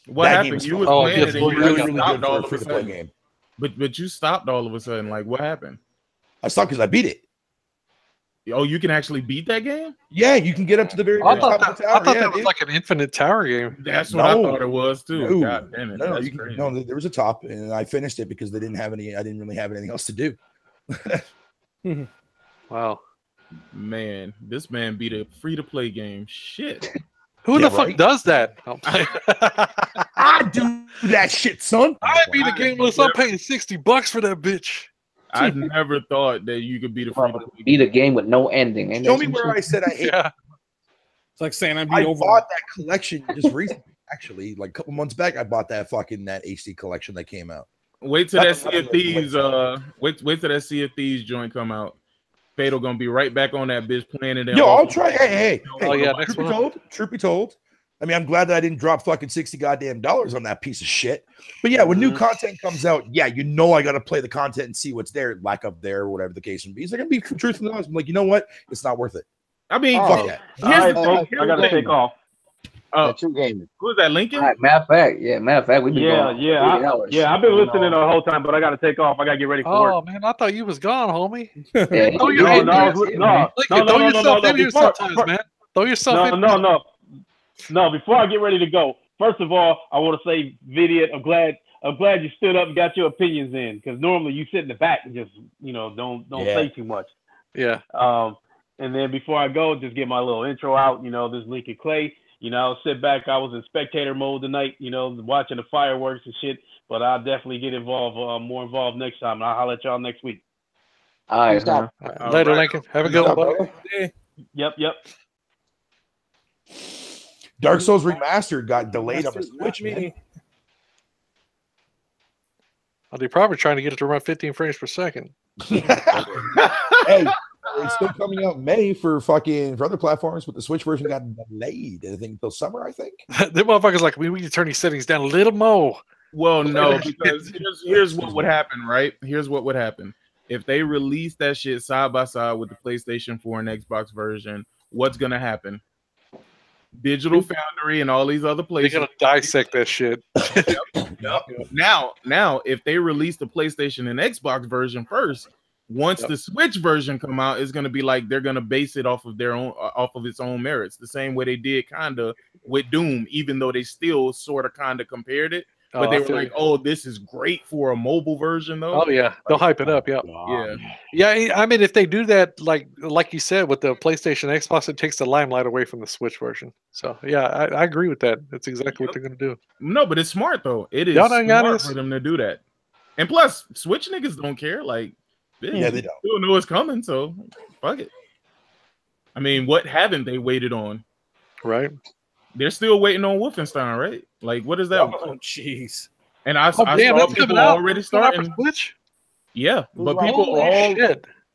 What happened? You was playing it, and you really stopped all of a free to play game. But you stopped all of a sudden. Like, what happened? I stopped because I beat it. Oh, you can actually beat that game? Yeah, you can get up to the very top of the tower. I thought that was like an infinite tower game. That's what I thought it was too. No. God damn it. No, there was a top, and I finished it because they didn't have any. I didn't really have anything else to do. Wow, man, this man beat a free-to-play game. Shit. Who the fuck does that? I do that shit, son. I beat a game unless I'm paying $60 for that bitch. I never thought that you could beat a free-to-play. Beat a game with no ending. Show me where I said I hate. It's like saying I bought that collection just recently. Actually, like a couple months back, I bought that HD collection that came out. Wait till that Sea of Thieves. Wait till that Sea of Thieves joint come out. Fatal gonna be right back on that bitch playing it. Yo, I'll try. Hey. Oh yeah, truth be told. I mean, I'm glad that I didn't drop fucking $60 goddamn on that piece of shit. But yeah, when new content comes out, yeah, you know I got to play the content and see what's there, lack of there, or whatever the case may be. So I can be truthfully honest. I'm like, you know what? It's not worth it. I mean, fuck that. I gotta take off. The True Gamers. Who's that, Lincoln? All right, matter of fact, we've been going. I've been listening the whole time, but I got to take off. I got to get ready for work. Oh man, I thought you was gone, homie. Yeah, Throw yourself in here sometimes, man. Throw yourself in. No. Before I get ready to go, first of all, I want to say, Vidiot, I'm glad you stood up and got your opinions in, because normally you sit in the back and just don't say too much. Yeah. And then before I go, just get my little intro out. This Lincoln Clay. Sit back. I was in spectator mode tonight. Watching the fireworks and shit. But I'll definitely get involved, more involved next time. And I'll holler at y'all next week. All right. Later, Lincoln. Have a good one, buddy. Yep. Dark Souls Remastered got delayed on the Switch. Well, they're probably trying to get it to run 15 frames per second. Hey, it's still coming out in May for other platforms, but the Switch version got delayed. I think until summer. I think the motherfuckers like we need to turn these settings down a little more. Well, no, because here's what would happen, right? Here's what would happen if they release that shit side by side with the PlayStation 4 and Xbox version. What's gonna happen? Digital Foundry and all these other places. They're gonna dissect that shit. Yep. Now, if they release the PlayStation and Xbox version first, once the Switch version come out, it's gonna be like they're gonna base it off of its own merits, the same way they did kinda with Doom, even though they still sort of kinda compared it. But they were like, "Oh, this is great for a mobile version, though." Oh yeah, they'll hype it up. Yeah, yeah. I mean, if they do that, like you said, with the PlayStation, Xbox, it takes the limelight away from the Switch version. So yeah, I agree with that. That's exactly what they're gonna do. No, but it's smart though. It is smart for them to do that. And plus, Switch niggas don't care. Like, they don't know it's coming. So fuck it. I mean, what haven't they waited on? Right. They're still waiting on Wolfenstein, right? Like, what is that? Oh, jeez. And I saw people already starting. Yeah, but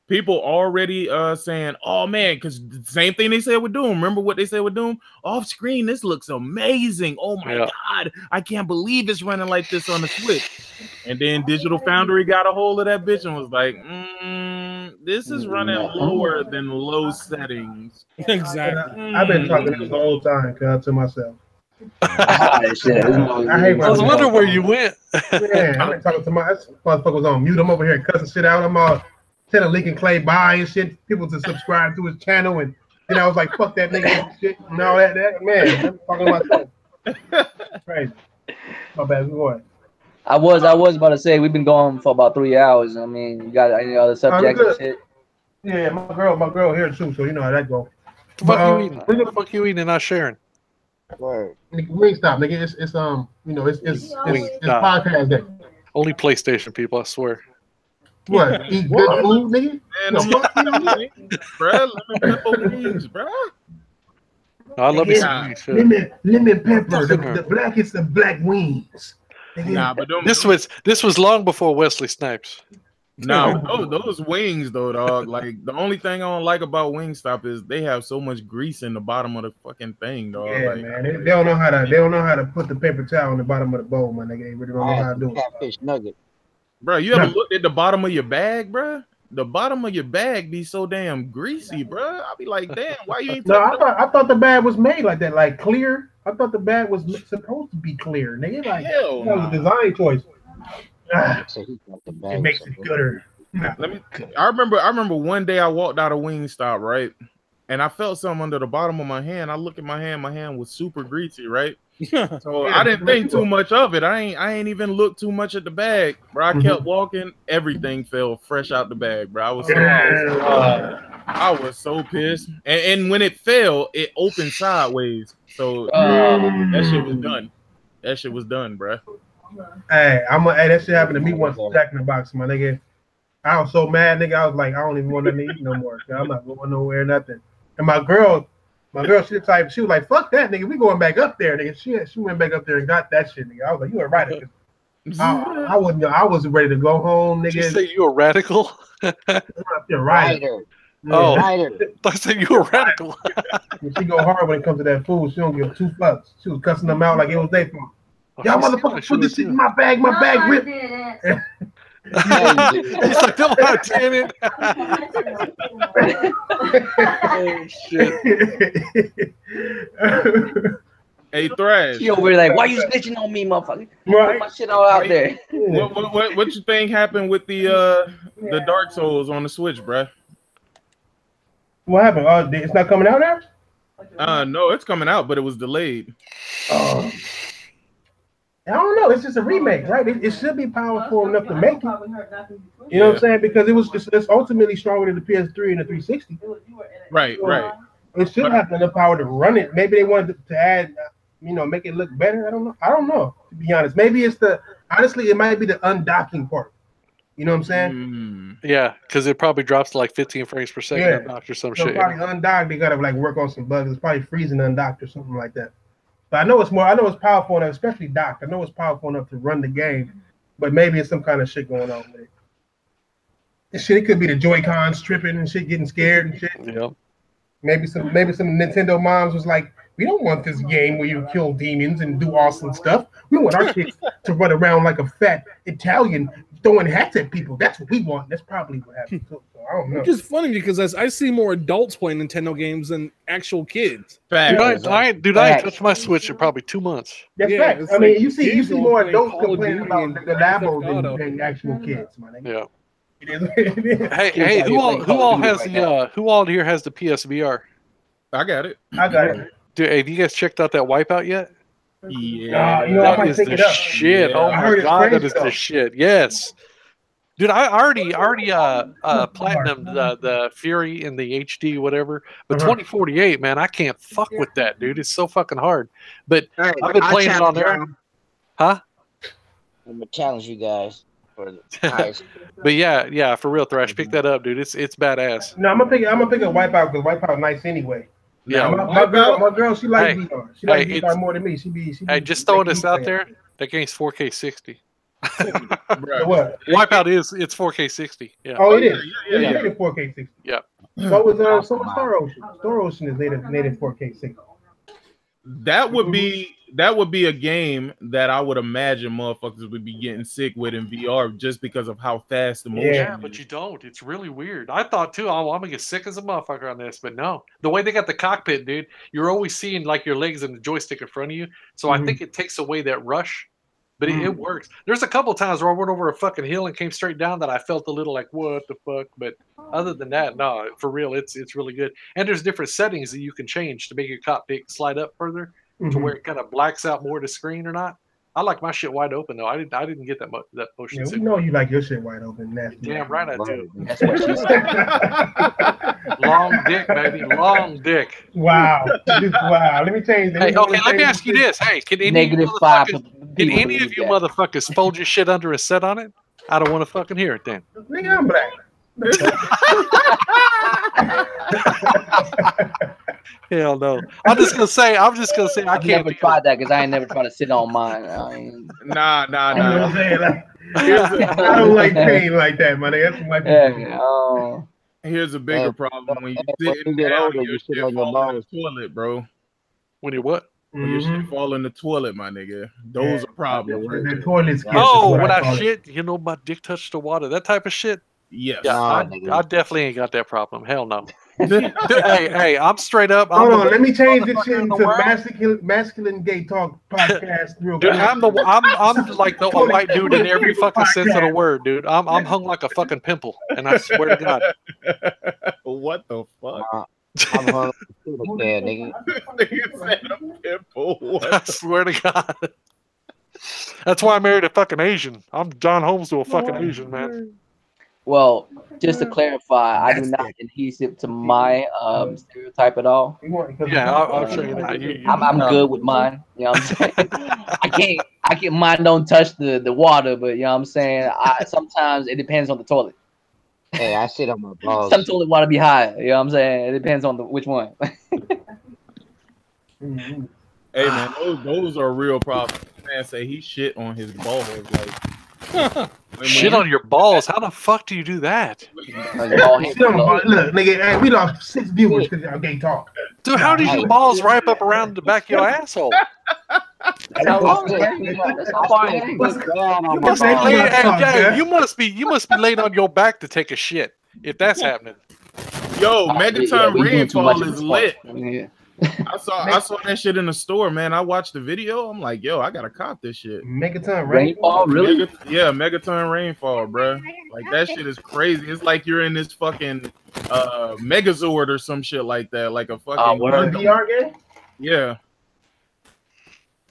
people already saying, "Oh man," because the same thing they said with Doom. Remember what they said with Doom? Off screen, this looks amazing. Oh my god, I can't believe it's running like this on the Switch. And then Digital Foundry got a hold of that bitch and was like, "This is running lower than low settings." Exactly. I've been talking this the whole time, to myself. I was wondering where you went. Yeah, I've been talking to my motherfuckers on mute. I'm over here cussing shit out. I'm all telling Lincoln Clay bye and shit. People to subscribe to his channel, and then I was like, "Fuck that nigga and shit," and all that. Man, I'm talking to myself. Crazy. My bad. Go ahead. I was about to say we've been going for about 3 hours. I mean, you got any other subjects and shit? Yeah, my girl here too, so you know how that go. What the fuck you eating and not sharing? Wingstop, nigga. It's podcast day. Only PlayStation people, I swear. What? Eat good food, nigga? I love me some lemon pepper, the blackest of black wings. Nah, but this was long before Wesley Snipes. No, those wings though, dog. Like the only thing I don't like about Wingstop is they have so much grease in the bottom of the fucking thing, dog. Yeah, like, man. They don't know how to put the paper towel on the bottom of the bowl, my nigga. They really don't know how to do it. Fish nugget. Bro, you ever looked at the bottom of your bag, bro? The bottom of your bag be so damn greasy, bro. I'll be like, damn, why you ain't? No, I thought the bag was made like that, like clear. I thought the bag was supposed to be clear, nigga. Like that was a design choice. It makes it gooder. I remember one day I walked out of Wingstop, right? And I felt something under the bottom of my hand. I look at my hand was super greasy, right? So I didn't think too much of it. I ain't even looked too much at the bag, bro. I kept walking, everything fell fresh out the bag, bro. I was so pissed. And when it fell, it opened sideways. So that shit was done. That shit was done, bro. Hey, that shit happened to me once. Jack in the Box, my nigga. I was so mad, nigga. I was like, I don't even want nothing to eat no more. I'm not going nowhere, nothing. And my girl, she the type. She was like, "Fuck that, nigga. We going back up there, nigga." She went back up there and got that shit, nigga. I was like, "You a radical." I wasn't ready to go home, nigga. Did you say you a radical? You're right. Oh, I said you a radical. She go hard when it comes to that food. She don't give 2 fucks. She was cussing them out like it was their fault. Y'all motherfuckers put this shit in my bag. My bag ripped. He's like, don't damn it. Oh shit. Hey, Thrash. She over there like, why you snitching on me, motherfucker? Right. Put my shit all out there. What you think happened with the Dark Souls on the Switch, bruh? What happened? It's not coming out now? No, it's coming out, but it was delayed. I don't know. It's just a remake, right? It should be powerful enough to make it. You know what I'm saying? Because it's ultimately stronger than the PS3 and the 360. Right, right. It should have enough power to run it. Maybe they wanted to add, make it look better. I don't know. To be honest, maybe honestly, it might be the undocking part. You know what I'm saying? Yeah, because it probably drops to like 15 frames per second undocked or some shit. Probably undocked. They gotta like work on some bugs. It's probably freezing undocked or something like that. But I know it's powerful enough, especially docked. I know it's powerful enough to run the game, but maybe it's some kind of shit going on with it. This shit, it could be the Joy-Cons tripping and shit, getting scared and shit. Yep. Maybe some Nintendo moms was like, we don't want this game where you kill demons and do awesome stuff. We want our kids to run around like a fat Italian throwing hats at people. That's what we want. That's probably what happened. So I don't know. Which is funny because I see more adults playing Nintendo games than actual kids. Dude, I ain't touched my Switch in probably 2 months. That's facts. I mean, you see more adults complaining about the Labo than actual kids, my nigga. Yeah. Hey, who all here has the PSVR? I got it. Dude, have you guys checked out that Wipeout yet? Yeah, that is the shit. Yeah. Oh my god, that is the shit. Yes, dude, I already platinumed the Fury in the HD whatever, but 2048, man, I can't fuck with that, dude. It's so fucking hard. But I've been playing it on there. Huh? I'm gonna challenge you guys. But yeah, for real, Thrash, pick that up, dude. It's badass. No, I'm gonna pick a Wipeout because Wipeout nice anyway. Yeah, my girl, she likes VR. She likes VR more than me. She just throwing this out there. That game's 4K 60. What? Wipeout it's 4K 60. Yeah. Oh, it is. Yeah. It's 4K 60. Yeah. So was Star Ocean. Star Ocean is native 4K 60. That would be a game that I would imagine motherfuckers would be getting sick with in VR just because of how fast the motion. Yeah, but you don't. It's really weird. I thought too, I'm gonna get sick as a motherfucker on this, but no. The way they got the cockpit, dude, you're always seeing like your legs and the joystick in front of you. So I think it takes away that rush. But it works. There's a couple times where I went over a fucking hill and came straight down that I felt a little like, what the fuck? But other than that, no, for real, it's really good. And there's different settings that you can change to make your cockpit slide up further to where it kind of blacks out more the screen or not. I like my shit wide open though. I didn't get that motion sickness. We know you like your shit wide open. Nasty. Damn right I do. That's what she said. Long dick, baby. Long dick. Wow. Wow. Let me change that. Hey, okay, let me ask you this. Hey, can any of you motherfuckers fold your shit under and sit on it? I don't want to fucking hear it then. Nigga, I'm black. Hell no. I'm just gonna say I can't never tried that because I ain't never tried to sit on mine. Nah. You know what I'm saying? I don't like pain like that, man. That's my Here's a bigger problem when you sit down, your shit fall in the toilet, bro. When you what? When your shit fall in the toilet, my nigga. Those are problems. The toilet skits. Oh, when I shit, my dick touched the water. That type of shit. Yes. Yeah, I definitely ain't got that problem. Hell no. hey, I'm straight up. Hold on, let me change this shit into masculine gay talk podcast real quick. Dude, I'm like the white dude in every fucking sense of the word, dude. I'm hung like a fucking pimple, and I swear to God. What the fuck? I'm hung there, nigga. Nigga said a pimple. I swear to God. That's why I married a fucking Asian. I'm John Holmes to a fucking Asian, man. Well, just to clarify, I do not adhesive to my stereotype at all. Yeah, I'll show you that. I'm good with mine. You know what I'm saying? I can't mine don't touch the water, but you know what I'm saying? Sometimes it depends on the toilet. Hey, I sit on my balls. Some toilet water be high, you know what I'm saying? It depends on which one. Hey man, those are real problems. Man say he shit on his balls like shit on your balls? How the fuck do you do that? Look, nigga, hey, we lost 6 viewers because y'all gay talk. Dude, how do your balls ripe up around the back of your asshole? You must be laid on your back to take a shit if that's happening. Yo, Megaton Rainfall is lit. I saw that shit in the store, man. I watched the video. I'm like, yo, I gotta cop this shit. Megaton Rainfall, really? Megaton Rainfall, bro. Like that shit is crazy. It's like you're in this fucking Megazord or some shit like that, like a fucking VR game. Yeah.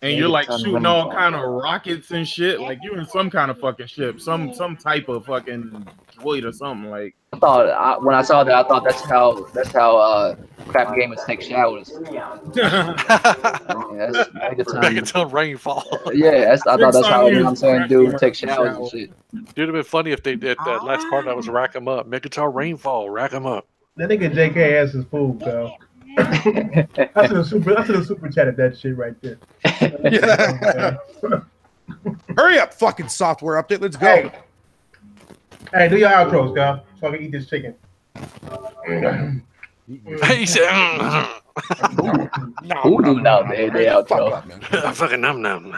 And you're like shooting all kind of rockets and shit. Like you're in some kind of fucking ship, some type of fucking droid or something. Like I thought when I saw that, I thought that's how crap gamers take showers. Megaton Rainfall. Yeah, I thought that's how I'm saying dude take showers and shit. Dude, it'd been funny if they did that last part. That was rack 'em up. Megaton Rainfall, rack 'em up. That nigga JK has his food, though. I should have super chatted that shit right there. Hurry up, fucking software update. Let's go. Hey, do your outros, girl, so I can eat this chicken. He said, who do now they outro? Fucking num.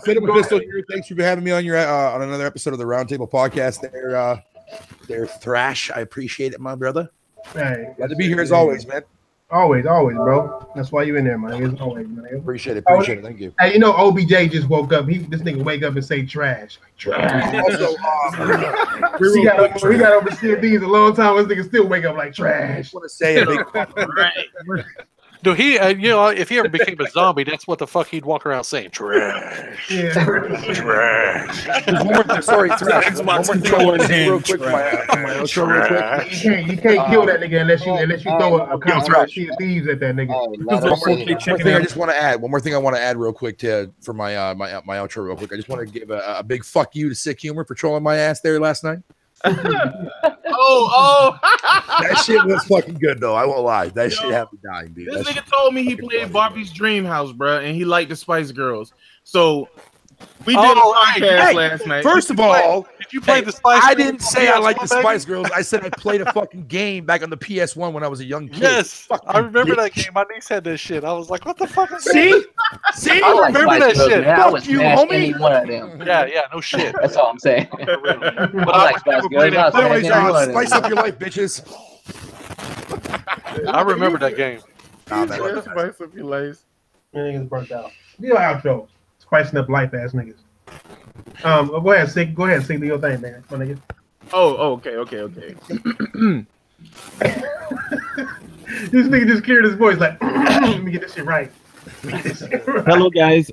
Philip Pistol here. Thanks for having me on your on another episode of the Roundtable Podcast. They're Thrash. I appreciate it, my brother. Hey, glad to be here as always, man. Always, bro. That's why you in there, man. As always, man. Appreciate it. Thank you. Hey, you know, OBJ just woke up. This nigga wake up and say trash. Trash. we got over CFDs a long time. This nigga still wake up like trash. I want to say a big No, he, if he ever became a zombie, that's what the fuck he'd walk around saying. Trash. Yeah. Trash. Sorry, Thrash. One more controller in hand. Real quick, my outro real quick. You can't kill that nigga unless you throw a couple of thieves at that nigga. One more thing I want to add real quick for my my outro real quick. I just want to give a big fuck you to Sick Humor for trolling my ass there last night. That shit was fucking good though. I won't lie. That shit had me dying, dude. This nigga told me he played Barbie's Dream House, bro, and he liked the Spice Girls. So we did a podcast last night. First of all, did you play the Spice Girls? I didn't say I like the Spice Girls. I said I played a fucking game back on the PS1 when I was a young kid. Yes, I remember that game. My niece had that shit. I was like, what the fuck is See? I remember that shit. Fuck you, homie. One of them. Yeah, no shit. That's all I'm saying. But I like Spice Girls. Spice up your life, bitches. I remember that game. Spice up your life. Niggas burnt out. You know outro. Spicing up life, ass niggas. Go ahead, Sig. Do your thing, man. My nigga. Okay. This nigga just cleared his voice like, let me get this shit right. Hello, guys.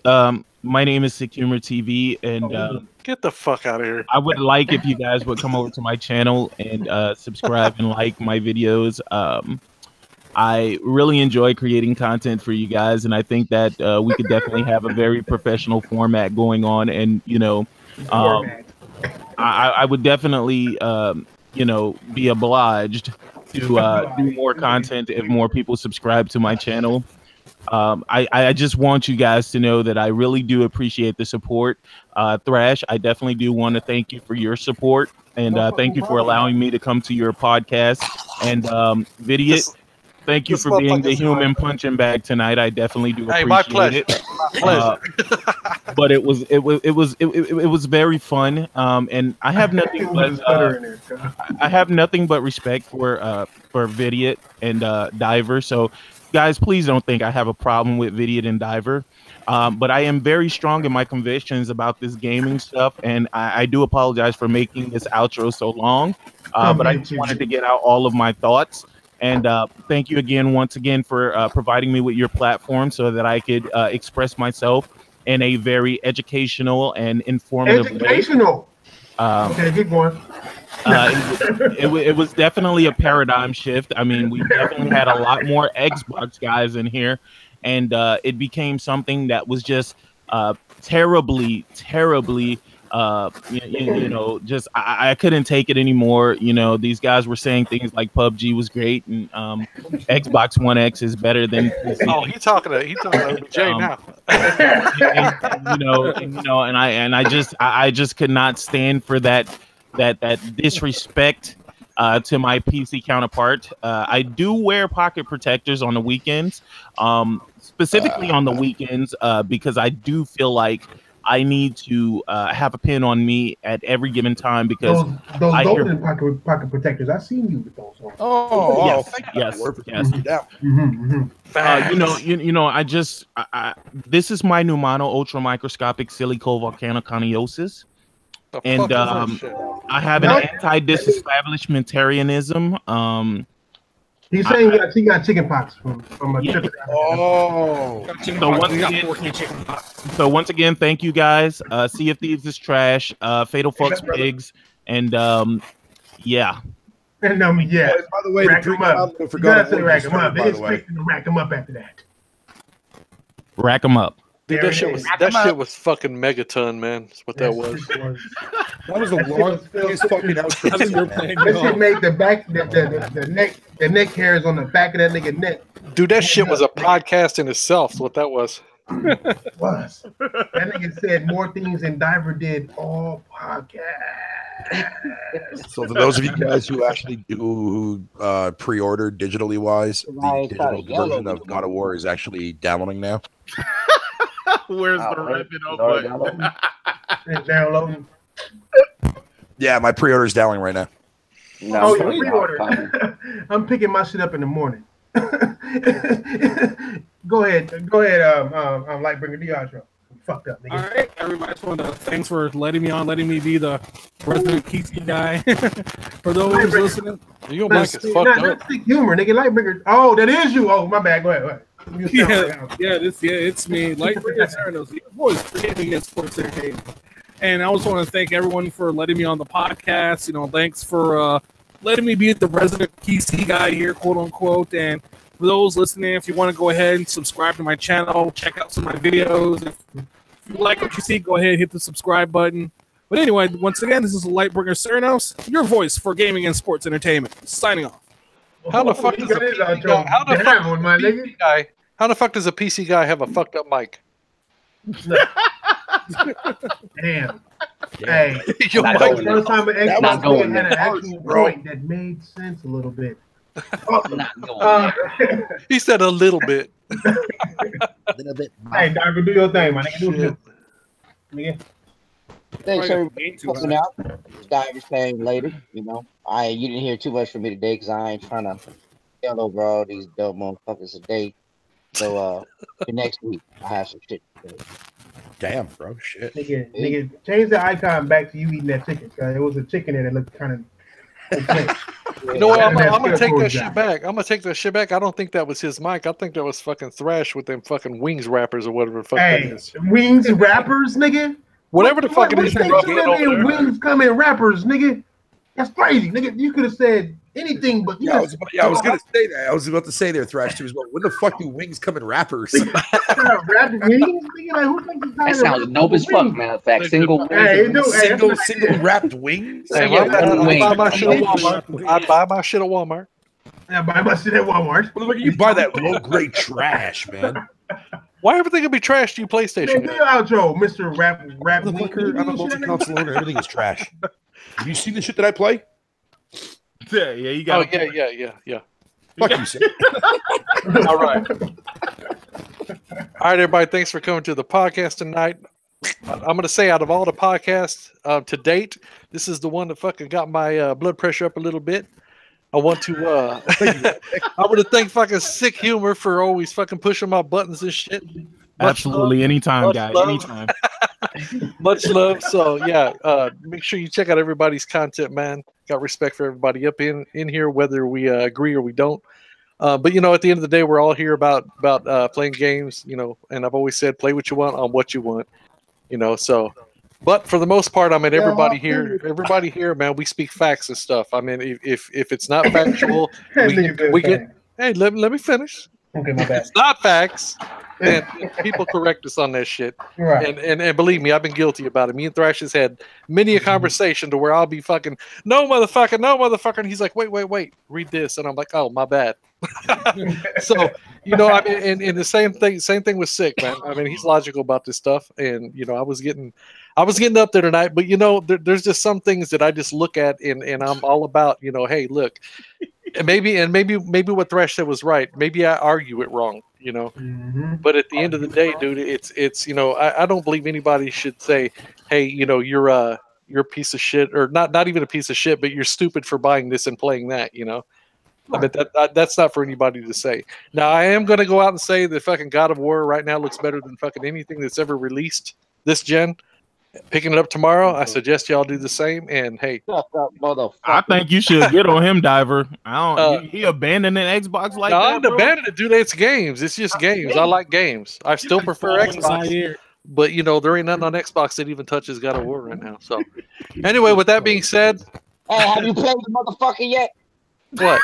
My name is Sick Humor TV, and get the fuck out of here. I would like if you guys would come over to my channel and subscribe and like my videos. I really enjoy creating content for you guys, and I think that we could definitely have a very professional format going on. And I would definitely be obliged to do more content if more people subscribe to my channel. I just want you guys to know that I really do appreciate the support. Thrash, I definitely do want to thank you for your support, and thank you for allowing me to come to your podcast. And Vidiot, thank you for being the human punching bag tonight. I definitely do appreciate my pleasure. it. My pleasure. But it was very fun. And I have nothing but respect for Vidiot and Diver. So guys, please don't think I have a problem with Vidiot and Diver. But I am very strong in my convictions about this gaming stuff, and I do apologize for making this outro so long. But I just wanted to get out all of my thoughts. And thank you once again for providing me with your platform so that I could express myself in a very educational and informative way. Okay, keep going. It was definitely a paradigm shift. I mean, we definitely had a lot more Xbox guys in here, and it became something that was just terribly just I couldn't take it anymore. These guys were saying things like PUBG was great and Xbox One X is better than PC. Oh, he's talking to Jay now. And I just could not stand for that disrespect to my PC counterpart. I do wear pocket protectors on the weekends, specifically on the weekends, because I do feel like I need to have a pin on me at every given time because those golden pocket protectors. I've seen you with those on. Yes. You know, I this is my Numano ultramicroscopic silicovolcanoconiosis. And I have an anti-disestablishmentarianism. He's saying he got chicken pox from a chicken. So once again, thank you guys. Sea of Thieves is trash. Fatal Fucks Pigs, and yeah. And yeah. By the way, rack them up. You gotta say rack them up. They expect to rack them up after that. Rack them up. Dude, that shit was fucking megaton, man. That's what that was. That was the longest fucking outro. That shit made the neck hairs on the back of that nigga neck. Dude, that shit was a podcast in itself. That's what that was. It was. That nigga said more things than Diver did all podcast. So for those of you guys who actually do pre-order digitally wise, the digital version of God of War is actually downloading now. Where's the ribbon open? It's downloading. Yeah, my pre-order is downloading right now. No, your pre-order. I'm picking my shit up in the morning. Go ahead. Lightbringer, the outro. Fucked up, nigga. All right, everybody. Just want to thanks for letting me be the resident PC guy. For those listening, your mic is fucked up. Not sick humor, nigga. Lightbringer. Oh, that is you. Oh, my bad. Go ahead. It's me. Lightbringer Cyrano's your voice for gaming and sports entertainment. And I also want to thank everyone for letting me on the podcast. You know, thanks for letting me be the resident PC guy here, quote unquote. And for those listening, if you want to go ahead and subscribe to my channel, check out some of my videos. If you like what you see, go ahead and hit the subscribe button. But anyway, once again, this is Lightbringer Cyrano's, your voice for gaming and sports entertainment. Signing off. How the fuck does a PC guy have a fucked up mic? Damn. Hey, first time an Xbox had an actual point that made sense a little bit. He said a little bit. Hey, Diver, do your thing, man. Do it. Thanks everybody for coming out. Diver saying later. You know, you didn't hear too much from me today because I ain't trying to yell over all these dumb motherfuckers today. So for next week, I have some shit to do. Damn, bro, shit. Nigga, change the icon back to you eating that chicken. Cause it was a chicken there that looked kind of. You know what? I'm gonna take that shit back. I don't think that was his mic. I think that was fucking Thrash with them fucking wings wrappers or whatever the fuck that is. Wings wrappers, nigga. Whatever the fuck it is. Wings come in wrappers, nigga. That's crazy, nigga. You could have said anything, but I was gonna say that. I was about to say there, Thrash too as well. When the fuck do wings come in wrappers? Wrapped wings? That sounds dope as fuck, man. In fact, single wrapped wings. Hey, I buy my shit at Walmart. Yeah, buy my shit at Walmart. Well, look, you buy that low grade trash, man. Why everything can be trash to you, PlayStation? Hey, outro, Mr. Rap. I'm a multi-console owner. Everything is trash. Have you seen the shit that I play? Yeah, you got. Oh yeah. Fuck you, Sam. All right, everybody. Thanks for coming to the podcast tonight. I'm gonna say, out of all the podcasts to date, this is the one that fucking got my blood pressure up a little bit. I want to I want to thank fucking Sick Humor for always fucking pushing my buttons and shit. Absolutely, anytime, guys. Anytime. Much love. So yeah, make sure you check out everybody's content, man. Got respect for everybody up in here, whether we agree or we don't. But you know, at the end of the day, we're all here about playing games. You know, and I've always said, play what you want on what you want. You know, so. But for the most part, I mean, everybody here, man, we speak facts and stuff. I mean, if it's not factual, we get. Hey, let me finish. Okay, my bad. It's not facts. And people correct us on that shit. Right. And believe me, I've been guilty about it. Me and Thrash has had many a conversation to where I'll be fucking, no motherfucker. And he's like, wait, read this. And I'm like, oh, my bad. So, you know, I mean, and the same thing with Sick, man. I mean, he's logical about this stuff. And, you know, I was getting up there tonight, but you know, there's just some things that I just look at and I'm all about, you know, hey, look, and maybe what Thrash said was right. Maybe I argue it wrong. you know. But at the end of the day, dude, it's you know, I don't believe anybody should say, hey, you know, you're a piece of shit, or not even a piece of shit, but you're stupid for buying this and playing that, you know. I mean, that's not for anybody to say. Now, I am going to go out and say that fucking God of War right now looks better than fucking anything that's ever released this gen. Picking it up tomorrow, I suggest y'all do the same. And hey, I think you should get on him, Diver. I don't. He abandoning Xbox like that. I didn't abandon it, dude. It's games. It's just games. I like games. I still prefer Xbox. But you know, there ain't nothing on Xbox that even touches God of War right now. So, anyway, with that being said, hey, have you played the motherfucker yet? What?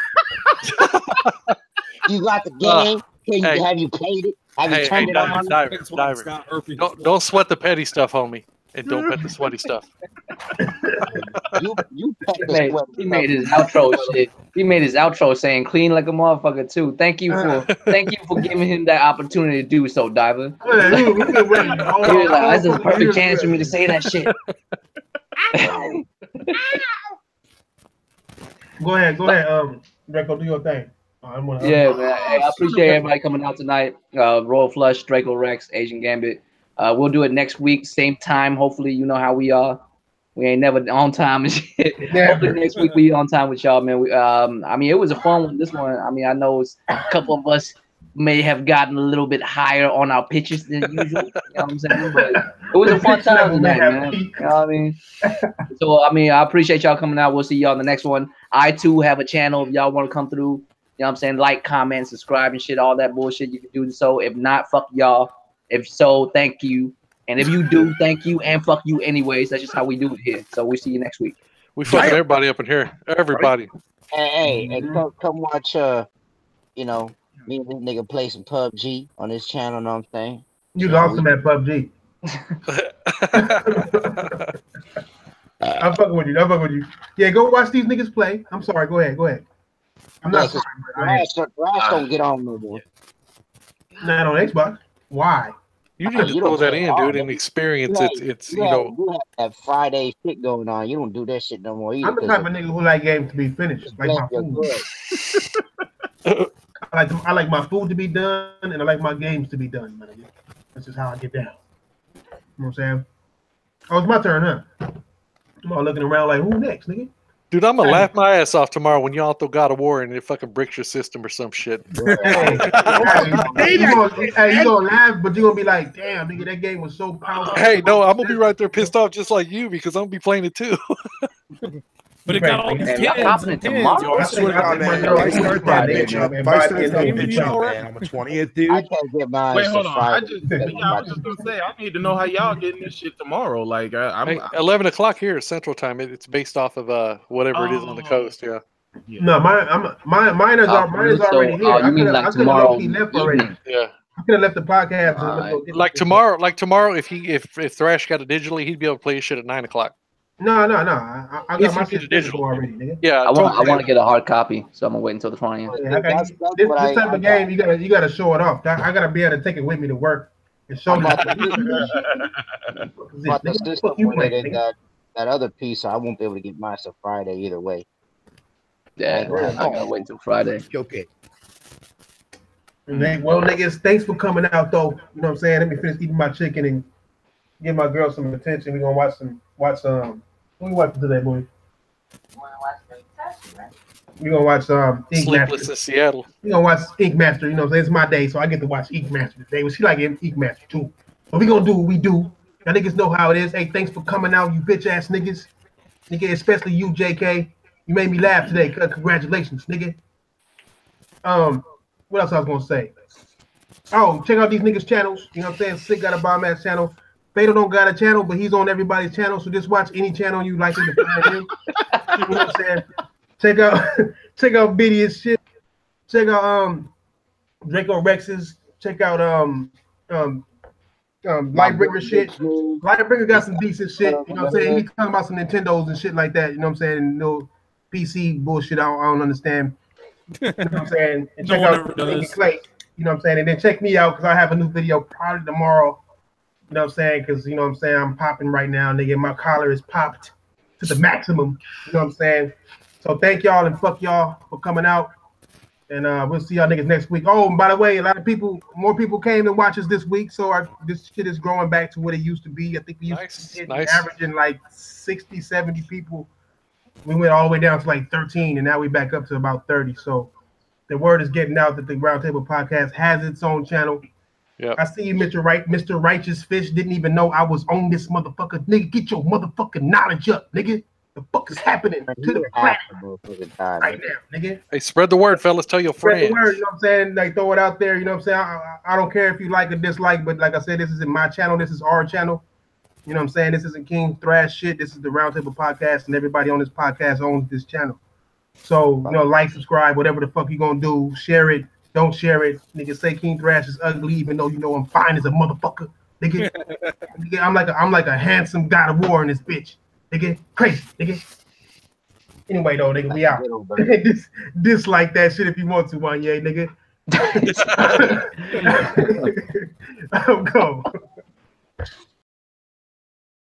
You got the game? Have you played it? Have you turned it on? Diver. Don't sweat the petty stuff, homie, and don't pet the sweaty stuff. He made his outro shit. He made his outro saying "clean like a motherfucker" too. Thank you for giving him that opportunity to do so, Diver. That's a perfect chance for me to say that shit. Go ahead, Draco, do your thing. Man. Hey, I appreciate everybody coming out tonight. Royal Flush, Draco Rex, Asian Gambit. We'll do it next week, same time. Hopefully, you know how we are. We ain't never on time and shit. Hopefully next week we on time with y'all, man. I mean, it was a fun one. This one, I mean, I know a couple of us may have gotten a little bit higher on our pitches than usual. You know what I'm saying? But it was a fun time tonight, man. You know what I mean? So, I mean, I appreciate y'all coming out. We'll see y'all in the next one. I, too, have a channel. If y'all want to come through, you know what I'm saying? Like, comment, subscribe, and shit, all that bullshit. You can do so. If not, fuck y'all. If so, thank you. And if you do, thank you and fuck you anyways. That's just how we do it here. So we'll see you next week. We fucking everybody up in here. Everybody. Hey, come watch, you know, me and this nigga play some PUBG on this channel, know what I'm saying? You awesome at PUBG. I'm fucking with you. Yeah, go watch these niggas play. I'm sorry. Go ahead. I'm not sorry. Brass don't get on no more. Not on Xbox. Why? You need to throw that in, dude, and experience it. It's you know. You have that Friday shit going on. You don't do that shit no more either. I'm the type of nigga who like games to be finished. Like my food. I like my food to be done, and I like my games to be done. Man. That's just how I get down. You know what I'm saying? Oh, it's my turn, huh? I'm all looking around like, who next, nigga? Dude, I'm gonna laugh my ass off tomorrow when y'all throw God of War and it fucking bricks your system or some shit. You gonna laugh, but you gonna be like, damn, nigga, that game was so powerful. Hey, no, I'm gonna be right there pissed off just like you because I'm gonna be playing it too. But it got all these kids. I swear to God, man. If I start that bitch up, man, I'm a 20th, dude. I can't get mine. Wait, hold on. I was just gonna say, I need to know how y'all getting this shit tomorrow. Like, I'm 11 o'clock here Central Time. It's based off of whatever it is on the coast. Yeah. No, mine is already here. You mean like tomorrow evening? Yeah. I could have left the podcast. Like tomorrow, if Thrash got it digitally, he'd be able to play his shit at 9 o'clock. No. I got my shit digital already, nigga. Yeah, I want to get a hard copy, so I'm gonna wait until the 20th. Yeah, this type of game, you gotta show it off. I gotta be able to take it with me to work and show them. But the system with it, that other piece, I won't be able to get mine till Friday either way. Yeah, I gotta wait until Friday. Okay. Well, niggas, thanks for coming out though. You know what I'm saying? Let me finish eating my chicken and give my girl some attention. We're gonna watch what we watching today, boy? We're gonna watch Ink Sleepless Master. in Seattle. We're gonna watch Ink Master, you know what I'm saying? It's my day, so I get to watch Ink Master today. Well, she like Ink Master too. But we gonna do what we do. Y'all niggas know how it is. Hey, thanks for coming out, you bitch ass niggas. Nigga, especially you, JK. You made me laugh today. Congratulations, nigga. What else I was gonna say? Oh, check out these niggas' channels. You know what I'm saying? Sick got a bomb ass channel. Fatal don't got a channel, but he's on everybody's channel. So just watch any channel you like him to find him. You know what I'm saying? Check out Biddy's shit. Check out Draco Rex's. Check out Lightbringer shit. Lightbringer got some decent shit. You know what I'm saying? He talking about some Nintendos and shit like that. You know what I'm saying? No PC bullshit. I don't understand. You know what I'm saying? And check out Clay. You know what I'm saying? And then check me out because I have a new video probably tomorrow. You know what I'm saying? Because, you know what I'm saying, I'm popping right now, nigga. My collar is popped to the maximum. You know what I'm saying? So thank y'all and fuck y'all for coming out. And we'll see y'all niggas next week. Oh, and by the way, more people came to watch us this week, so this shit is growing back to what it used to be. I think we used to be averaging like 60, 70 people. We went all the way down to like 13, and now we back up to about 30. So the word is getting out that the Roundtable Podcast has its own channel. Yeah. I see you, Mr. Right, Mr. Righteous Fish. Didn't even know I was on this motherfucker. Nigga, get your motherfucking knowledge up, nigga. The fuck is happening to the planet right now, nigga? Hey, spread the word, fellas. Tell your friends. Spread the word, you know what I'm saying? Like, throw it out there, you know what I'm saying? I don't care if you like or dislike, but like I said, this isn't my channel. This is our channel. You know what I'm saying? This isn't King Thrash shit. This is the Roundtable Podcast, and everybody on this podcast owns this channel. So, you know, like, subscribe, whatever the fuck you gonna do. Share it. Don't share it. Nigga, say King Thrash is ugly, even though you know I'm fine as a motherfucker. Nigga, nigga I'm like a handsome god of war in this bitch. Nigga, crazy, nigga. Anyway, though, nigga, we out. Dislike that shit if you want to, Wanye, nigga. I'm go.